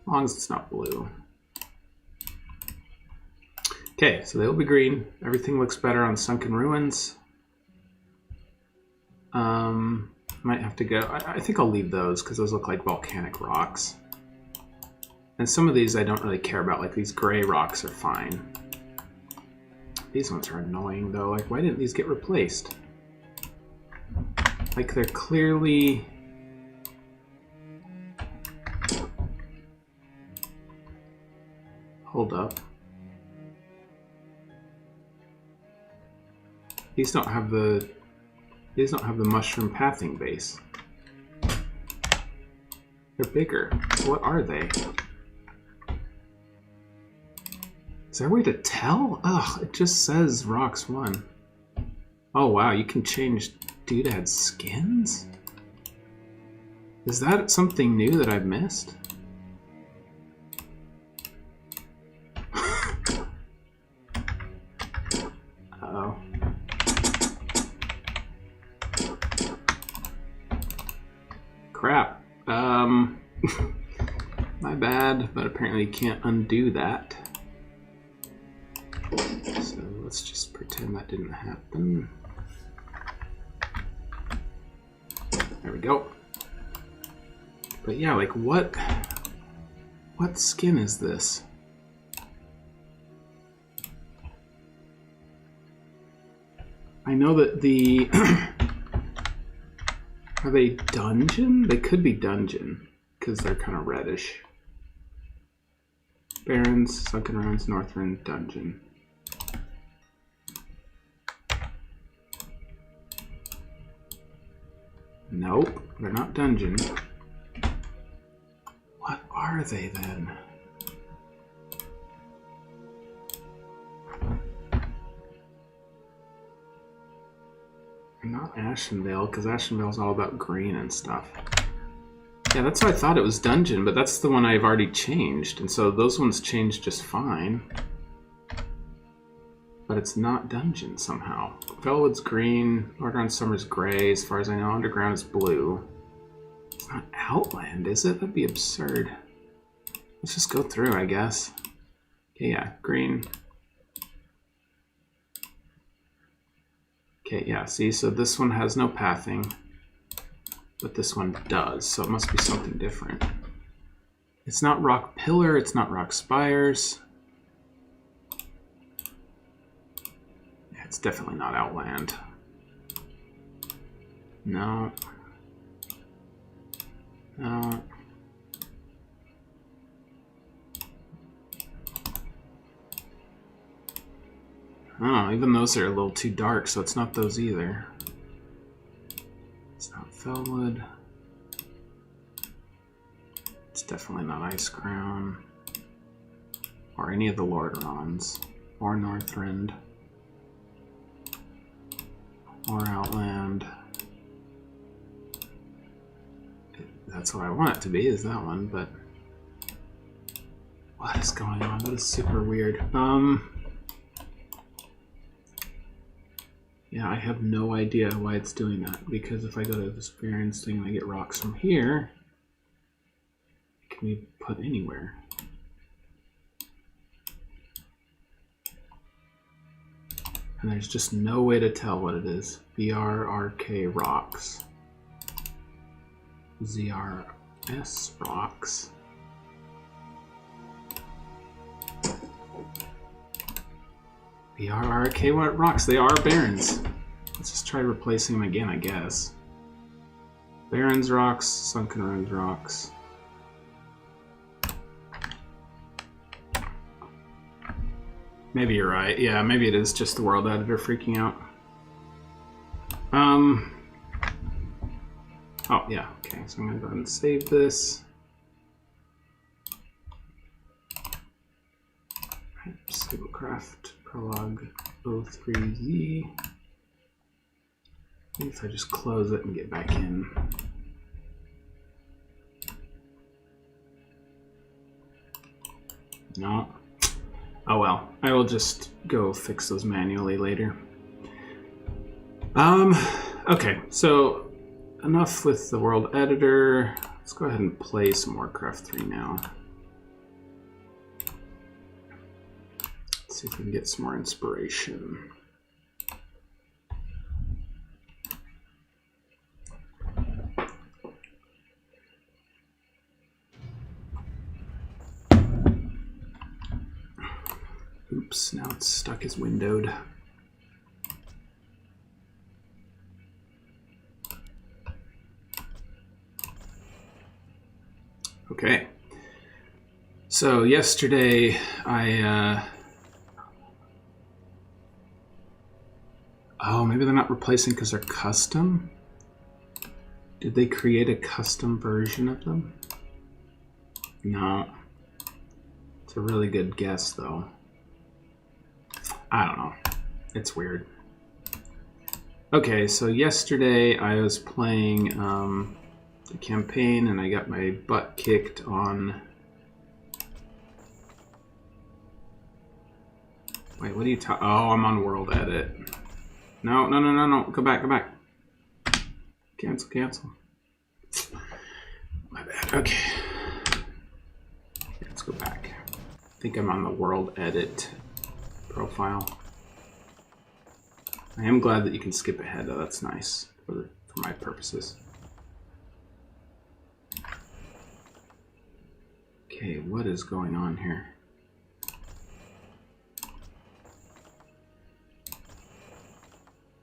as long as it's not blue. Okay, so they'll be green. Everything looks better on Sunken Ruins. Might have to go. I think I'll leave those because those look like volcanic rocks. And some of these I don't really care about, like these gray rocks are fine. These ones are annoying though, like why didn't these get replaced? Like they're clearly... Hold up. These don't have the mushroom pathing base. They're bigger. What are they? Is there a way to tell? Ugh, it just says Rocks 1. Oh wow, you can change doodads skins? Is that something new that I've missed? Uh-oh. Crap. My bad, but apparently you can't undo that. So let's just pretend that didn't happen. There we go. But yeah, like what skin is this? I know that the are they dungeon? They could be dungeon because they're kind of reddish. Barrens, Sunken Ruins, Northrend, dungeon. Nope, they're not dungeon. What are they then? Not Ashenvale, because Ashenvale's all about green and stuff. Yeah, that's why I thought it was dungeon, but that's the one I've already changed, and so those ones changed just fine. But it's not dungeon somehow. Velwood's green, Lordaeron Summer's gray, as far as I know, Underground is blue. It's not Outland, is it? That'd be absurd. Let's just go through, I guess. Okay, yeah, green. Okay, yeah, see, so this one has no pathing, but this one does, so it must be something different. It's not Rock Pillar, it's not Rock Spires. Yeah, it's definitely not Outland. No. No. Oh, even those are a little too dark, so it's not those either. It's not Felwood. It's definitely not Ice Crown. Or any of the Lordaerons. Or Northrend. Or Outland. That's what I want it to be, is that one, but... What is going on? That is super weird. Yeah, I have no idea why it's doing that, because if I go to this variance thing and I get rocks from here, it can be put anywhere. And there's just no way to tell what it is. BRRK rocks. ZRS rocks. BRRK what rocks? They are Barrens. Let's just try replacing them again, I guess. Barrens rocks, Sunken Ruins rocks. Maybe you're right. Yeah, maybe it is just the world editor freaking out. Oh, yeah. Okay, so I'm going to go ahead and save this. Right, Sablecraft Prologue 03Z. Maybe if I just close it and get back in. No. Oh well, I will just go fix those manually later. Okay, so enough with the world editor. Let's go ahead and play some Warcraft 3 now. Let's see if we can get some more inspiration. Oops, now it's stuck as windowed. Okay. So yesterday oh, maybe they're not replacing because they're custom? Did they create a custom version of them? No. It's a really good guess, though. I don't know. It's weird. Okay, so yesterday I was playing the campaign and I got my butt kicked on... Wait, what are you talking... Oh, I'm on World Edit. No. Go back. Cancel. My bad. Okay. Let's go back. I think I'm on the World Edit profile. I am glad that you can skip ahead, though. That's nice for my purposes. Okay, what is going on here?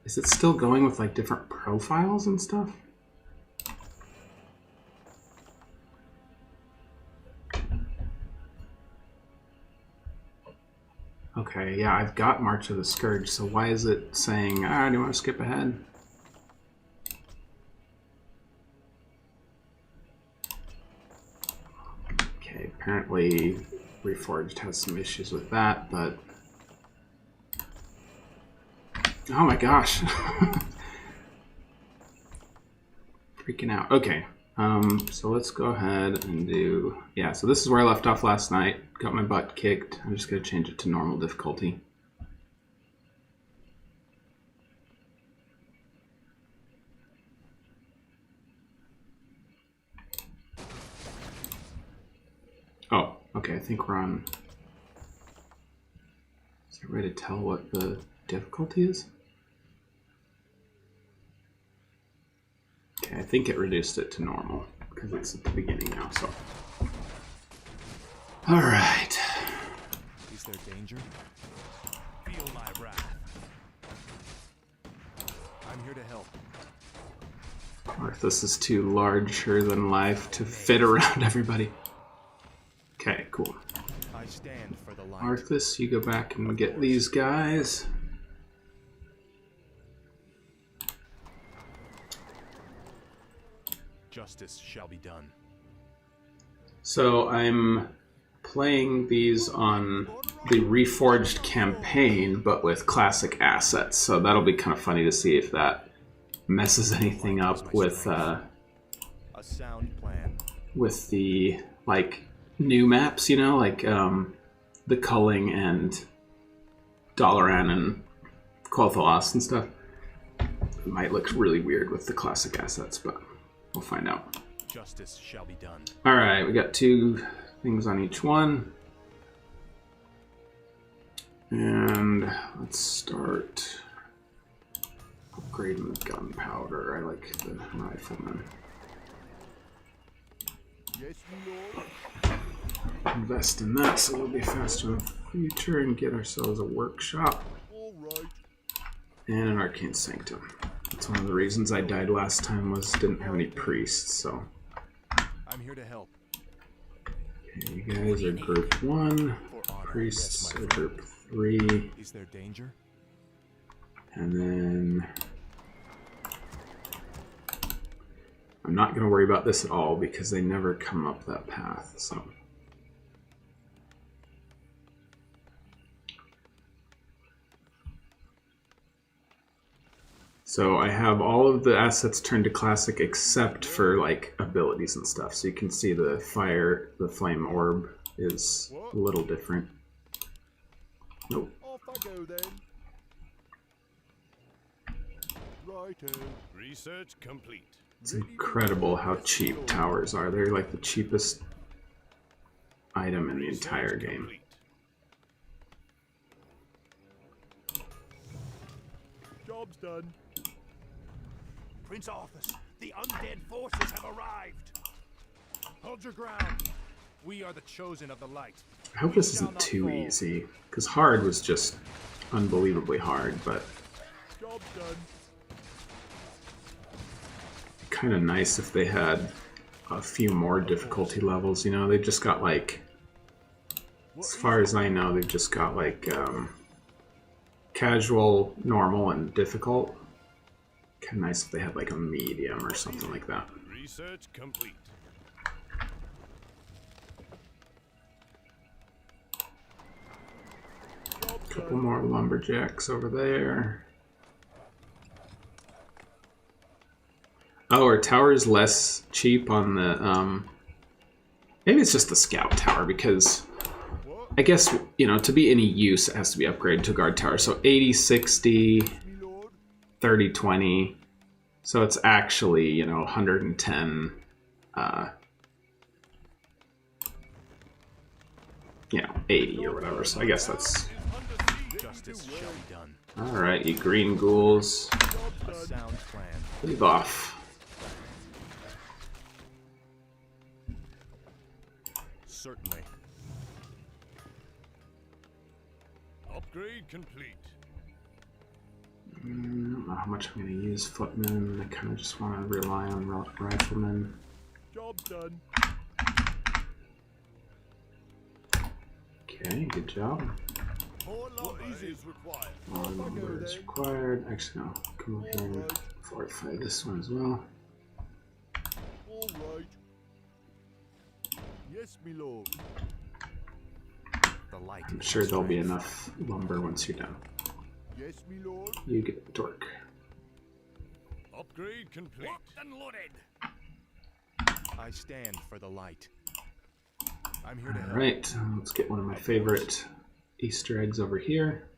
Is it still going with like different profiles and stuff? Okay, yeah, I've got March of the Scourge, so why is it saying, do you want to skip ahead? Okay, apparently Reforged has some issues with that, but... Oh my gosh. Freaking out. Okay, so let's go ahead and do... Yeah, so this is where I left off last night. Got my butt kicked. I'm just going to change it to normal difficulty. Oh, okay, I think we're on... Is there a way to tell what the difficulty is? Okay, I think it reduced it to normal because it's at the beginning now, so... Alright. Is there danger? Feel my wrath. I'm here to help. Arthas is too larger than life to fit around everybody. Okay, cool. I stand for the light. Arthas, you go back and get these guys. Justice shall be done. So I'm playing these on the Reforged campaign, but with classic assets. So that'll be kind of funny to see if that messes anything up with a sound plan. with the like new maps, you know, like the Culling and Dalaran and Quel'Thalas and stuff. It might look really weird with the classic assets, but we'll find out. Justice shall be done. All right, we got 2 things on each one. And let's start upgrading the gunpowder. I like the rifleman. Yes, my lord. Invest in that so we'll be faster in the future and get ourselves a workshop. All right. And an arcane sanctum. That's one of the reasons I died last time was didn't have any priests, so. I'm here to help. Okay, you guys are group 1. Priests are group 3. Is there danger? And then I'm not going to worry about this at all because they never come up that path, so. So I have all of the assets turned to classic except for like abilities and stuff. So you can see the fire, the flame orb is a little different. Nope. Off I go then. Righto. Research complete. It's incredible how cheap towers are. They're like the cheapest item in the entire game. Job's done. Prince Arthas, the undead forces have arrived. Hold your ground. We are the chosen of the light. I hope this isn't too easy, because hard was just unbelievably hard, but Job's done. kind of nice if they had a few more difficulty levels. You know, they've just got like, as far as I know, they've just got like casual, normal, and difficult. Kind of nice if they had like a medium or something like that. Research complete. Couple more lumberjacks over there. Oh, are towers less cheap on the maybe it's just the scout tower, because I guess, you know, to be any use it has to be upgraded to a guard tower. So 80, 60, 30, 20. So it's actually, you know, 110 you know, 80 or whatever. So I guess that's Justice shall be done. alright, you green ghouls. A sound plan. Leave off. Certainly. Upgrade complete. I don't know how much I'm going to use footmen. I kind of just want to rely on riflemen. Job's done. Okay, good job. More lumber is required. More lumber is required. Actually, no. Come over here and fortify this one as well. All right. Yes, me lord. The light. I'm sure there'll be enough lumber once you're done. Yes, me lord. You get dork. Upgrade complete. Locked and loaded. I stand for the light. I'm here to help. Alright, let's get one of my favorite Easter eggs over here.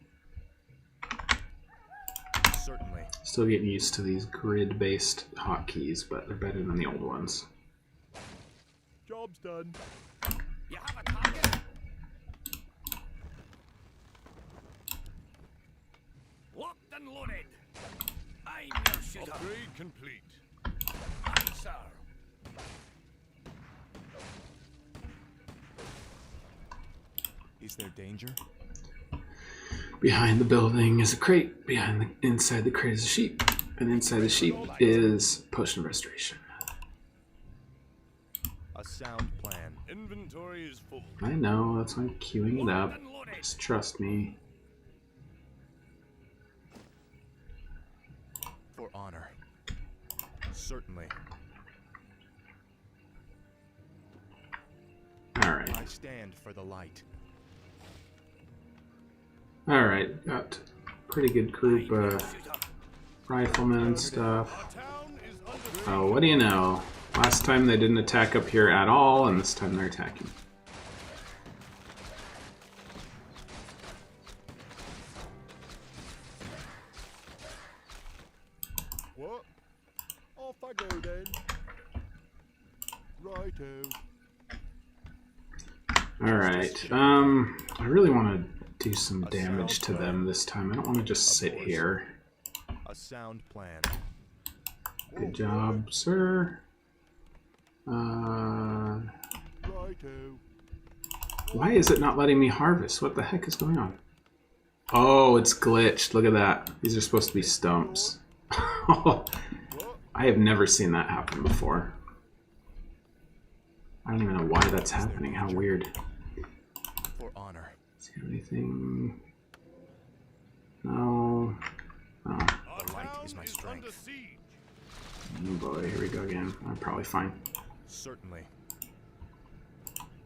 Certainly. Still getting used to these grid-based hotkeys, but they're better than the old ones. Job's done. You have a target. Locked and loaded. I'm your shooter. Upgrade complete. Aye, sir. Is there danger? Behind the building is a crate. Inside the crate is a sheep. And inside the sheep is potion of restoration. A sound plan. Inventory is full. I know, that's why I'm queuing it up. Just trust me. For honor. Certainly. Alright. I stand for the light. Alright, got a pretty good group of riflemen and stuff. Town is under. Oh, what do you know? Last time they didn't attack up here at all, and this time they're attacking. What? Off I go then. Righto. Alright, I really want to do some damage to them this time. I don't want to just sit here. A sound plan. Good job, sir. Righto. Why is it not letting me harvest? What the heck is going on? Oh, it's glitched. Look at that. These are supposed to be stumps. I have never seen that happen before. I don't even know why that's happening. How weird. For honor. See anything? No. Oh. Our The light town is my under strength. siege. Oh boy, here we go again. I'm probably fine. Certainly.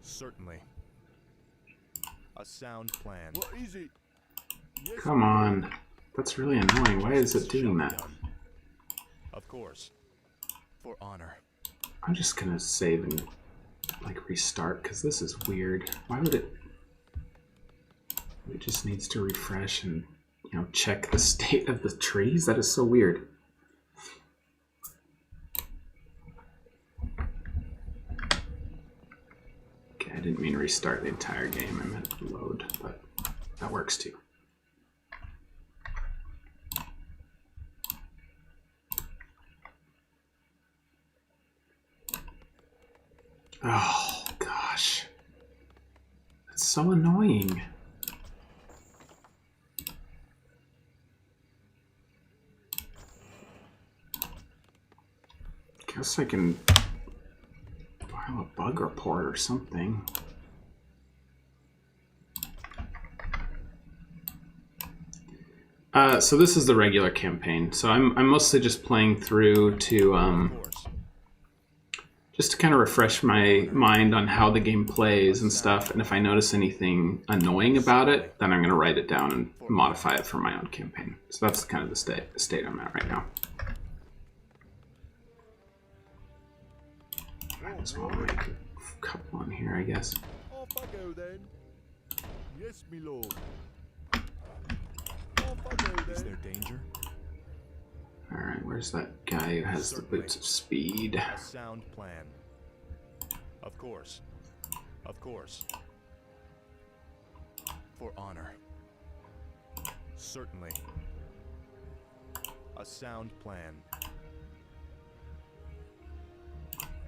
Certainly. A sound plan. What is it? Yes, Come on. That's really annoying. Why is it doing that? Of course. For honor. I'm just gonna save and like restart because this is weird. Why would it? It just needs to refresh and, you know, check the state of the trees. That is so weird. didn't mean restart the entire game. I meant load, but that works too. Oh, gosh. That's so annoying. Guess I can file a bug report or something. So this is the regular campaign. So I'm mostly just playing through to just to kind of refresh my mind on how the game plays and stuff. And if I notice anything annoying about it, then I'm going to write it down and modify it for my own campaign. So that's kind of the state I'm at right now. So I'll make a couple on here, I guess. Off I go then. Yes, me lord. Is there danger? Alright, where's that guy who has the boots of speed? A sound plan. Of course. Of course. For honor. Certainly. A sound plan.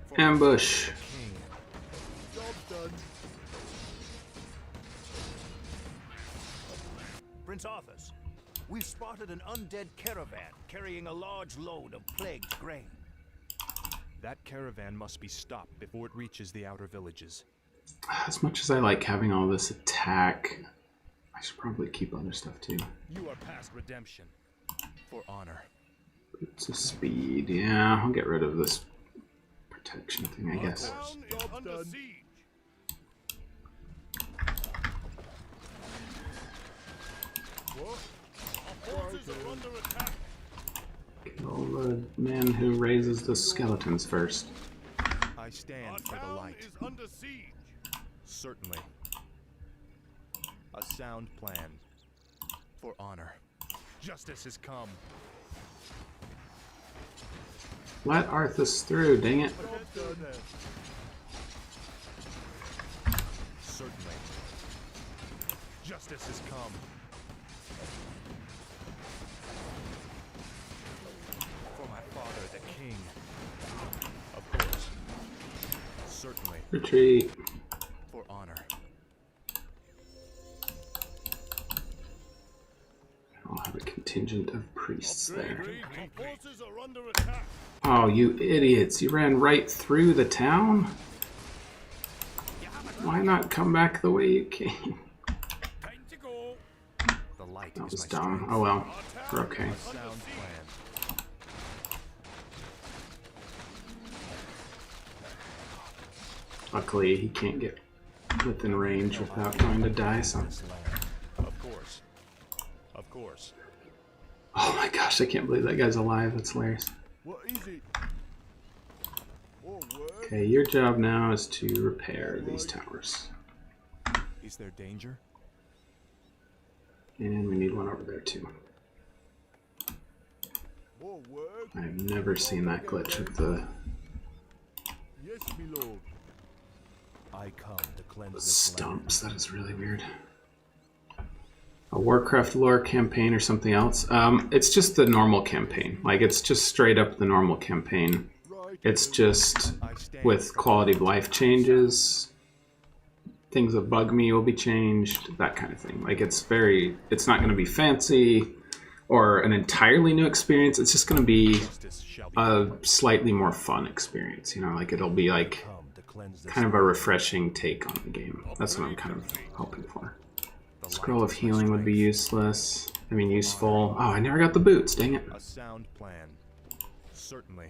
For Ambush. King. Job done. Prince Arthas, we've spotted an undead caravan carrying a large load of plagued grain. That caravan must be stopped before it reaches the outer villages. As much as I like having all this attack, I should probably keep other stuff too. You are past redemption. For honor. Boots of speed. Yeah, I'll get rid of this protection thing, I guess. Job done. What? Our forces are under attack. Kill the man who raises the skeletons first. I stand for the light. Is under siege. Certainly. A sound plan. For honor. Justice has come. Let Arthas through, dang it. Certainly. Justice has come. For my father, the king. Of course. Certainly. Retreat. For honor. I'll have a contingent of priests there. Our forces are under attack. Oh, you idiots. You ran right through the town? Why not come back the way you came? Time to go. The light That is was my dumb. strength. Oh well. We're okay. A sound plan. Luckily, he can't get within range without going to die, so... Of course. Of course. Oh my gosh, I can't believe that guy's alive. That's hilarious. What is it? Okay, your job now is to repair these towers. Is there danger? And we need one over there too. I've never seen that glitch with the Yes, my lord. I come to cleanse this stumps. That is really weird. A Warcraft lore campaign or something else? It's just the normal campaign. Like, it's just straight up the normal campaign. It's just with quality of life changes. Things that bug me will be changed, that kind of thing. Like, it's not going to be fancy or an entirely new experience. It's just going to be a slightly more fun experience. You know, like, it'll be like kind of a refreshing take on the game. That's what I'm kind of hoping for. Scroll of healing would be useless. I mean, useful. Oh, I never got the boots, dang it. A sound plan. Certainly.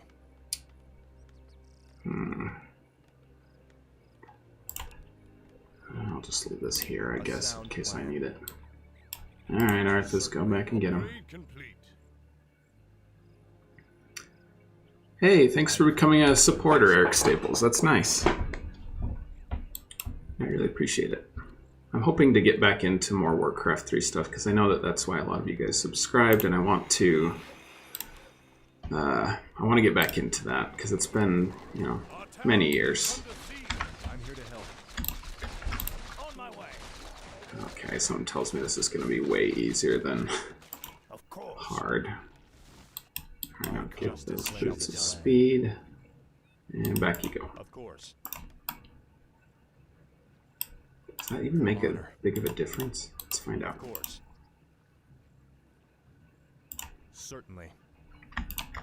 I'll just leave this here, I guess, in case I need it. Alright, Arthas, go back and get him. Hey, thanks for becoming a supporter, Eric Staples. That's nice. I really appreciate it. I'm hoping to get back into more Warcraft 3 stuff, because I know that that's why a lot of you guys subscribed, and I want to get back into that, because it's been, you know, many years. I'm here to help. Okay, something tells me this is going to be way easier than Of course. hard. Alright, now get those boots of speed. And back you go. Of course. Does that even make a big of a difference? Let's find out. Of course. Certainly.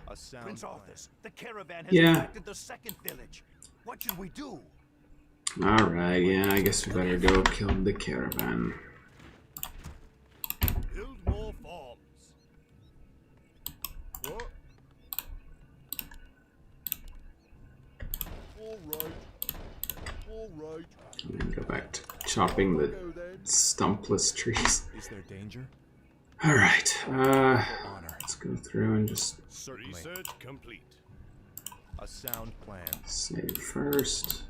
A sound Prince Arthas, the caravan has infected the second village. What should we do? Alright, yeah, I guess we better go kill the caravan. Build more farms. What? All right. And then go back to chopping the stumpless trees. Is there danger? Alright, let's go through and just Research complete. A sound plan save first.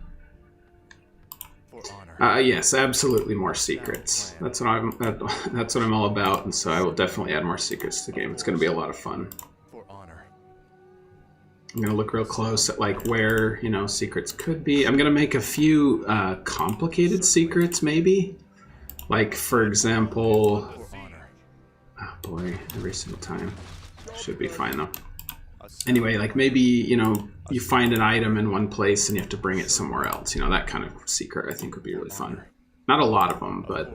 for honor. Yes, absolutely more secrets. That's what I'm all about, and so I will definitely add more secrets to the game. It's going to be a lot of fun. For honor. I'm going to look real close at like where, you know, secrets could be. I'm going to make a few complicated secrets, maybe. Like, for example... For honor. Oh boy, every single time. Should be fine though. Anyway, like maybe, you know, you find an item in one place and you have to bring it somewhere else. You know, that kind of secret I think would be really fun. Not a lot of them, but...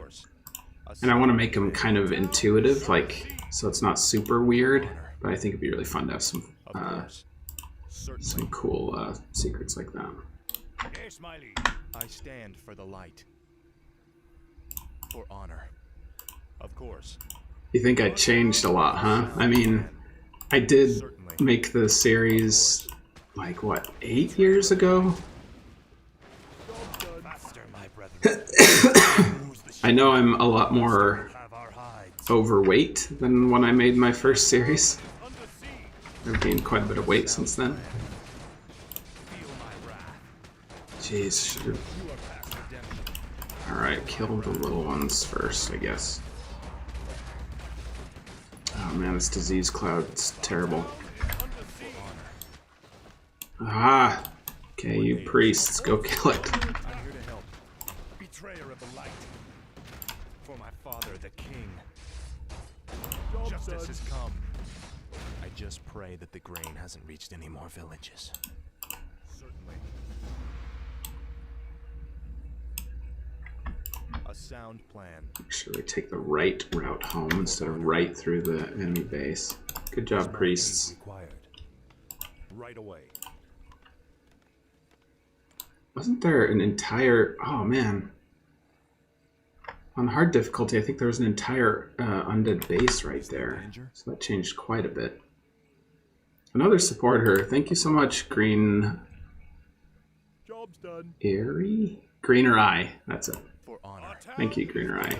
And I want to make them kind of intuitive, like, so it's not super weird. But I think it'd be really fun to have some cool secrets like that. Yes, Smiley. I stand for the light. For honor. Of course. You think I changed a lot, huh? I mean, I did make the series, like, what, 8 years ago? Faster, my brethren. I know I'm a lot more overweight than when I made my first series. I've gained quite a bit of weight since then. Jeez, should... Alright, kill the little ones first, I guess. Oh man, this disease cloud is terrible. Ah! Okay, you priests, go kill it. I'm here to help. Betrayer of the light. For my father, the king. Justice has come. I just pray that the grain hasn't reached any more villages. Certainly. A sound plan. Make sure we take the right route home instead of right through the enemy base. Good job, priests. Required. Right away. Wasn't there an entire... Oh, man. On hard difficulty, I think there was an entire undead base right there. So that changed quite a bit. Another supporter. Thank you so much, Green... Job's done. Airy? Greener Eye. That's it. For honor. Thank you, Greener Eye.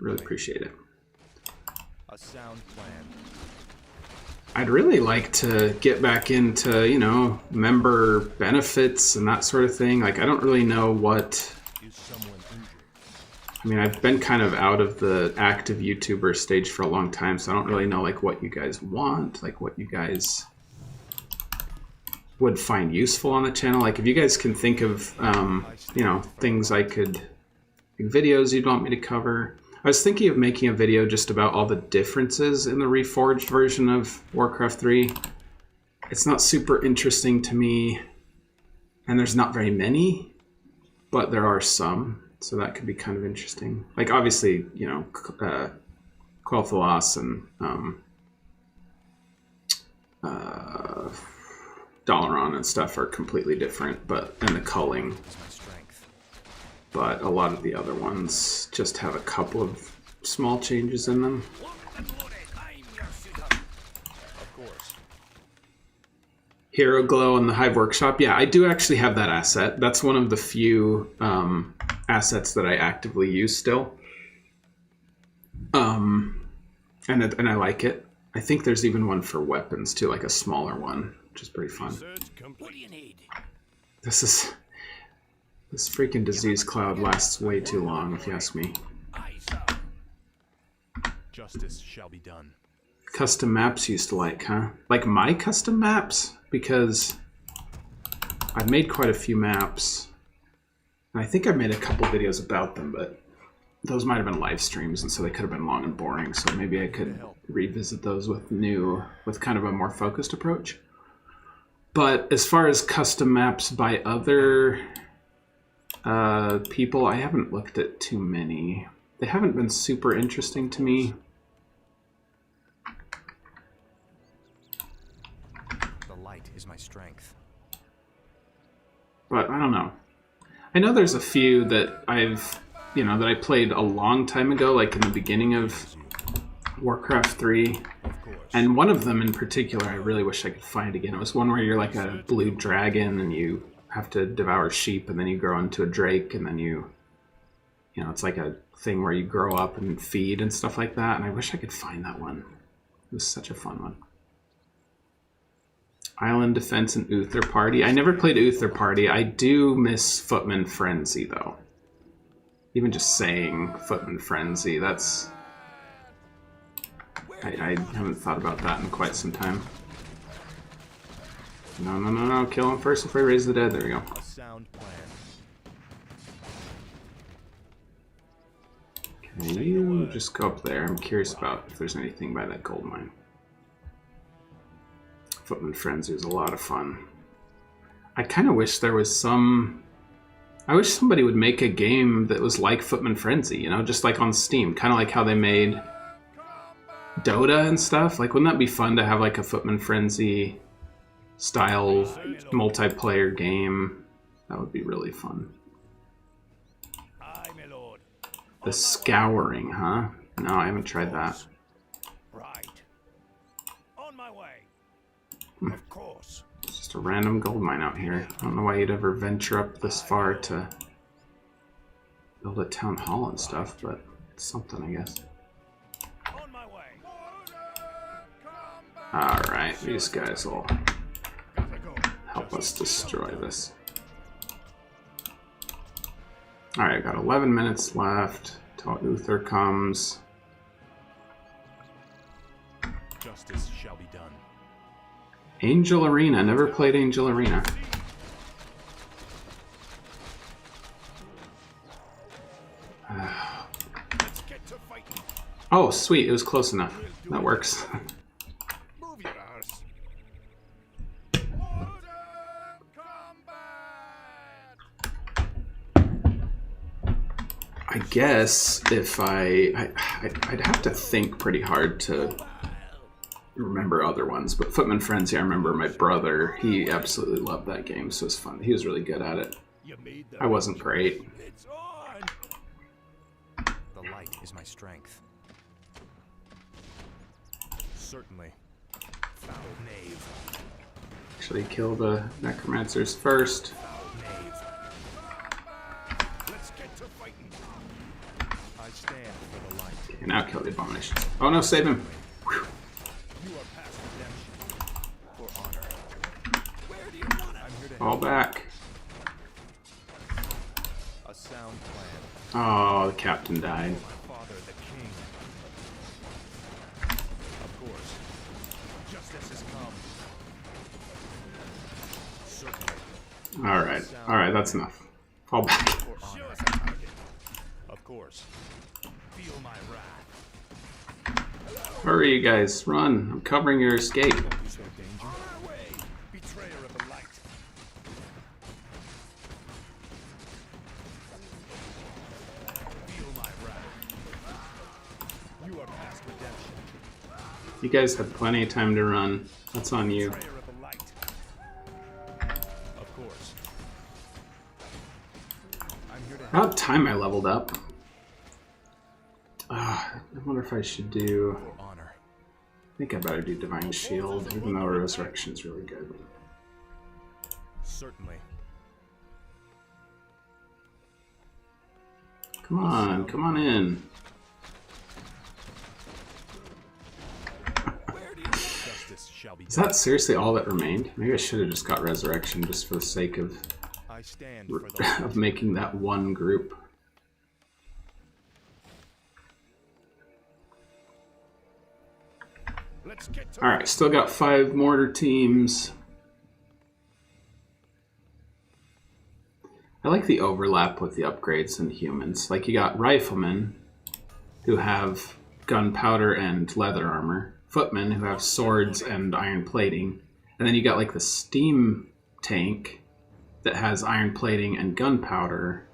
Really appreciate it. A sound plan. I'd really like to get back into, you know, member benefits and that sort of thing. Like, I don't really know what... Is someone injured? I mean, I've been kind of out of the active YouTuber stage for a long time, so I don't really know, like, what you guys want, like, what you guys would find useful on the channel. Like, if you guys can think of, you know, things I could... Like, videos you'd want me to cover. I was thinking of making a video just about all the differences in the reforged version of Warcraft 3. It's not super interesting to me, and there's not very many, but there are some, so that could be kind of interesting. Like, obviously, you know, Quel'Thalas and Dalaran and stuff are completely different, and the culling. But a lot of the other ones just have a couple of small changes in them. Of course. Hero Glow and the Hive Workshop. Yeah, I do actually have that asset. That's one of the few assets that I actively use still. And I like it. I think there's even one for weapons too, like a smaller one, which is pretty fun. What do you need? This freaking disease cloud lasts way too long, if you ask me. Justice shall be done. Custom maps you used to like, huh? Like my custom maps? Because I've made quite a few maps. And I think I've made a couple videos about them, but those might have been live streams, and so they could have been long and boring. So maybe I could revisit those with kind of a more focused approach. But as far as custom maps by other people, I haven't looked at too many. They haven't been super interesting to me. The light is my strength. But I don't know. I know there's a few that that I played a long time ago, like in the beginning of Warcraft III. And one of them in particular, I really wish I could find again. It was one where you're like a blue dragon and you have to devour sheep, and then you grow into a drake, and then it's like a thing where you grow up and feed and stuff like that. And I wish I could find that one. It was such a fun one. Island Defense and Uther Party. I never played Uther Party. I do miss Footman Frenzy, though. Even just saying Footman Frenzy, that's... I haven't thought about that in quite some time. No. Kill him first before he raises the dead. There we go. A sound plan. Okay, you just go up there. I'm curious about if there's anything by that gold mine. Footman Frenzy is a lot of fun. I kind of wish there was some... I wish somebody would make a game that was like Footman Frenzy, just like on Steam. Kind of like how they made Dota and stuff. Like, wouldn't that be fun to have like a Footman Frenzy style multiplayer game? That would be really fun. The Scouring, huh? No, I haven't tried that. Right. On my way. Of course. It's just a random gold mine out here. I don't know why you'd ever venture up this far to build a town hall and stuff, but it's something, I guess. On my way. Alright, these guys will help us destroy this. Alright, got 11 minutes left till Uther comes. Justice shall be done. Angel Arena. Never played Angel Arena. Let's get to fighting. Oh, sweet. It was close enough. That works. Move your ass. I guess if I'd have to think pretty hard to remember other ones, but Footman Frenzy, I remember my brother, he absolutely loved that game, so it was fun. He was really good at it. I wasn't great. It's on. The light is my strength. Certainly. Foul knave. Actually kill the necromancers first. Foul knave. Let's get to fighting. I stand for the light. Okay, now kill the abomination. Oh no, save him. Whew. You are past redemption. For honor. Where do you want it? I'm here to Fall back. A sound plan. Oh, the captain died. My father, the king. Of course. Justice has come. Certainly. Alright, that's enough. Fall back. For honor. Of course. Feel my wrath. Hurry, you guys. Run. I'm covering your escape. Don't be so dangerous. On our way. Betrayer of the light. Feel my wrath. You are past redemption. You guys had plenty of time to run. That's on you. Betrayer of the light. Of course. I'm here to help. About time I leveled up. I wonder if I should do... For honor. I think I better do Divine Shield, even though Resurrection's really good. Certainly. Come on in. Justice shall be Is done. that seriously all that remained? Maybe I should have just got Resurrection just for the sake of I stand for the light. of making that one group. Let's get to Alright, still got 5 mortar teams. I like the overlap with the upgrades and humans. Like, you got riflemen who have gunpowder and leather armor, footmen who have swords and iron plating, and then you got like the steam tank that has iron plating and gunpowder.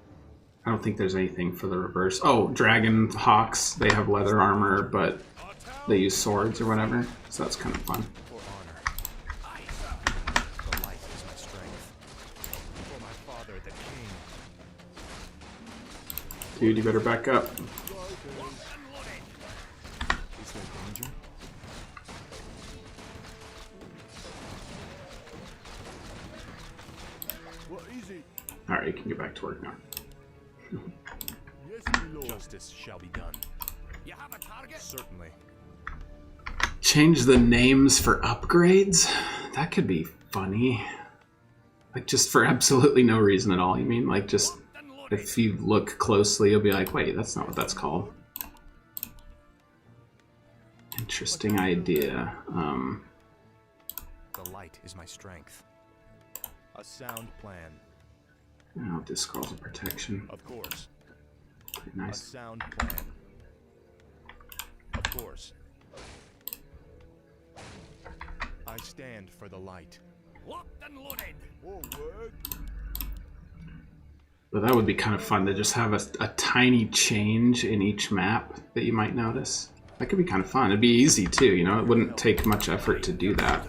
I don't think there's anything for the reverse. Oh, dragon hawks, they have leather armor, but they use swords or whatever, so that's kind of fun. For honor. The light is my strength. For my father, the king. Dude, you better back up. Is there danger? What is it? Alright, you can get back to work now. Yes, my lord. Justice shall be done. You have a target? Certainly. Change the names for upgrades? That could be funny. Like, just for absolutely no reason at all, you mean? Like, just if you look closely, you'll be like, wait, that's not what that's called. Interesting idea. The light is my strength. A sound plan. Oh, disc calls of protection. Of course. Pretty A nice. sound plan. Of course. I stand for the light. Locked and loaded. Forward. But that would be kind of fun to just have a tiny change in each map that you might notice. That could be kind of fun. It'd be easy too, you know? It wouldn't take much effort to do that.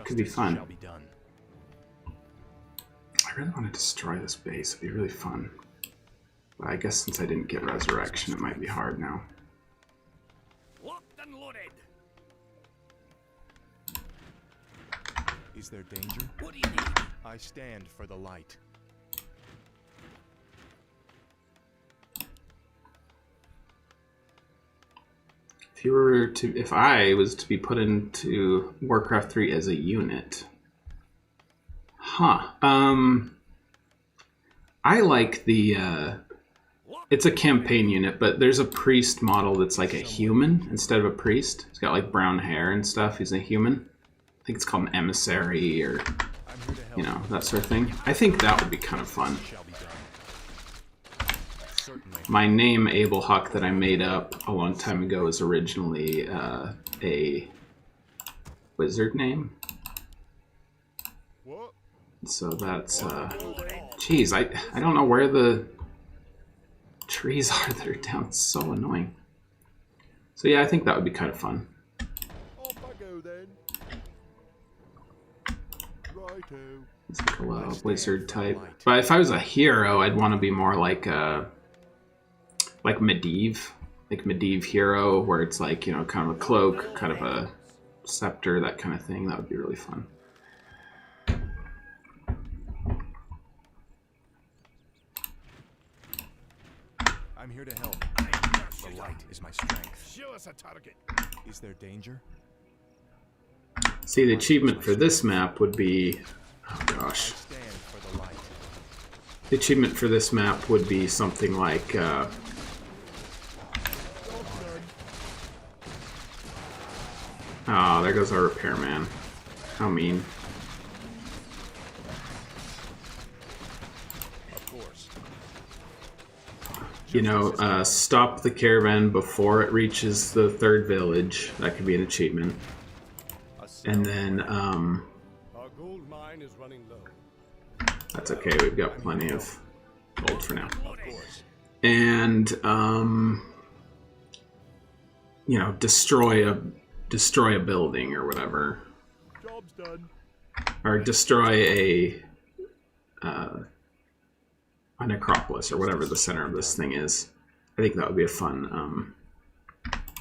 Could be fun. Shall be done. I really want to destroy this base. It'd be really fun. But I guess since I didn't get Resurrection, it might be hard now. Locked and loaded. Is there danger? What do you need? I stand for the light. If I was to be put into Warcraft 3 as a unit, I like the, it's a campaign unit, but there's a priest model that's like a human instead of a priest. He's got like brown hair and stuff. He's a human. I think it's called an emissary or, you know, that sort of thing. I think that would be kind of fun. My name, Abel Huck, that I made up a long time ago, is originally a wizard name. So that's, geez, I don't know where the trees are that are down. It's so annoying. So yeah, I think that would be kind of fun. Off I go then. Righto. It's like a wizard type. But if I was a hero, I'd want to be more like Medivh. Like Medivh hero, where it's like, you know, kind of a cloak, kind of a scepter, that kind of thing. That would be really fun. I'm here to help. The light is my strength. Show us a target. Is there danger? See, the achievement for this map would be... Oh gosh. I stand for the light. The achievement for this map would be something like... Oh, there goes our repairman. How mean. Of course. You know, stop the caravan before it reaches the third village. That could be an achievement. And then, Our gold mine is running low. that's okay, we've got plenty of gold for now. Of course. And, you know, destroy a building or whatever. Job's done. Or destroy a necropolis or whatever the center of this thing is. I think that would be a fun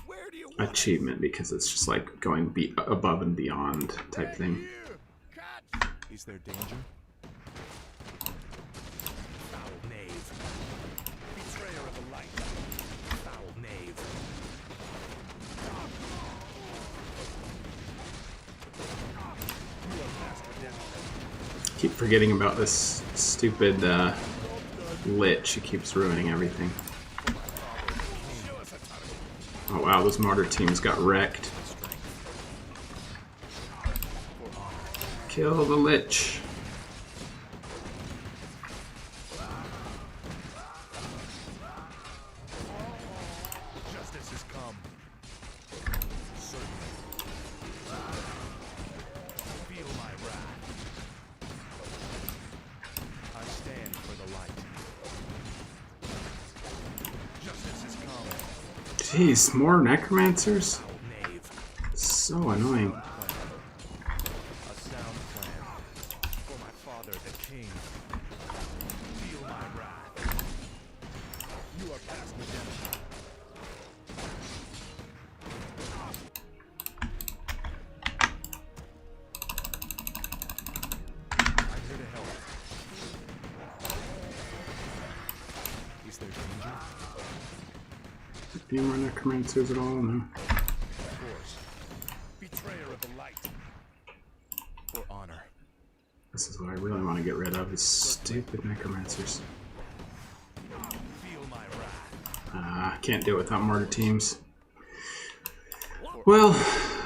Where do you achievement, because it's just like going above and beyond type thing. Catch. Is there danger? Foul knave. Betrayer of the light. Foul knave. Keep forgetting about this stupid lich. She keeps ruining everything. Oh wow, those mortar teams got wrecked. Kill the lich. Jeez, more necromancers? Knave. So annoying. A sound plan. For my father, the king. Feel my wrath. You are past redemption. I'm here to help. Is there danger? Any more necromancers at all? No. Of course. Betrayer of the light. For honor. This is what I really want to get rid of, is stupid necromancers. Feel my wrath. Can't do it without mortar teams. Well,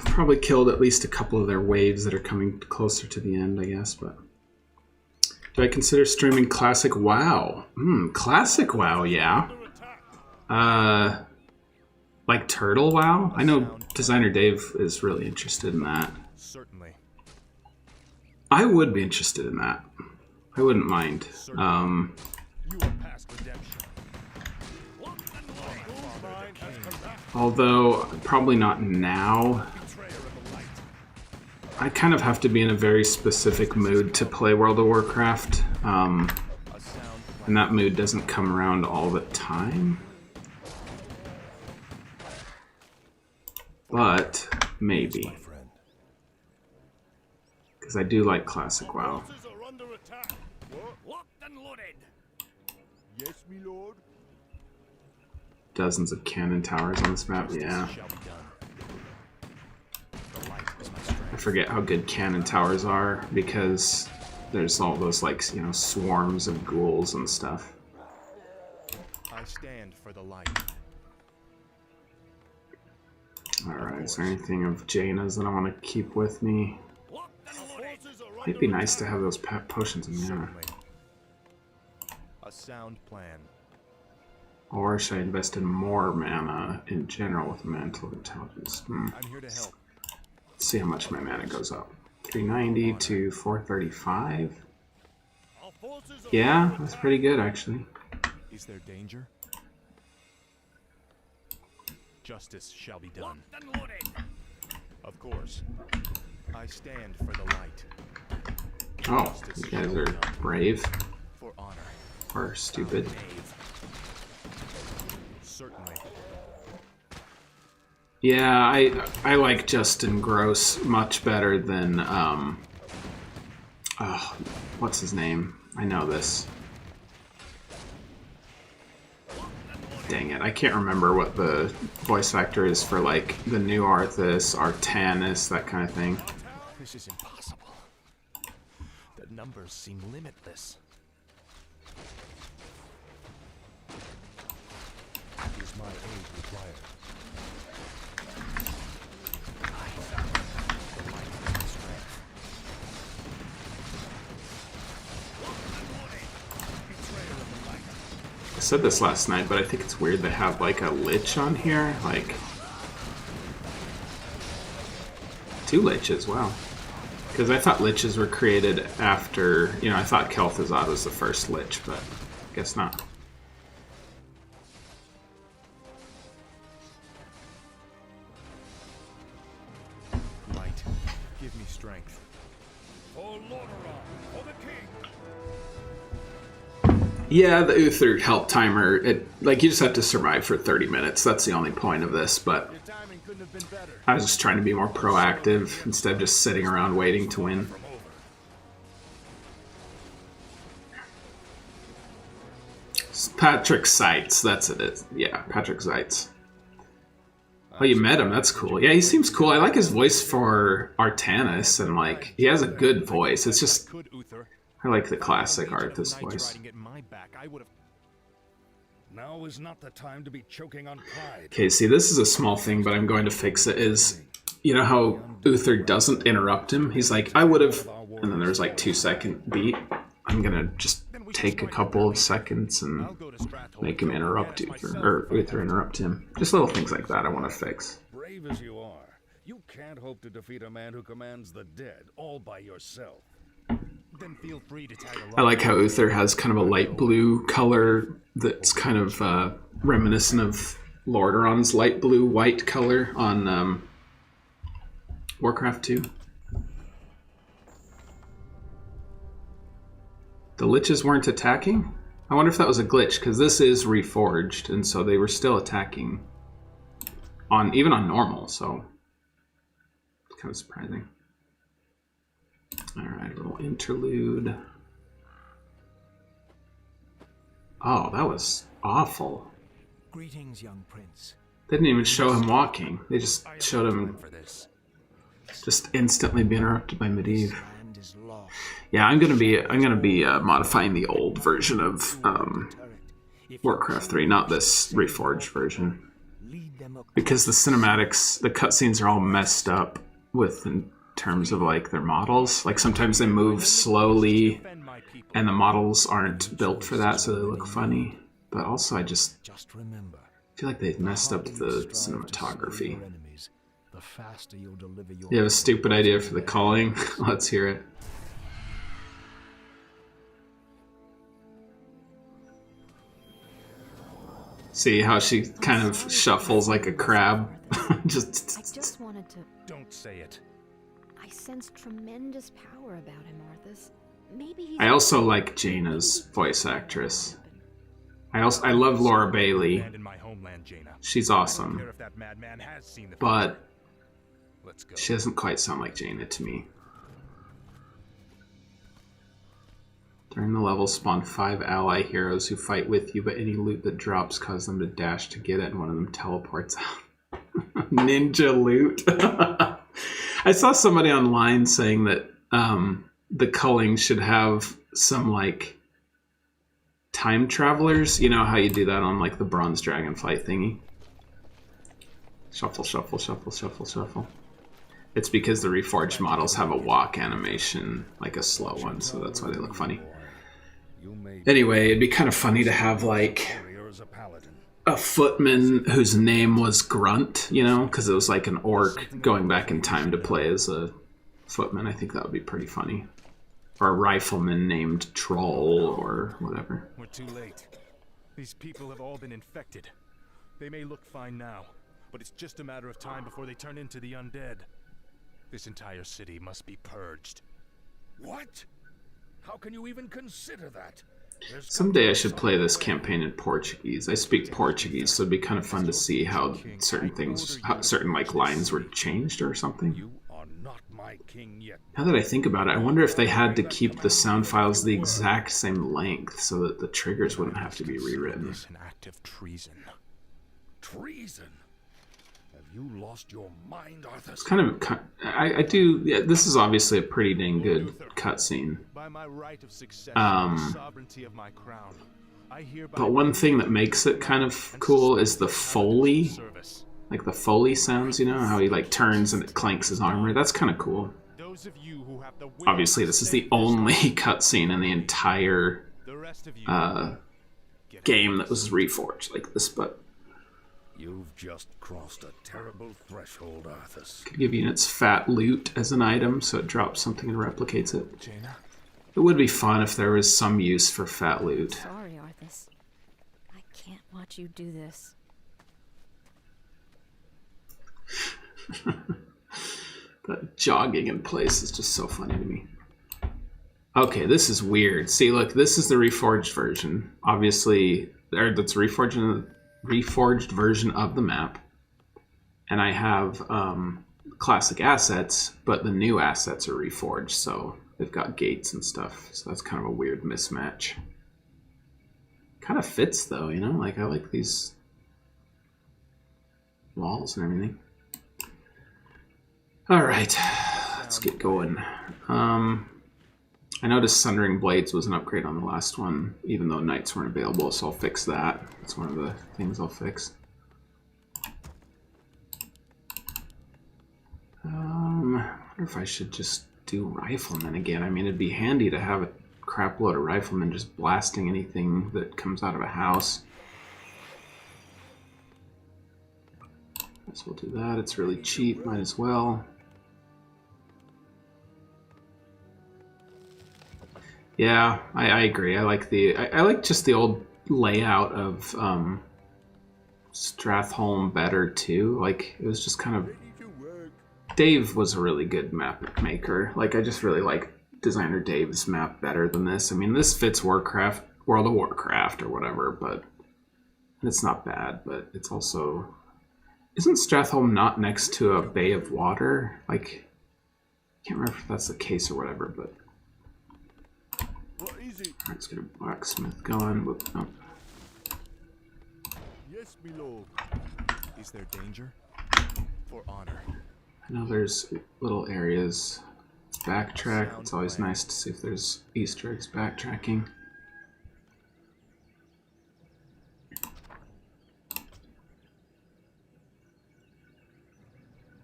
probably killed at least a couple of their waves that are coming closer to the end, I guess, but... Do I consider streaming Classic WoW? Classic WoW, yeah. Like Turtle WoW? I know Designer Dave is really interested in that. Certainly. I would be interested in that. I wouldn't mind. You are past redemption. Although, probably not now. I kind of have to be in a very specific mood to play World of Warcraft. And that mood doesn't come around all the time. But, maybe. Because I do like Classic WoW. Yes, my lord. Dozens of cannon towers on this map, yeah. I forget how good cannon towers are because there's all those, like, you know, swarms of ghouls and stuff. I stand for the light. Alright, is there anything of Jaina's that I want to keep with me? It'd be nice to have those potions of mana. Certainly. A sound plan. Or should I invest in more mana in general with Mantle of Intelligence? I'm here to help. Let's see how much my mana goes up. 390 to 435. Yeah, that's pretty good actually. Is there danger? Justice shall be done. Of course. I stand for the light. Oh, you guys are brave. For honor. Or stupid. Knave. Certainly. Yeah, I like Justin Gross much better than what's his name? I know this. Dang it, I can't remember what the voice actor is for, like, the new Arthas, Artanis, that kind of thing. This is impossible. The numbers seem limitless. Is my aid required? I found the light of my strength. Betrayer of the light. I said this last night, but I think it's weird they have, like, a Lich on here. Like, 2 Liches, wow. Because I thought Liches were created after, you know, I thought Kel'Thuzad was the first Lich, but I guess not. Light, give me strength. For Lordaeron, for the king. Yeah, the Uther help timer, like, you just have to survive for 30 minutes. That's the only point of this, but Your timing couldn't have been better. I was just trying to be more proactive instead of just sitting around waiting to win. From over. Patrick Seitz, that's it. Yeah, Patrick Seitz. Oh, you met him. That's cool. Yeah, he seems cool. I like his voice for Artanis, and, like, he has a good voice. It's just, Could Uther? I like the classic Legion of Arthas Knights voice. riding at my back, I would have. Now is not the time to be choking on pride. Okay, see, this is a small thing, but I'm going to fix it, is, you know how Uther doesn't interrupt him? He's like, I would have, and then there's like 2-second beat. I'm gonna just take a couple of seconds and make him interrupt Uther, or Uther interrupt him. Just little things like that I want to fix. Brave as you are, you can't hope to defeat a man who commands the dead all by yourself. Then feel free to tag along. I like how Uther has kind of a light blue color that's kind of reminiscent of Lordaeron's light blue white color on Warcraft 2. The liches weren't attacking? I wonder if that was a glitch, because this is reforged, and so they were still attacking on even on normal, so it's kind of surprising. Alright, a little interlude. Oh, that was awful. Greetings, young prince. They didn't even show him walking. They just showed him just instantly be interrupted by Medivh. Yeah, I'm gonna be modifying the old version of Warcraft 3, not this reforged version, because the cinematics, the cutscenes are all messed up with in terms of like their models. Like sometimes they move slowly, and the models aren't built for that, so they look funny. But also, I just feel like they've messed up the cinematography. You have a stupid idea for the calling? Let's hear it. See how she kind of shuffles like a crab? I just wanted to... Don't say it. I sense tremendous power about him, Arthas. Maybe he's... I also like Jaina's voice actress. I love Laura Bailey. She's awesome. But she doesn't quite sound like Jaina to me. During the level, spawn 5 ally heroes who fight with you, but any loot that drops cause them to dash to get it, and one of them teleports out. Ninja loot. I saw somebody online saying that the culling should have some like time travelers. You know how you do that on like the bronze dragonfly thingy? Shuffle, shuffle, shuffle, shuffle, shuffle. It's because the reforged models have a walk animation, like a slow one, so that's why they look funny. Anyway, it'd be kind of funny to have like a footman whose name was Grunt, you know, because it was like an orc going back in time to play as a footman. I think that would be pretty funny. Or a rifleman named Troll or whatever. We're too late. These people have all been infected. They may look fine now, but it's just a matter of time before they turn into the undead. This entire city must be purged. What? How can you even consider that? Someday I should play this campaign in Portuguese. I speak Portuguese, so it'd be kind of fun to see how certain things, how certain like lines were changed or something. You are not my king yet. Now that I think about it, I wonder if they had to keep the sound files the exact same length so that the triggers wouldn't have to be rewritten. It's an act of treason. Treason? Have you lost your mind, Arthas? It's kind of, I do, yeah, this is obviously a pretty dang good cutscene. By my right of succession, the sovereignty of my crown, I hereby... But one thing that makes it kind of cool is the Foley. Like the Foley sounds, you know, how he like turns and it clanks his armor. That's kind of cool. Obviously, this is the only cutscene in the entire game that was reforged like this, but... You've just crossed a terrible threshold, Arthas. Could give units fat loot as an item, so it drops something and replicates it. Jaina? It would be fun if there was some use for fat loot. Sorry, Arthas. I can't watch you do this. That jogging in place is just so funny to me. Okay, this is weird. See, look, this is the reforged version. Obviously, that's reforged version of the map, and I have classic assets, but the new assets are reforged, so they've got gates and stuff, so that's kind of a weird mismatch. Kind of fits though, you know, like I like these walls and everything. All right, let's get going. I noticed Sundering Blades was an upgrade on the last one, even though Knights weren't available, so I'll fix that. That's one of the things I'll fix. I wonder if I should just do Riflemen again. I mean, it'd be handy to have a crap load of Riflemen just blasting anything that comes out of a house. Guess we'll do that. It's really cheap, might as well. Yeah, I agree. I like the I like just the old layout of Strathholm better too. Like, it was just kind of... Dave was a really good map maker. Like, I just really like designer Dave's map better than this. I mean, this fits World of Warcraft or whatever, but it's not bad, but it's also... Isn't Stratholme not next to a bay of water? Like, I can't remember if that's the case or whatever, but... Alright, let's get a blacksmith going. Whoop, no. Yes, my lord. Is there danger? For honor. I know there's little areas. Let's backtrack. It's always nice to see if there's Easter eggs backtracking.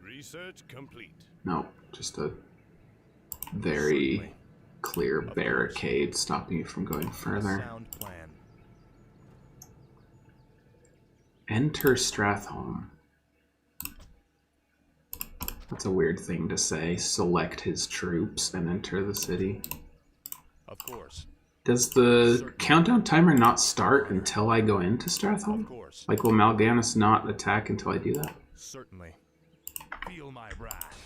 Research complete. No, just a very Certainly. clear barricade stopping you from going further. Sound plan. Enter Stratholme. That's a weird thing to say. Select his troops and enter the city. Of course. Does the countdown timer not start until I go into Of Stratholme? course. Like, will Mal'Ganis not attack until I do that? Certainly. Feel my wrath.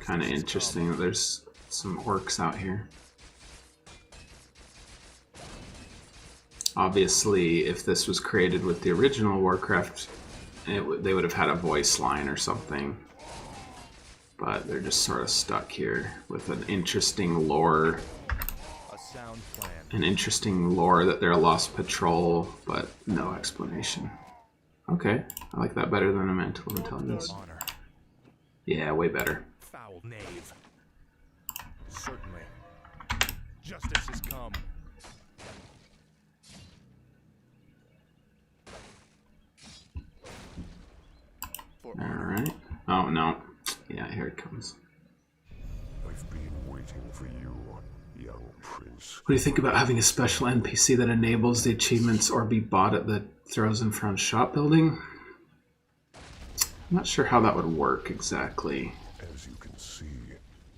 Kind of interesting that there's some orcs out here. Obviously, if this was created with the original Warcraft, they would have had a voice line or something. But they're just sort of stuck here with an interesting lore. A sound plan. An interesting lore that they're a lost patrol, but no explanation. Okay, I like that better than a mental intelligence. Honor. Yeah, way better. Foul knave. Certainly. Justice has come. For honor. Alright. Oh, no. Yeah, here it comes. I've been waiting for you, young prince. What do you think about having a special NPC that enables the achievements or be bought at the Throws in Front shop building? I'm not sure how that would work exactly. As you can see,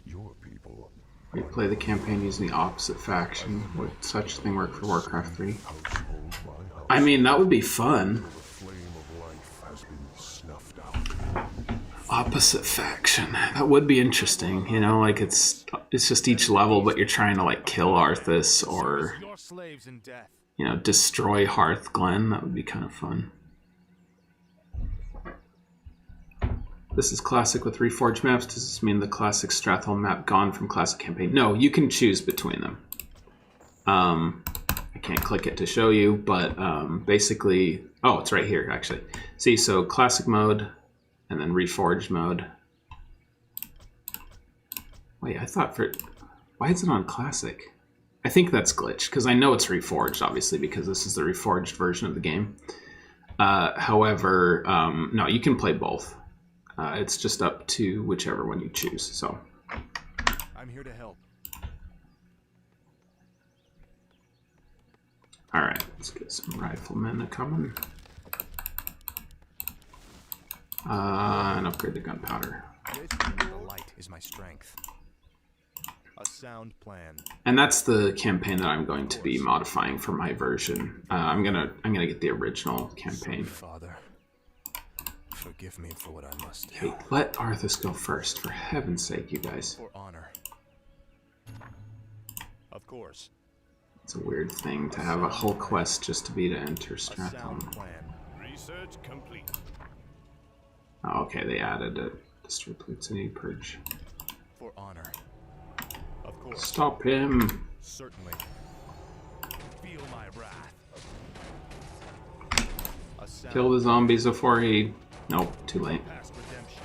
your people... We play the campaign using the opposite faction. Would such a thing work for Warcraft 3? Household by house, I mean, that would be fun. the flame of life has been snuffed out. Opposite faction. That would be interesting. You know, like it's just each level, but you're trying to like kill Arthas or, Your slaves in death. you know, destroy Hearthglen. That would be kind of fun. This is classic with Reforged maps. Does this mean the classic Stratholme map gone from classic campaign? No, you can choose between them. I can't click it to show you, but basically, oh, it's right here actually. See, so classic mode and then Reforged mode. Wait, I thought why is it on classic? I think that's glitched because I know it's Reforged, obviously, because this is the Reforged version of the game. However, no, you can play both. It's just up to whichever one you choose. So, I'm here to help. all right, let's get some riflemen coming. And upgrade the gunpowder. The light is my strength. A sound plan. And that's the campaign that I'm going to be modifying for my version. I'm gonna get the original campaign. Father, forgive me for what I must do. Hey, let Arthas go first, for heaven's sake, you guys. For honor. Of course. It's a weird thing to have a whole quest just to be to enter A sound Stratholme. plan. Research complete. Oh, okay, they added a destroy Plutonity purge. For honor. Of course. Stop him! Certainly. Feel my wrath. A sound Kill the zombies before he... Nope, too late. past redemption.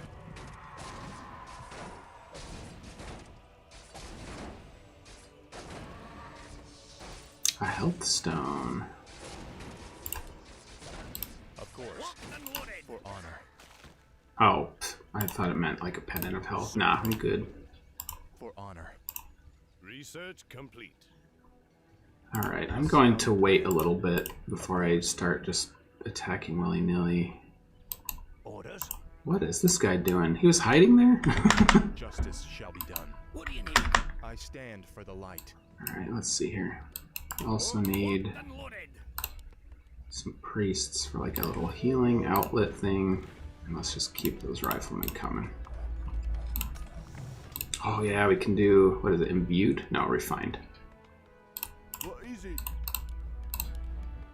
A health stone. Of course. For honor. Oh, I thought it meant like a pendant of health. Nah, I'm good. For honor. Research complete. Alright, I'm going to wait a little bit before I start just attacking willy-nilly. Orders. What is this guy doing? He was hiding there? Justice shall be done. What do you need? I stand for the light. Alright, let's see here. I also need some priests for like a little healing outlet thing. And let's just keep those riflemen coming. Oh yeah, we can do, what is it, imbued? No, refined. Well, easy.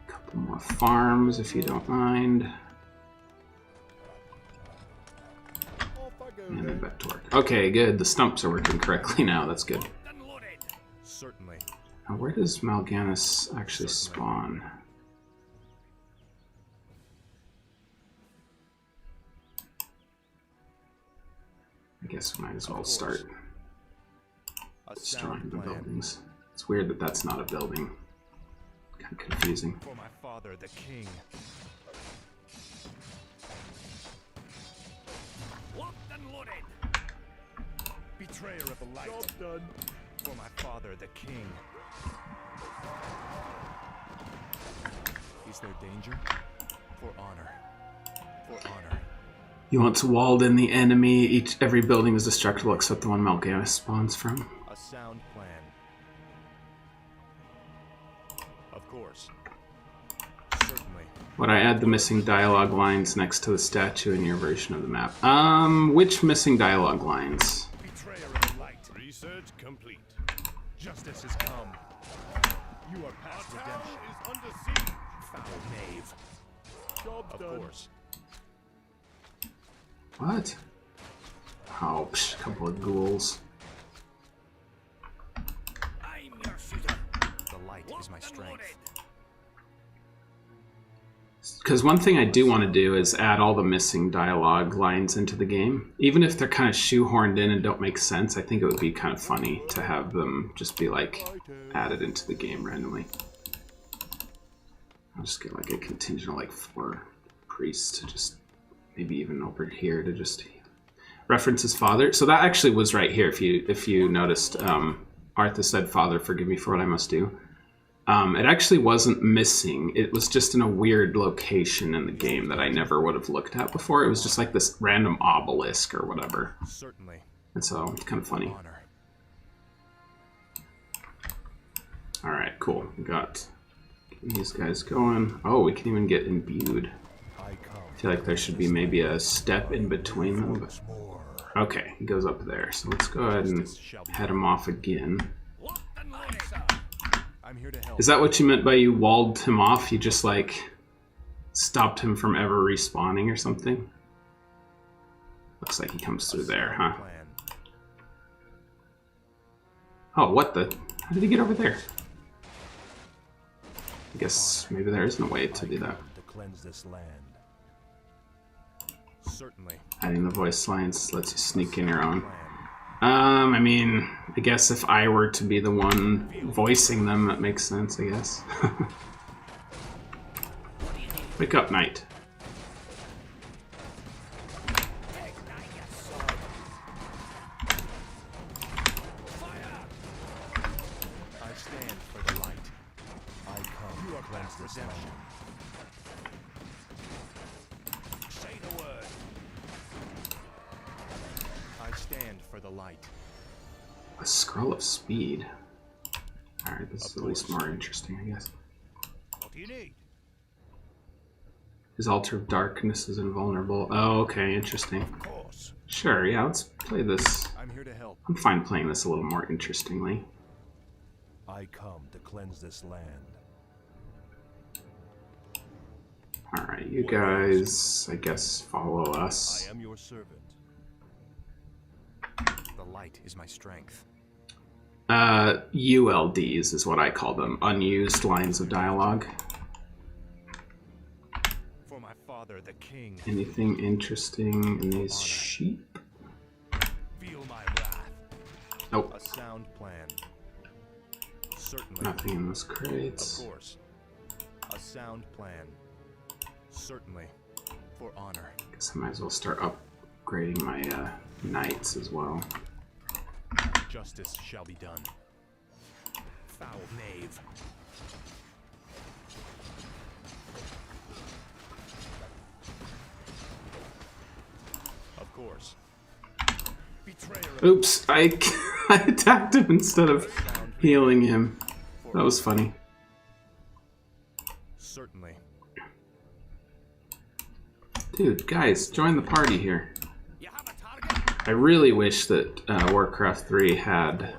Couple more farms if you don't mind. Off I go And then then. back to work. Okay, good. The stumps are working correctly now. That's good. Certainly. Now, where does Mal'Ganis actually spawn? I guess we might as well start A destroying sound the plan. buildings. It's weird that that's not a building. Kind of confusing. For my father, the king. Locked and loaded. Betrayer of the light. Job done. For my father, the king. Is there danger? For honor. For honor. You once walled in the enemy. Every building is destructible except the one Mal'Ganis spawns from. A sound plan. Of course. Certainly. Would I add the missing dialogue lines next to the statue in your version of the map? Which missing dialogue lines? Betrayer of the light. Research complete. Justice has come. You are past redemption. Is under siege. Foul knave. Job Of done. course. What? Oh, a couple of ghouls. I'm your shooter. The light is my strength. Because one thing I do want to do is add all the missing dialogue lines into the game. Even if they're kind of shoehorned in and don't make sense, I think it would be kind of funny to have them just be like added into the game randomly. I'll just get like a contingent of like 4 priests to just maybe even over here to just reference his father. So that actually was right here. If you noticed, Arthas said, "Father, forgive me for what I must do." It actually wasn't missing. It was just in a weird location in the game that I never would have looked at before. It was just like this random obelisk or whatever. Certainly. And so it's kind of funny. Honor. All right, cool. We got these guys going. Oh, we can even get imbued. I come. I feel like there should be maybe a step in between them. But... Okay, he goes up there. So let's go ahead and head him off again. Locked and loaded. I'm here to help. Is that what you meant by you walled him off? You just like stopped him from ever respawning or something? Looks like he comes through there, huh? Plan. Oh, what the? How did he get over there? I guess maybe there isn't a way to do that. To cleanse this land. Certainly. Adding the voice lines lets you sneak in your own. Plan. I mean, I guess if I were to be the one voicing them, that makes sense, I guess. Wake up, knight. I stand for the light. I come. You are cleanse this land. Say the word. I stand for the light. A scroll of speed. Alright, this is at least more interesting, I guess. What do you need? His altar of darkness is invulnerable. Oh, okay, interesting. Of course. Sure, yeah, let's play this. I'm here to help. I'm fine playing this a little more interestingly. I come to cleanse this land. Alright, you guys, I guess, follow I us. am your servant. The light is my strength. ULDs is what I call them. Unused lines of dialogue. For my father, the king. Anything interesting in these sheep? Feel my wrath. Nope, A sound plan. Certainly. nothing in those Of crates. course. A sound plan. Certainly. For honor. Guess I might as well start upgrading my knights as well. Justice shall be done. Foul knave. Of course. Betrayer of Oops, I attacked him instead of healing him. That was funny. Certainly. Dude, guys, join the party here. I really wish that Warcraft 3 had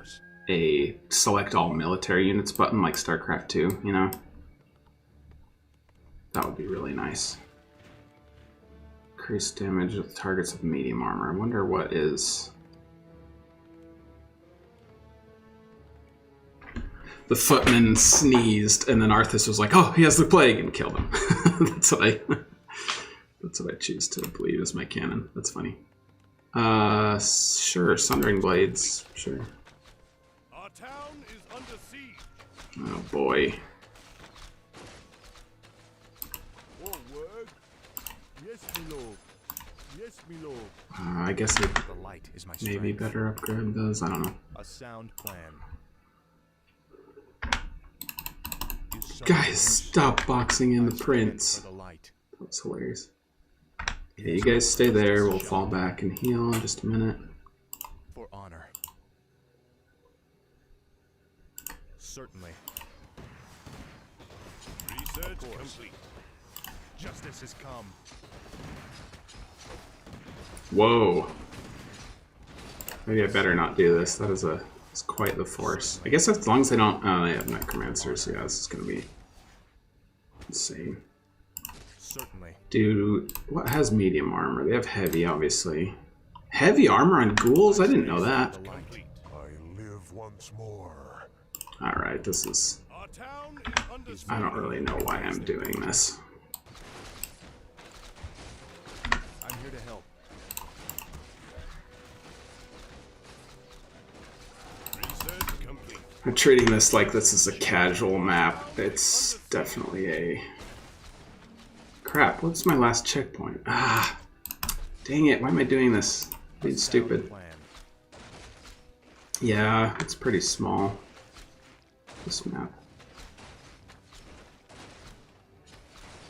a select all military units button like StarCraft 2, you know? That would be really nice. Increase damage with targets of medium armor. I wonder what is... The footman sneezed, and then Arthas was like, "Oh, he has the plague," and killed him. That's what I choose to believe is my canon. That's funny. Sure, Sundering Blades. Sure. Our town is under siege. Oh boy. Forward. Yes, my lord. Yes, my lord. I guess I The light is my strength. maybe better upgrade those. I don't know. A sound plan. Guys, stop boxing in the prince. For the light. That's hilarious. Yeah, you guys stay there. We'll fall back and heal in just a minute. For honor. Certainly. Research complete. Justice has come. Whoa. Maybe I better not do this. That is it's quite the force. I guess as long as they don't... Oh, they have necromancers. Yeah, this is going to be insane. Certainly. Dude, what has medium armor? They have heavy, obviously. Heavy armor on ghouls? I didn't know that. I live once more. Alright, this is... Our town is under I don't really know why I'm doing this. I'm here to help. Research complete. I'm treating this like this is a casual map. It's definitely a... Crap, what's my last checkpoint? Ah, dang it, why am I doing this? Being stupid. Plan. Yeah, it's pretty small, this map.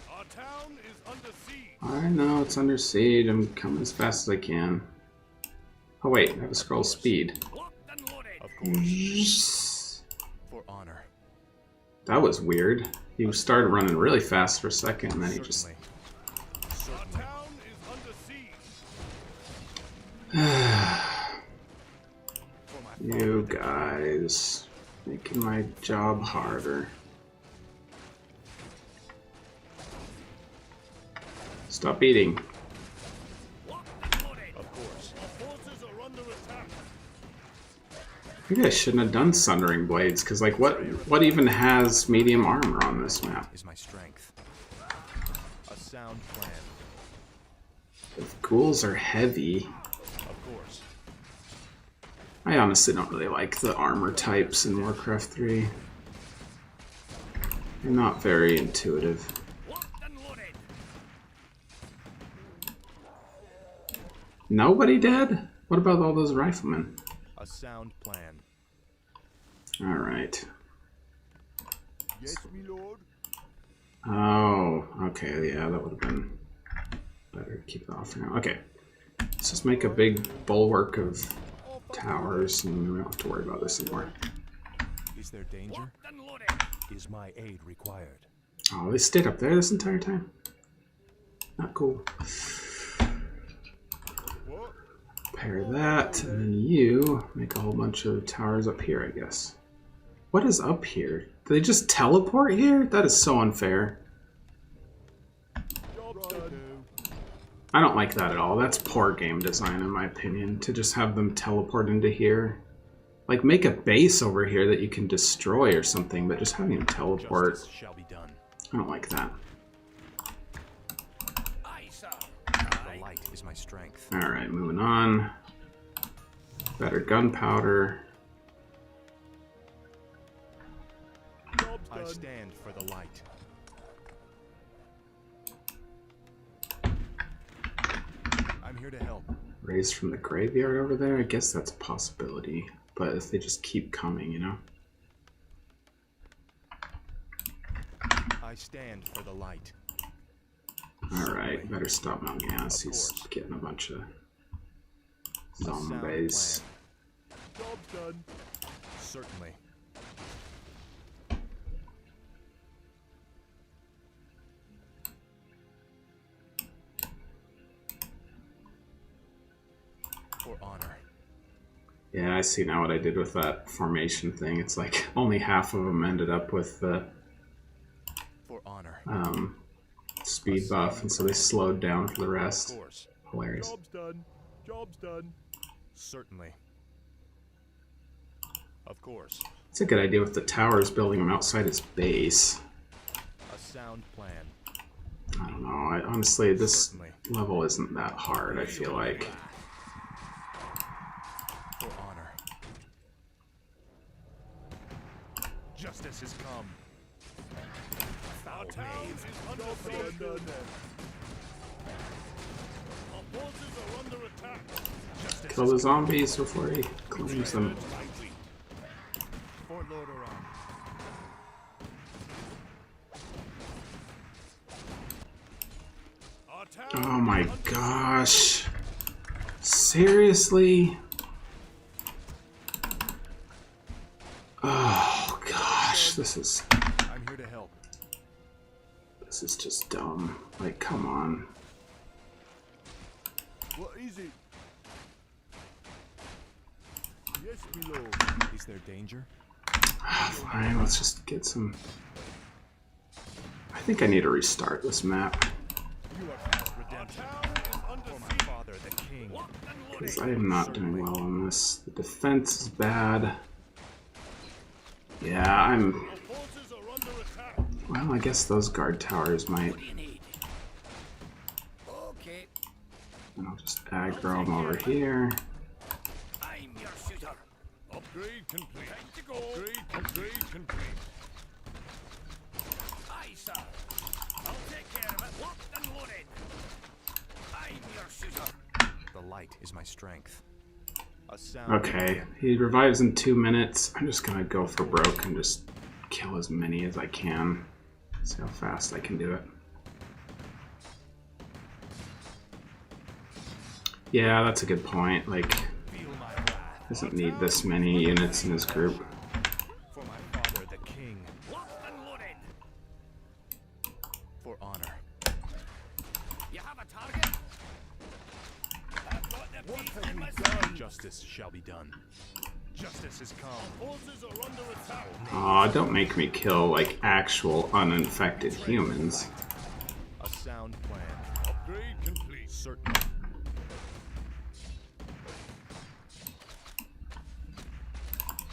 Our town is under siege. I know, it's under siege. I'm coming as fast as I can. Oh wait, I have a scroll speed. Of course. For honor. That was weird. He started running really fast for a second, and then he just... Our town is under siege. You guys, making my job harder. Stop eating. Of course. Our forces are under attack. Maybe I shouldn't have done Sundering Blades, because like what even has medium armor on this map? Is my strength. A sound plan. If ghouls are heavy, Of course. I honestly don't really like the armor types in Warcraft 3. They're not very intuitive. Nobody dead? What about all those riflemen? A sound plan. Alright. Yes, my lord. Oh, okay, yeah, that would have been better to keep that off for now. Okay, let's just make a big bulwark of towers and we don't have to worry about this anymore. Is there danger? Is my aid required? Oh, they stayed up there this entire time? Not cool. Repair that, and then you make a whole bunch of towers up here, I guess. What is up here? Do they just teleport here? That is so unfair. I don't like that at all. That's poor game design, in my opinion, to just have them teleport into here. Like, make a base over here that you can destroy or something, but just having them teleport, Justice shall be done. I don't like that. The light is my strength. Alright, moving on. Better gunpowder. I stand for the light. I'm here to help. Raised from the graveyard over there? I guess that's a possibility. But if they just keep coming, you know? I stand for the light. Alright, better stop Mal'Ganis. He's getting a bunch of zombies. Job's done. Certainly. Yeah, I see now what I did with that formation thing. It's like only half of them ended up with the For honor. speed buff, and so they slowed down for the rest. Of course. Hilarious. Job's done. Job's done. Certainly. Of course. It's a good idea with the towers, building them outside his base. A sound plan. I don't know. Honestly, this Certainly. level isn't that hard, I feel like. For honor. Justice has come. Our town is under siege. Our forces are under attack. Justice Kill the zombies before he claims them. Fort Lord Oran. Our town Oh my gosh. Seriously? Oh gosh, this is I'm here to help. just dumb. Like, come on. What is it? Yes, my lord. Is there danger? Fine, let's just get some. I think I need to restart this map You are past redemption. For my father, the king. because I am not doing well on this. The defense is bad. Yeah, I'm. Our forces are under attack. Well, I guess those guard towers might. Okay, And I'll just aggro them over here. I'm your shooter. Upgrade complete. Time to go. Upgrade complete. Aye, sir. I'll take care of it. Locked and loaded. I'm your shooter. The light is my strength. A sound. Okay, he revives in 2 minutes. I'm just gonna go for broke and just kill as many as I can. See how fast I can do it. Yeah, that's a good point. Like, Feel my wrath. doesn't need this many units in his group. For my father, the king. Locked and loaded. For honor. You have a target? I've got the beast in my sight. Justice shall be done. Justice has come. Forces are under attack. Aw, don't make me kill, like, actual uninfected humans. A sound plan. Upgrade complete. Certainly.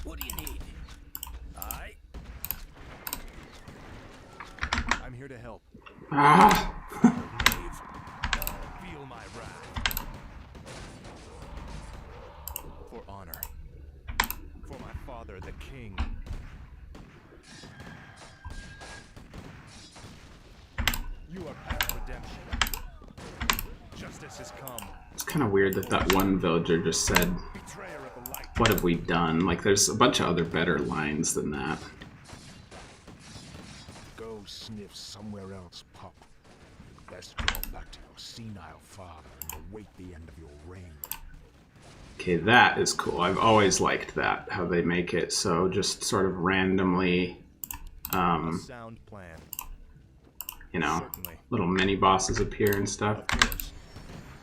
What do you need? Aye. I'm here to help. Ah! Feel my wrath. For honor. For my father, the king. You are past redemption. Justice has come. It's kind of weird that that one villager just said, Betrayer of the light. "What have we done?" Like, there's a bunch of other better lines than that. Go sniff somewhere else, pup. Let's go back to your senile father and await the end of your reign. Okay, that is cool. I've always liked that, how they make it so just sort of randomly, A sound plan. you know, Certainly. little mini bosses appear and stuff. Of course.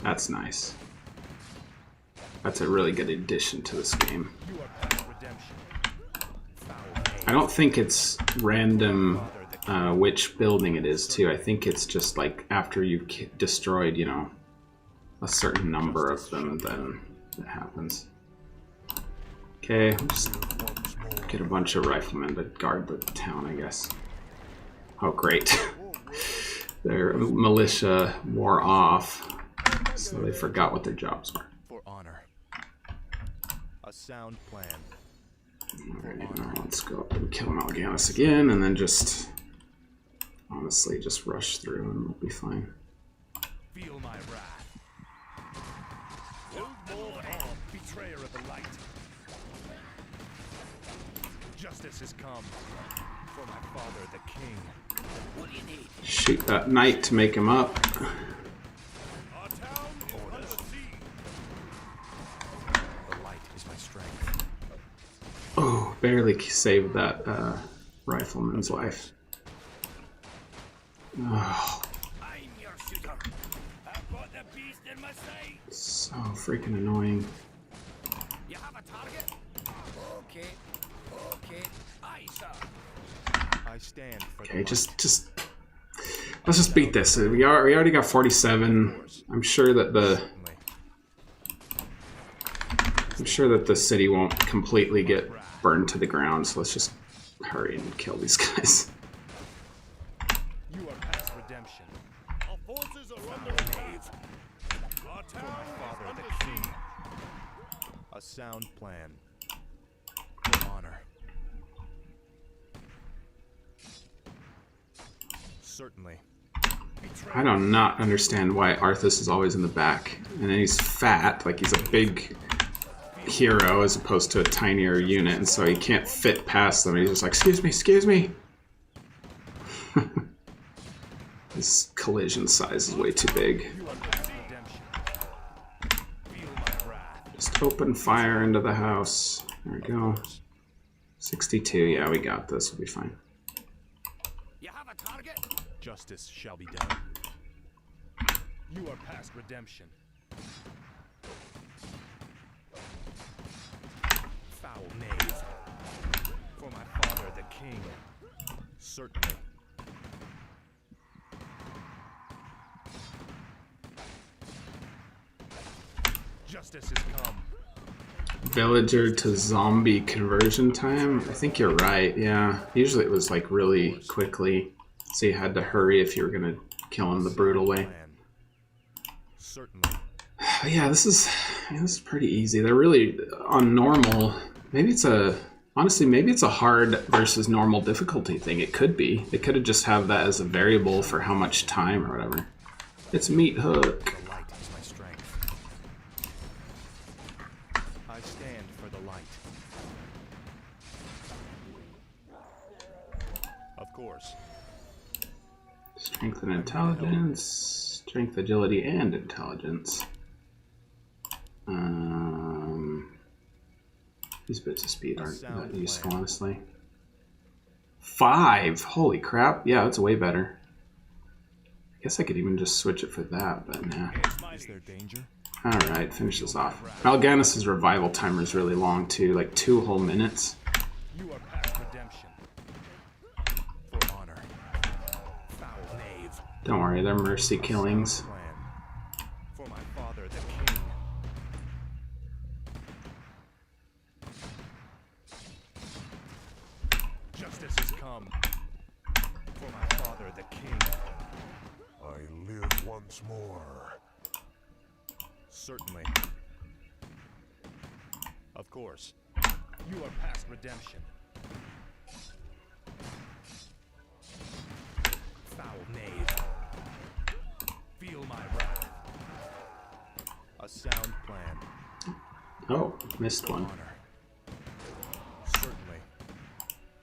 That's nice. That's a really good addition to this game. You are past redemption. Foul I don't think it's random which building it is, too. I think it's just like after you've destroyed, you know, a certain number of them, then it happens. Okay, we'll just get a bunch of riflemen to guard the town, I guess. Oh, great. Their militia wore off, so they forgot what their jobs were. For honor. A sound plan. Alright, now let's go up and kill Mal'Ganis again, and then just, honestly, just rush through and we'll be fine. Feel my wrath. Betrayer of the light. Justice has come. For my father, the king. What do you need? Shoot that knight to make him up. Our town is under siege. The light is my strength. Oh, barely saved that rifleman's life. Oh, I'm your shooter. I've got the beast in my sight. so freaking annoying. You have a target? stand for Okay, the just let's just beat this. We already got 47. I'm sure that the city won't completely get burned to the ground. So let's just hurry and kill these guys. You are past redemption. Our forces are under attack. Our For town my father, is under the king. siege. A sound plan. For honor. Certainly. I do not understand why Arthas is always in the back. And then he's fat, like he's a big hero as opposed to a tinier unit, and so he can't fit past them. He's just like, excuse me. His collision size is way too big. You are past redemption. Feel my wrath. Just open fire into the house. There we go. 62, yeah, we got this. We'll be fine. You have a target? Justice shall be done. You are past redemption. Foul knave. For my father, the king. Certainly. Justice has come. Villager to zombie conversion time? I think you're right, yeah. Usually it was like really quickly, so you had to hurry if you were gonna kill him the brutal way. Certainly. Yeah, this is pretty easy. They're really on normal. Maybe it's a hard versus normal difficulty thing. It could be. They could have just have that as a variable for how much time or whatever. It's meat hook. The light is my strength. I stand for the light. Of course. Strength and intelligence. Strength, agility, and intelligence. These bits of speed aren't that useful, honestly. 5! Holy crap. Yeah, that's way better. I guess I could even just switch it for that, but nah. Is there danger? Alright, finish this off. Mal'Ganis' revival timer is really long, too. Like 2 whole minutes. You are past redemption. For honor. Foul knave. Don't worry, they're mercy killings. Plan. For my father, the king. Justice has come. For my father, the king. I live once more. Certainly. Of course. You are past redemption. Foul knave. Feel my wrath. A sound plan. Oh, missed one. Honor. Certainly.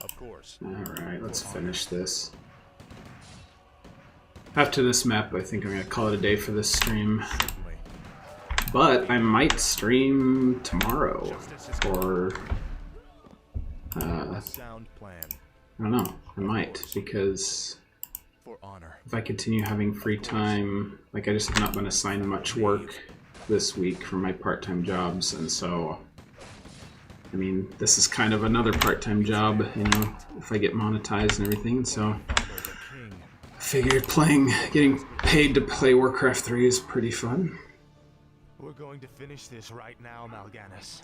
Of course. Alright, let's finish this. After this map, I think I'm going to call it a day for this stream. Certainly. But I might stream tomorrow. Or... A sound plan. I don't know. I might, because For honor. if I continue having free time, like I just have not been assigned much work this week from my part-time jobs, and so, I mean, this is kind of another part-time job, you know, if I get monetized and everything, so Father, the king. I figured getting paid to play Warcraft 3 is pretty fun. We're going to finish this right now, Mal'Ganis.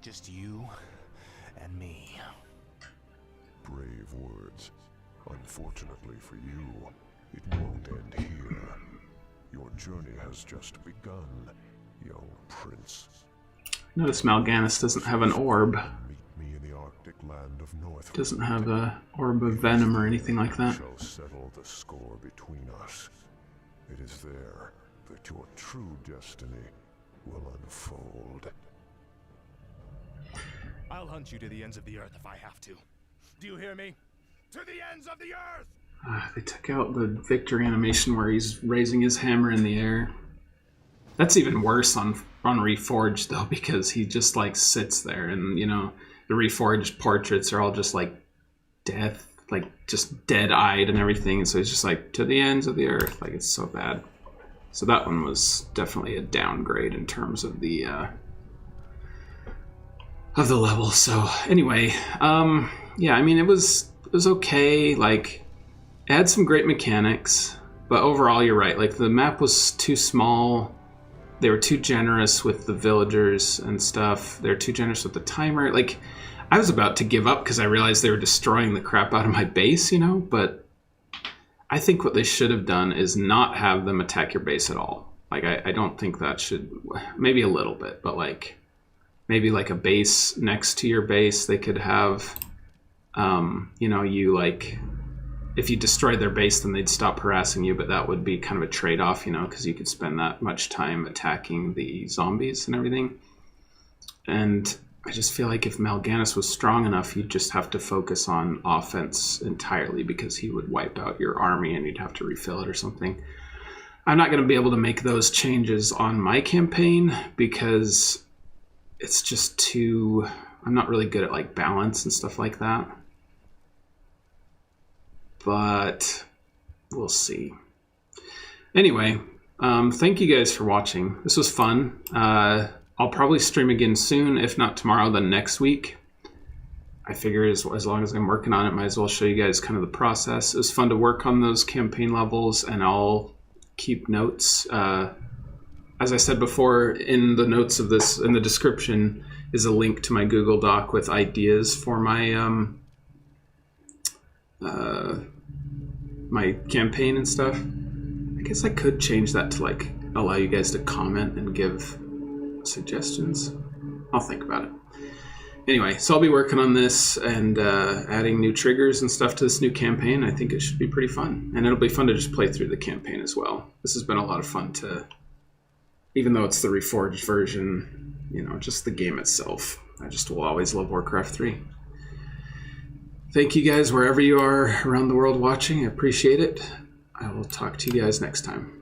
Just you and me. Brave words. Unfortunately for you, it won't end here. Your journey has just begun, young prince. Notice Mal'Ganis doesn't have an orb. Meet me in the Arctic land of North. Doesn't have a orb of venom or anything like that. Shall settle the score between us. It is there that your true destiny will unfold. I'll hunt you to the ends of the earth if I have to. Do you hear me? To the ends of the earth! They took out the victory animation where he's raising his hammer in the air. That's even worse on Reforged, though, because he just, like, sits there, and, you know, the Reforged portraits are all just, like, death, like, just dead-eyed and everything, and so he's just, like, to the ends of the earth. Like, it's so bad. So that one was definitely a downgrade in terms of the level. So, anyway, yeah, I mean, it was was okay. Like, it had some great mechanics, but overall, you're right. Like, the map was too small. They were too generous with the villagers and stuff. They were too generous with the timer. Like, I was about to give up because I realized they were destroying the crap out of my base, you know? But I think what they should have done is not have them attack your base at all. Like, I don't think that should... Maybe a little bit, but, like, maybe, like, a base next to your base, they could have, you know, you, like... If you destroyed their base, then they'd stop harassing you, but that would be kind of a trade-off, you know, because you could spend that much time attacking the zombies and everything. And I just feel like if Mal'Ganis was strong enough, you'd just have to focus on offense entirely, because he would wipe out your army and you'd have to refill it or something. I'm not going to be able to make those changes on my campaign because it's just too... I'm not really good at, like, balance and stuff like that. But we'll see. Anyway, thank you guys for watching. This was fun. I'll probably stream again soon, if not tomorrow, then next week. I figure as long as I'm working on it, might as well show you guys kind of the process. It was fun to work on those campaign levels, and I'll keep notes. As I said before, in the notes of this, in the description, is a link to my Google Doc with ideas for my my campaign and stuff. I guess I could change that to, like, allow you guys to comment and give suggestions. I'll think about it. Anyway, so I'll be working on this and adding new triggers and stuff to this new campaign. I think it should be pretty fun. And it'll be fun to just play through the campaign as well. This has been a lot of fun to, even though it's the reforged version, you know, just the game itself. I just will always love Warcraft 3. Thank you guys wherever you are around the world watching. I appreciate it. I will talk to you guys next time.